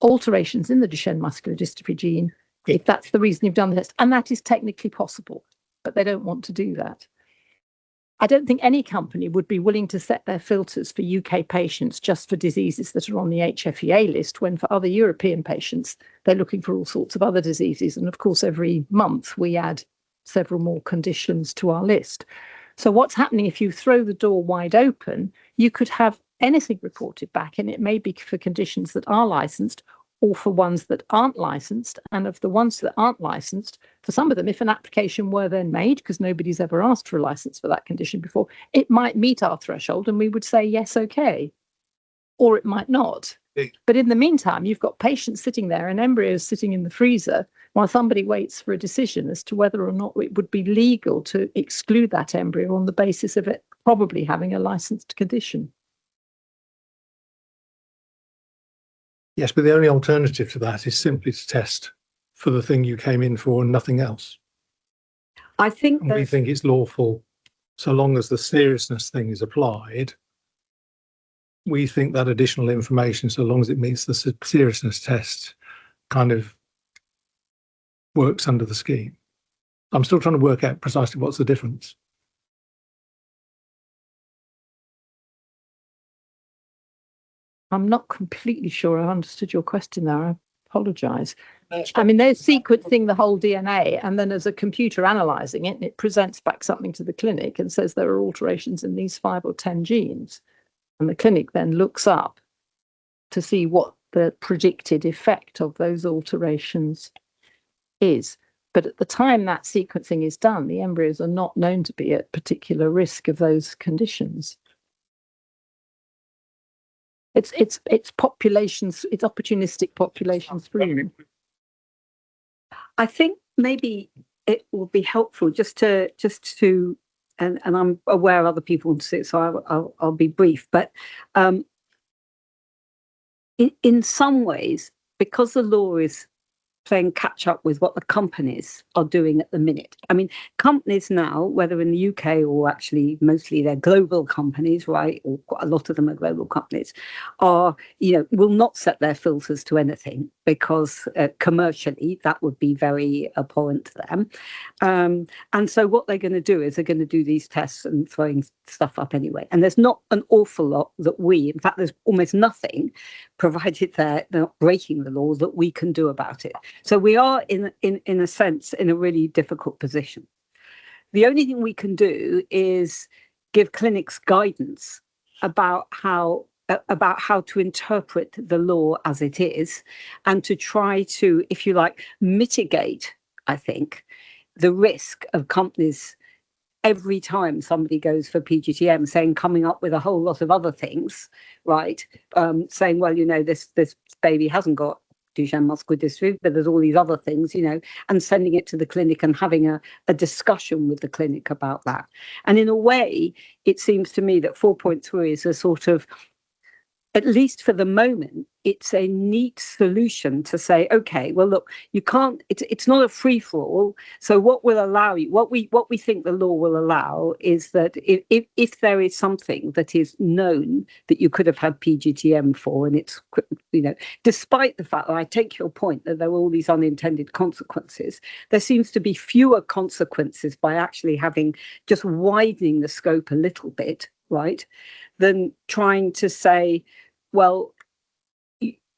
alterations in the Duchenne muscular dystrophy gene if that's the reason you've done this. And that is technically possible, but they don't want to do that. I don't think any company would be willing to set their filters for UK patients just for diseases that are on the HFEA list, when for other European patients, they're looking for all sorts of other diseases. And of course, every month we add several more conditions to our list. So what's happening if you throw the door wide open, you could have anything reported back, and it may be for conditions that are licensed or for ones that aren't licensed. And of the ones that aren't licensed, for some of them, if an application were then made, because nobody's ever asked for a license for that condition before, it might meet our threshold and we would say, yes, okay, or it might not. But in the meantime, you've got patients sitting there and embryos sitting in the freezer while somebody waits for a decision as to whether or not it would be legal to exclude that embryo on the basis of it probably having a licensed condition. Yes, but the only alternative to that is simply to test for the thing you came in for and nothing else. I think we think it's lawful so long as the seriousness thing is applied. We think that additional information, so long as it meets the seriousness test, kind of works under the scheme. I'm still trying to work out precisely what's the difference. I'm not completely sure I understood your question there. I apologise. I mean, they're sequencing the whole DNA, and then there's a computer analysing it, and it presents back something to the clinic and says there are alterations in these 5 or 10 genes. And the clinic then looks up to see what the predicted effect of those alterations is. But at the time that sequencing is done, the embryos are not known to be at particular risk of those conditions. It's populations, it's opportunistic population screening. I think maybe it will be helpful just to and I'm aware other people want to see it, so I'll be brief. But in some ways, because the law is playing catch up with what the companies are doing at the minute. I mean, companies now, whether in the UK or actually mostly they're global companies, right, or quite a lot of them are global companies, are, will not set their filters to anything because commercially that would be very abhorrent to them. And so what they're going to do is they're going to do these tests and throwing stuff up anyway. And there's not an awful lot that in fact, there's almost nothing, provided they're not breaking the law, that we can do about it. So we are in a sense in a really difficult position. The only thing we can do is give clinics guidance about how to interpret the law as it is, and to try to, if you like, mitigate, I think, the risk of companies every time somebody goes for PGTM coming up with a whole lot of other things, right? Saying, well, this baby hasn't got Duchenne muscular dystrophy, but there's all these other things, and sending it to the clinic and having a discussion with the clinic about that. And in a way, it seems to me that 4.3 is a sort of, at least for the moment, it's a neat solution to say, okay, well, look, you can't, it's not a free for all. So what will allow you, what we think the law will allow is that if there is something that is known that you could have had PGTM for, and it's, despite the fact that I take your point that there are all these unintended consequences, there seems to be fewer consequences by actually having just widening the scope a little bit, right, than trying to say, well,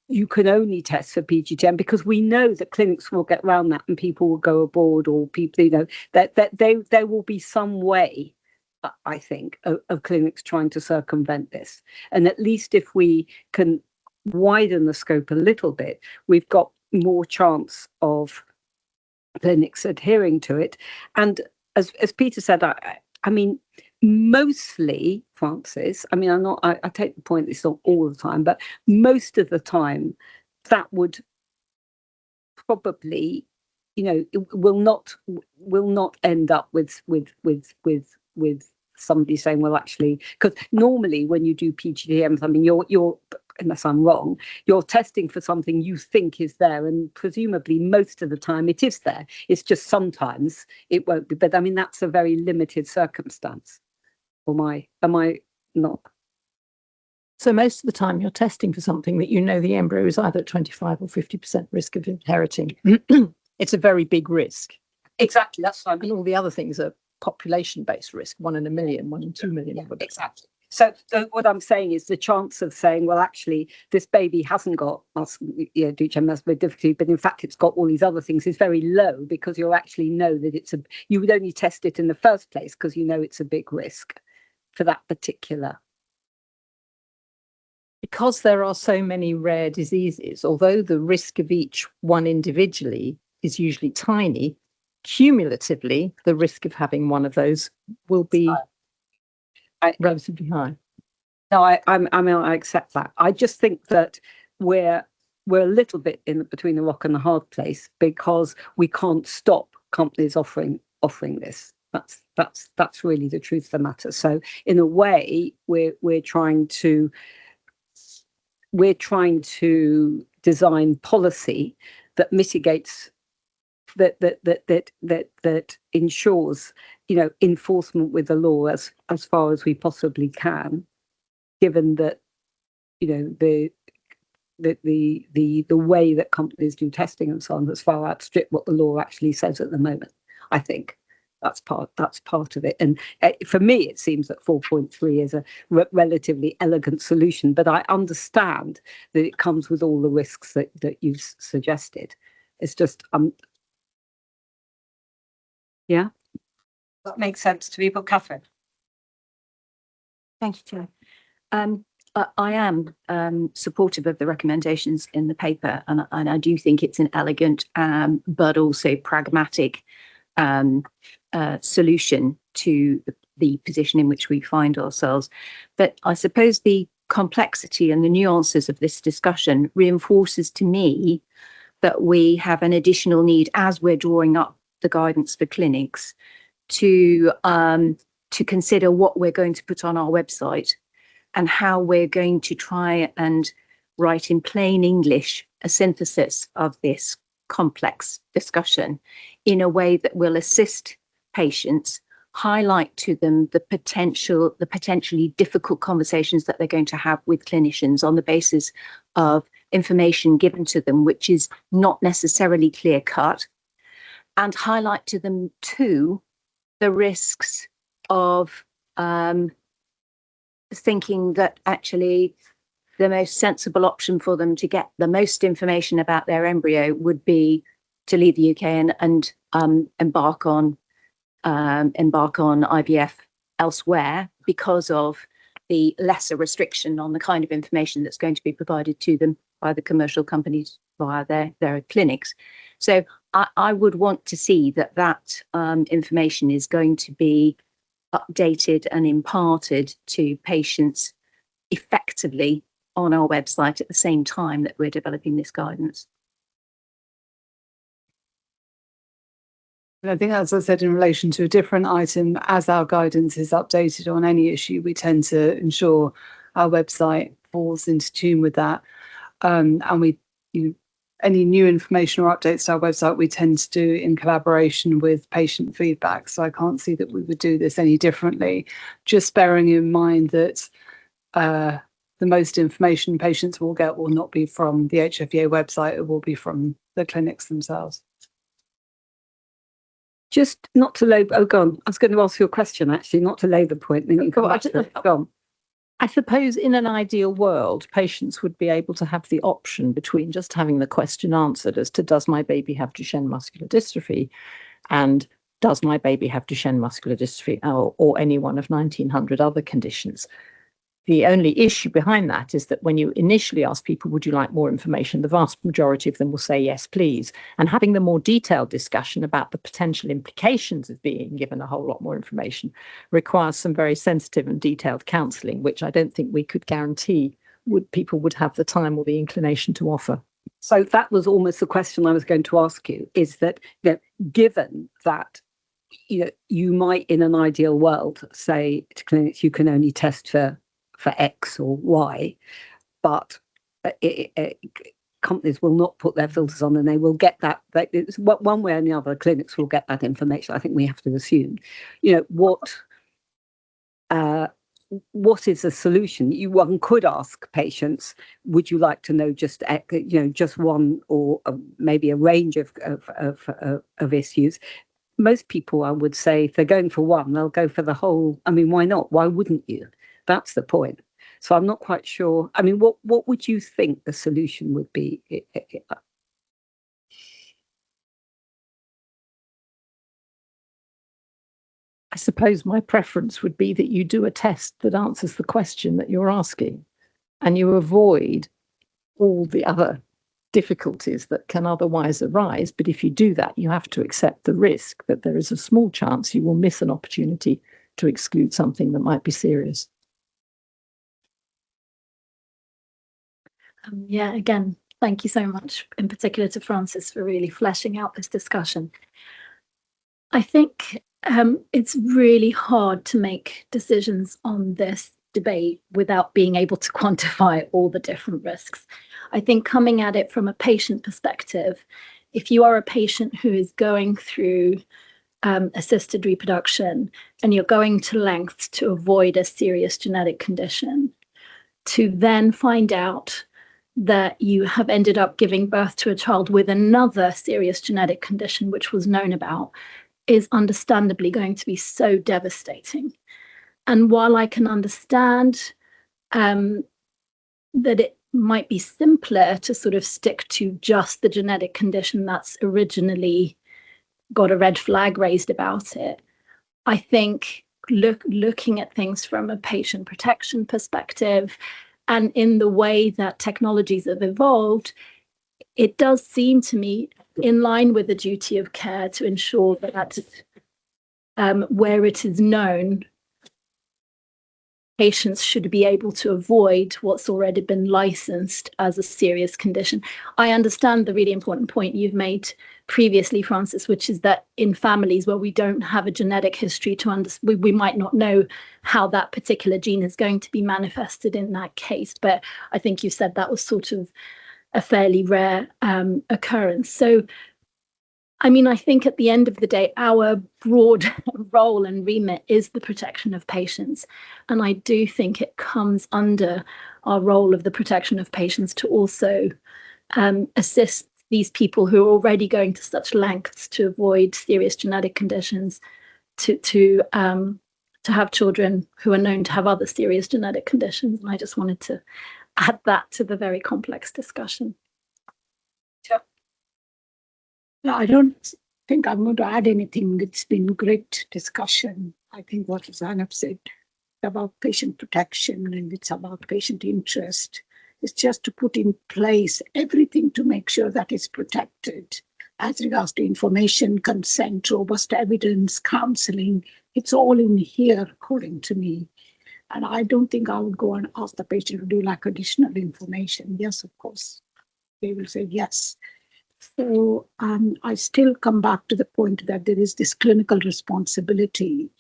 you can only test for PGTM, because we know that clinics will get around that and people will go abroad, or people, that there will be some way, I think, of clinics trying to circumvent this. And at least if we can widen the scope a little bit, we've got more chance of clinics adhering to it. And as Peter said, I mean, mostly, Francis, I mean, I take the point, it's not all the time, but most of the time that would probably, it will not end up with somebody saying, well, actually, because normally when you do PGTMs, I mean, you're, unless I'm wrong, you're testing for something you think is there, and presumably most of the time it is there. It's just sometimes it won't be. But I mean, that's a very limited circumstance. Or am I not? So most of the time you're testing for something that the embryo is either at 25 or 50% risk of inheriting. It's a very big risk. Exactly, that's what I mean. And all the other things are population-based risk, 1 in a million, 1 in 2 million. Yeah, exactly. So what I'm saying is the chance of saying, well, actually, this baby hasn't got Duchenne muscular dystrophy, but in fact it's got all these other things, is very low, because you actually know that you would only test it in the first place because it's a big risk for that particular. Because there are so many rare diseases, although the risk of each one individually is usually tiny, cumulatively the risk of having one of those will be relatively high. No, I accept that. I just think that we're a little bit in between the rock and the hard place, because we can't stop companies offering this. That's really the truth of the matter. So in a way, we're trying to design policy that mitigates, that ensures enforcement with the law as far as we possibly can, given that the way that companies do testing and so on has far outstripped what the law actually says at the moment. I think that's part of it. And for me, it seems that 4.3 is a relatively elegant solution, but I understand that it comes with all the risks that you've suggested. It's just, yeah. That makes sense to people, Catherine. Thank you, Chair. I am supportive of the recommendations in the paper, and I do think it's an elegant but also pragmatic solution to the position in which we find ourselves. But I suppose the complexity and the nuances of this discussion reinforces to me that we have an additional need, as we're drawing up the guidance for clinics, to consider what we're going to put on our website and how we're going to try and write in plain English a synthesis of this complex discussion in a way that will assist patients, highlight to them the potentially difficult conversations that they're going to have with clinicians on the basis of information given to them, which is not necessarily clear cut, and highlight to them too the risks of thinking that actually the most sensible option for them to get the most information about their embryo would be to leave the UK and embark on IVF elsewhere, because of the lesser restriction on the kind of information that's going to be provided to them by the commercial companies via their clinics. So I would want to see that information is going to be updated and imparted to patients effectively on our website at the same time that we're developing this guidance. I think, as I said, in relation to a different item, as our guidance is updated on any issue, we tend to ensure our website falls into tune with that. And we, any new information or updates to our website, we tend to do in collaboration with patient feedback. So I can't see that we would do this any differently, just bearing in mind that the most information patients will get will not be from the HFEA website, it will be from the clinics themselves. Just not to labour, oh, go on. I was going to ask you a question, actually, not to labour point. Then you go on. I suppose in an ideal world, patients would be able to have the option between just having the question answered as to does my baby have Duchenne muscular dystrophy and does my baby have Duchenne muscular dystrophy or any one of 1900 other conditions. The only issue behind that is that when you initially ask people, would you like more information, the vast majority of them will say, yes, please. And having the more detailed discussion about the potential implications of being given a whole lot more information requires some very sensitive and detailed counselling, which I don't think we could guarantee people would have the time or the inclination to offer. So that was almost the question I was going to ask you, is that, given that you might, in an ideal world, say to clinics, you can only test for X or Y, but companies will not put their filters on, and they will get that. It's one way or the other, clinics will get that information. I think we have to assume, what is the solution? One could ask patients, would you like to know just one or maybe a range of issues? Most people, I would say, if they're going for one, they'll go for the whole. I mean, why not? Why wouldn't you? That's the point. So I'm not quite sure. I mean, what would you think the solution would be? I suppose my preference would be that you do a test that answers the question that you're asking, and you avoid all the other difficulties that can otherwise arise. But if you do that, you have to accept the risk that there is a small chance you will miss an opportunity to exclude something that might be serious. Yeah, again, thank you so much, in particular to Francis, for really fleshing out this discussion. I think it's really hard to make decisions on this debate without being able to quantify all the different risks. I think coming at it from a patient perspective, if you are a patient who is going through assisted reproduction and you're going to lengths to avoid a serious genetic condition, to then find out that you have ended up giving birth to a child with another serious genetic condition which was known about, is understandably going to be so devastating. And while I can understand that it might be simpler to sort of stick to just the genetic condition that's originally got a red flag raised about it, I think looking at things from a patient protection perspective and in the way that technologies have evolved, it does seem to me in line with the duty of care to ensure that where it is known, patients should be able to avoid what's already been licensed as a serious condition. I understand the really important point you've made previously, Francis, which is that in families where we don't have a genetic history to understand, we might not know how that particular gene is going to be manifested in that case. But I think you said that was sort of a fairly rare occurrence. So, I mean, I think at the end of the day, our broad role and remit is the protection of patients. And I do think it comes under our role of the protection of patients to also assist these people who are already going to such lengths to avoid serious genetic conditions, to have children who are known to have other serious genetic conditions. And I just wanted to add that to the very complex discussion. No, I don't think I'm going to add anything. It's been great discussion. I think what Zainab said about patient protection and it's about patient interest. It's just to put in place everything to make sure that it's protected as regards to information, consent, robust evidence, counseling. It's all in here, according to me. And I don't think I would go and ask the patient to do like additional information. Yes, of course, they will say yes. So I still come back to the point that there is this clinical responsibility.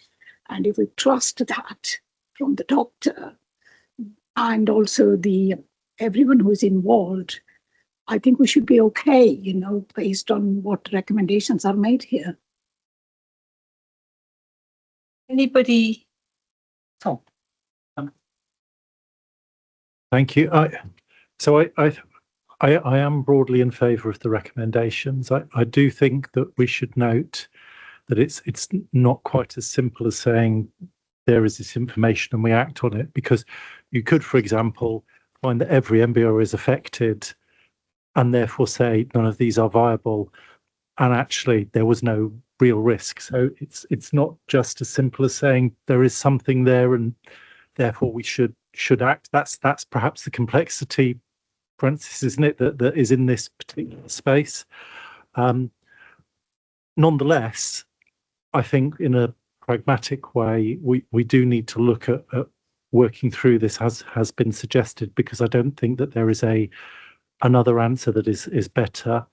And if we trust that from the doctor and also everyone who's involved, I think we should be okay, based on what recommendations are made here. Anybody? Tom. Thank you. I am broadly in favour of the recommendations. I do think that we should note that it's not quite as simple as saying there is this information and we act on it, because you could, for example, find that every embryo is affected and therefore say none of these are viable, and actually there was no real risk. So it's not just as simple as saying there is something there and therefore we should act. That's perhaps the complexity, Francis, isn't it, that is in this particular space. Nonetheless, I think in a pragmatic way, we do need to look at working through this, as has been suggested, because I don't think that there is another answer that is better.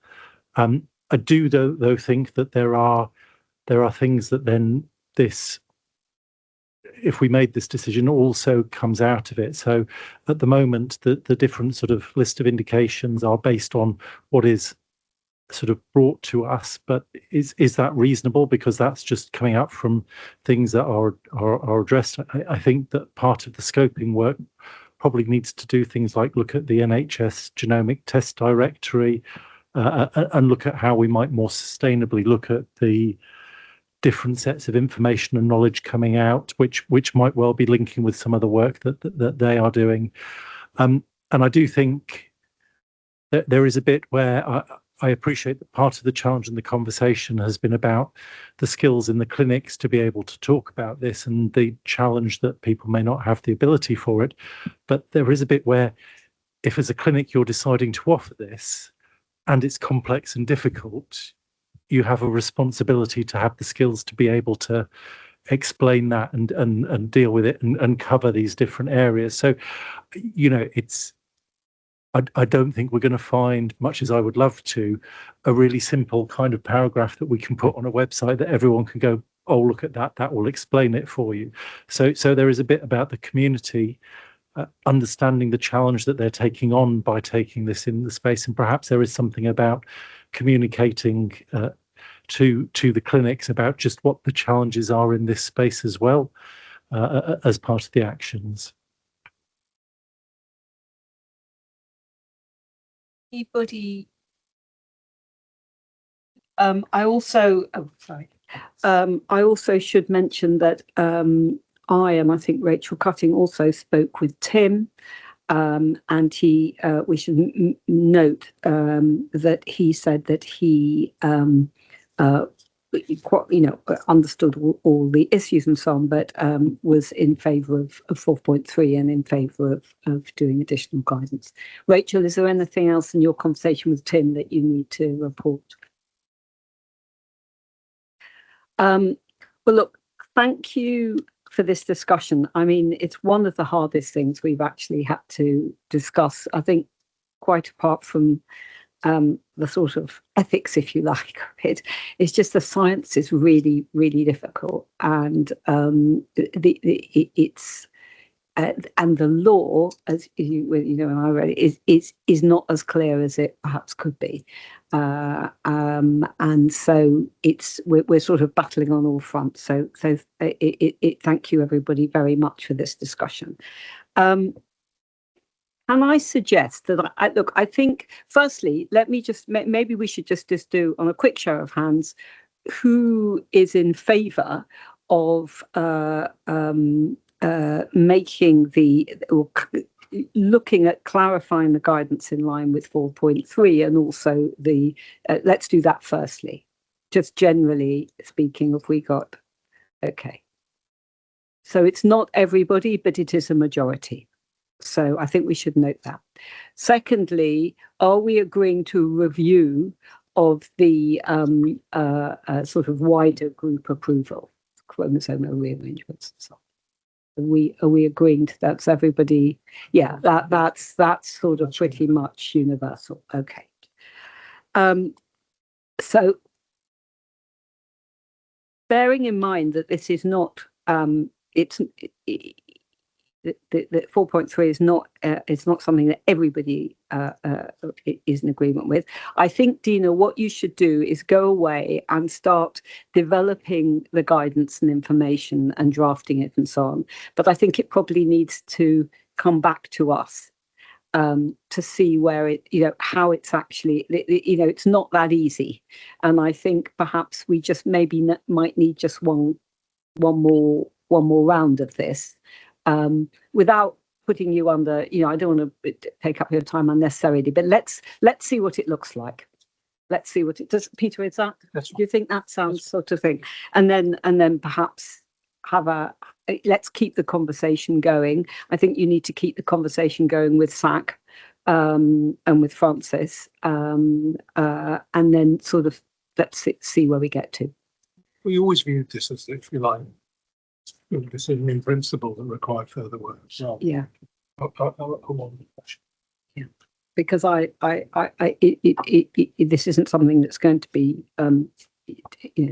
I do though think that there are things that then this, if we made this decision, also comes out of it. So at the moment, the different sort of list of indications are based on what is sort of brought to us, but is that reasonable? Because that's just coming out from things that are addressed. I think that part of the scoping work probably needs to do things like look at the NHS genomic test directory and look at how we might more sustainably look at the different sets of information and knowledge coming out, which might well be linking with some of the work that they are doing. And I do think that there is a bit where I appreciate that part of the challenge in the conversation has been about the skills in the clinics to be able to talk about this, and the challenge that people may not have the ability for it. But there is a bit where if as a clinic you're deciding to offer this and it's complex and difficult, you have a responsibility to have the skills to be able to explain that and deal with it and cover these different areas. So, I don't think we're going to find, much as I would love to, a really simple kind of paragraph that we can put on a website that everyone can go, oh, look at that, that will explain it for you. So there is a bit about the community understanding the challenge that they're taking on by taking this in the space, and perhaps there is something about communicating to the clinics about just what the challenges are in this space as well, as part of the actions. Anybody? I also, I also should mention that I think Rachel Cutting also spoke with Tim, and we should note that he said that he understood all the issues and so on, but was in favour of 4.3 and in favour of doing additional guidance. Rachel, is there anything else in your conversation with Tim that you need to report? Well, look, thank you for this discussion. I mean, it's one of the hardest things we've actually had to discuss, I think, quite apart from the sort of ethics, if you like, of it. It's just the science is really, really difficult, and it's and the law, as you know, and I read it, is not as clear as it perhaps could be, and so we're sort of battling on all fronts. So thank you everybody very much for this discussion. And I suggest that I think firstly, let me just maybe we should just do on a quick show of hands who is in favour of making or looking at clarifying the guidance in line with 4.3, and also the let's do that firstly. Just generally speaking, if we got okay. So it's not everybody, but it is a majority. So I think we should note that. Secondly, are we agreeing to a review of the sort of wider group approval, chromosomal rearrangements and so on? Are we agreeing to that? So everybody, yeah, that's sort of pretty much universal. Okay. So bearing in mind that this is not that 4.3 is not it's not something that everybody is in agreement with. I think, Dina, what you should do is go away and start developing the guidance and information and drafting it and so on. But I think it probably needs to come back to us to see where it, how it's actually, it's not that easy. And I think perhaps we just maybe might need just one more round of this. Without putting you under, I don't want to take up your time unnecessarily, but let's see what it looks like. Let's see what it does. Peter, is that? Do you think that sounds sort of thing? And then perhaps let's keep the conversation going. I think you need to keep the conversation going with SAC and with Francis, and then sort of let's see where we get to. We always viewed this as, if you like, a decision in principle that required further work. So yeah. Yeah. Because this isn't something that's going to be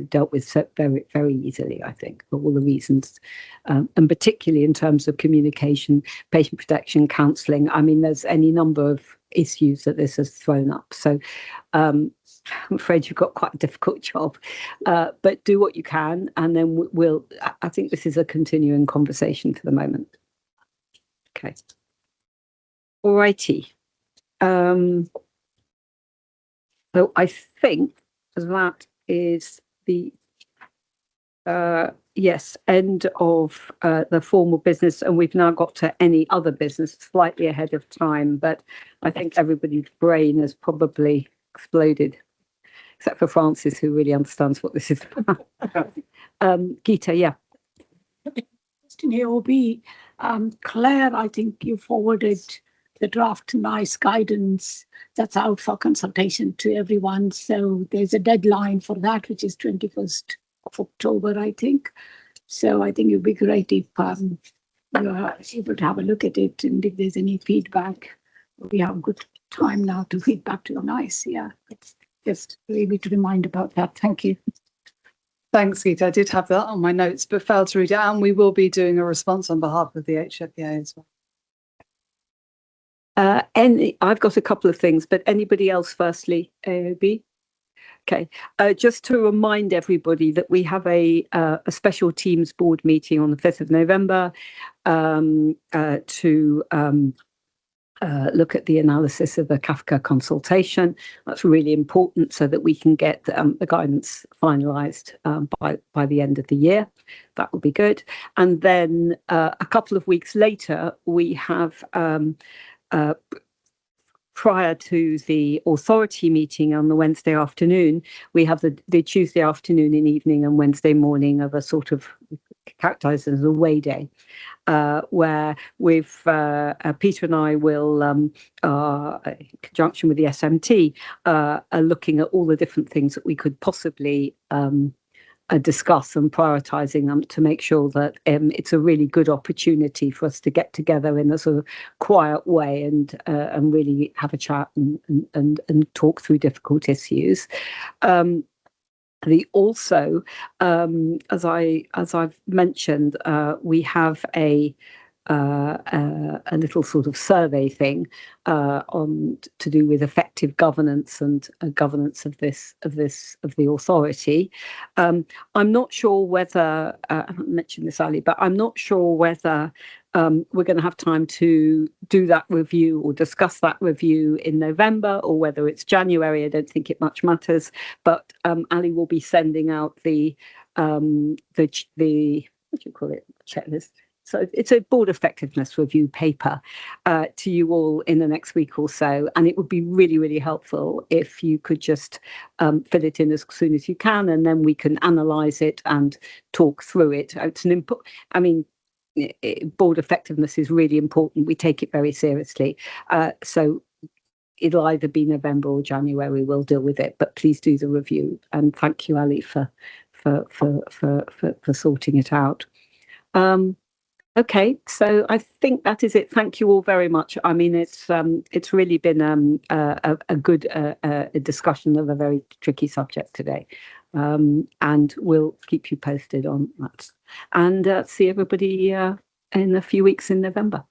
dealt with so very, very easily, I think, for all the reasons, and particularly in terms of communication, patient protection, counselling. I mean, there's any number of issues that this has thrown up. So I'm afraid you've got quite a difficult job, but do what you can, and then I think this is a continuing conversation for the moment. Okay. All righty. So I think that is the end of the formal business, and we've now got to any other business, slightly ahead of time, but I think everybody's brain has probably exploded, except for Francis, who really understands what this is about. Geeta, yeah. Question here will be, Claire, I think you forwarded the draft NICE guidance that's out for consultation to everyone. So there's a deadline for that, which is 21st of October, I think. So I think it would be great if you are able to have a look at it, and if there's any feedback, we have good time now to feed back to NICE. Yeah, it's just really to remind about that. Thank you. Thanks, Geeta. I did have that on my notes, but failed to read it out. And we will be doing a response on behalf of the HFEA as well. I've got a couple of things, but anybody else firstly, AOB? Okay, just to remind everybody that we have a special Teams board meeting on the 5th of November to look at the analysis of the Kafka consultation. That's really important so that we can get the guidance finalised by the end of the year. That will be good. And then a couple of weeks later, we have prior to the authority meeting on the Wednesday afternoon, we have the Tuesday afternoon and evening and Wednesday morning of a sort of characterised as a away day, where with Peter and I will, in conjunction with the SMT, are looking at all the different things that we could possibly discuss and prioritising them to make sure that it's a really good opportunity for us to get together in a sort of quiet way and really have a chat and talk through difficult issues. Also, as I've mentioned, we have a little sort of survey thing on to do with effective governance and governance of the authority. I'm not sure whether I haven't mentioned this, Ali, but I'm not sure whether we're going to have time to do that review or discuss that review in November or whether it's January. I don't think it much matters. But Ali will be sending out the what do you call it, checklist. So it's a board effectiveness review paper to you all in the next week or so. And it would be really, really helpful if you could just fill it in as soon as you can, and then we can analyse it and talk through it. It's an input. I mean, board effectiveness is really important. We take it very seriously. So it'll either be November or January. We'll deal with it. But please do the review. And thank you, Ali, for sorting it out. Okay, so I think that is it. Thank you all very much. I mean, it's really been a good discussion of a very tricky subject today, and we'll keep you posted on that. And see everybody in a few weeks in November.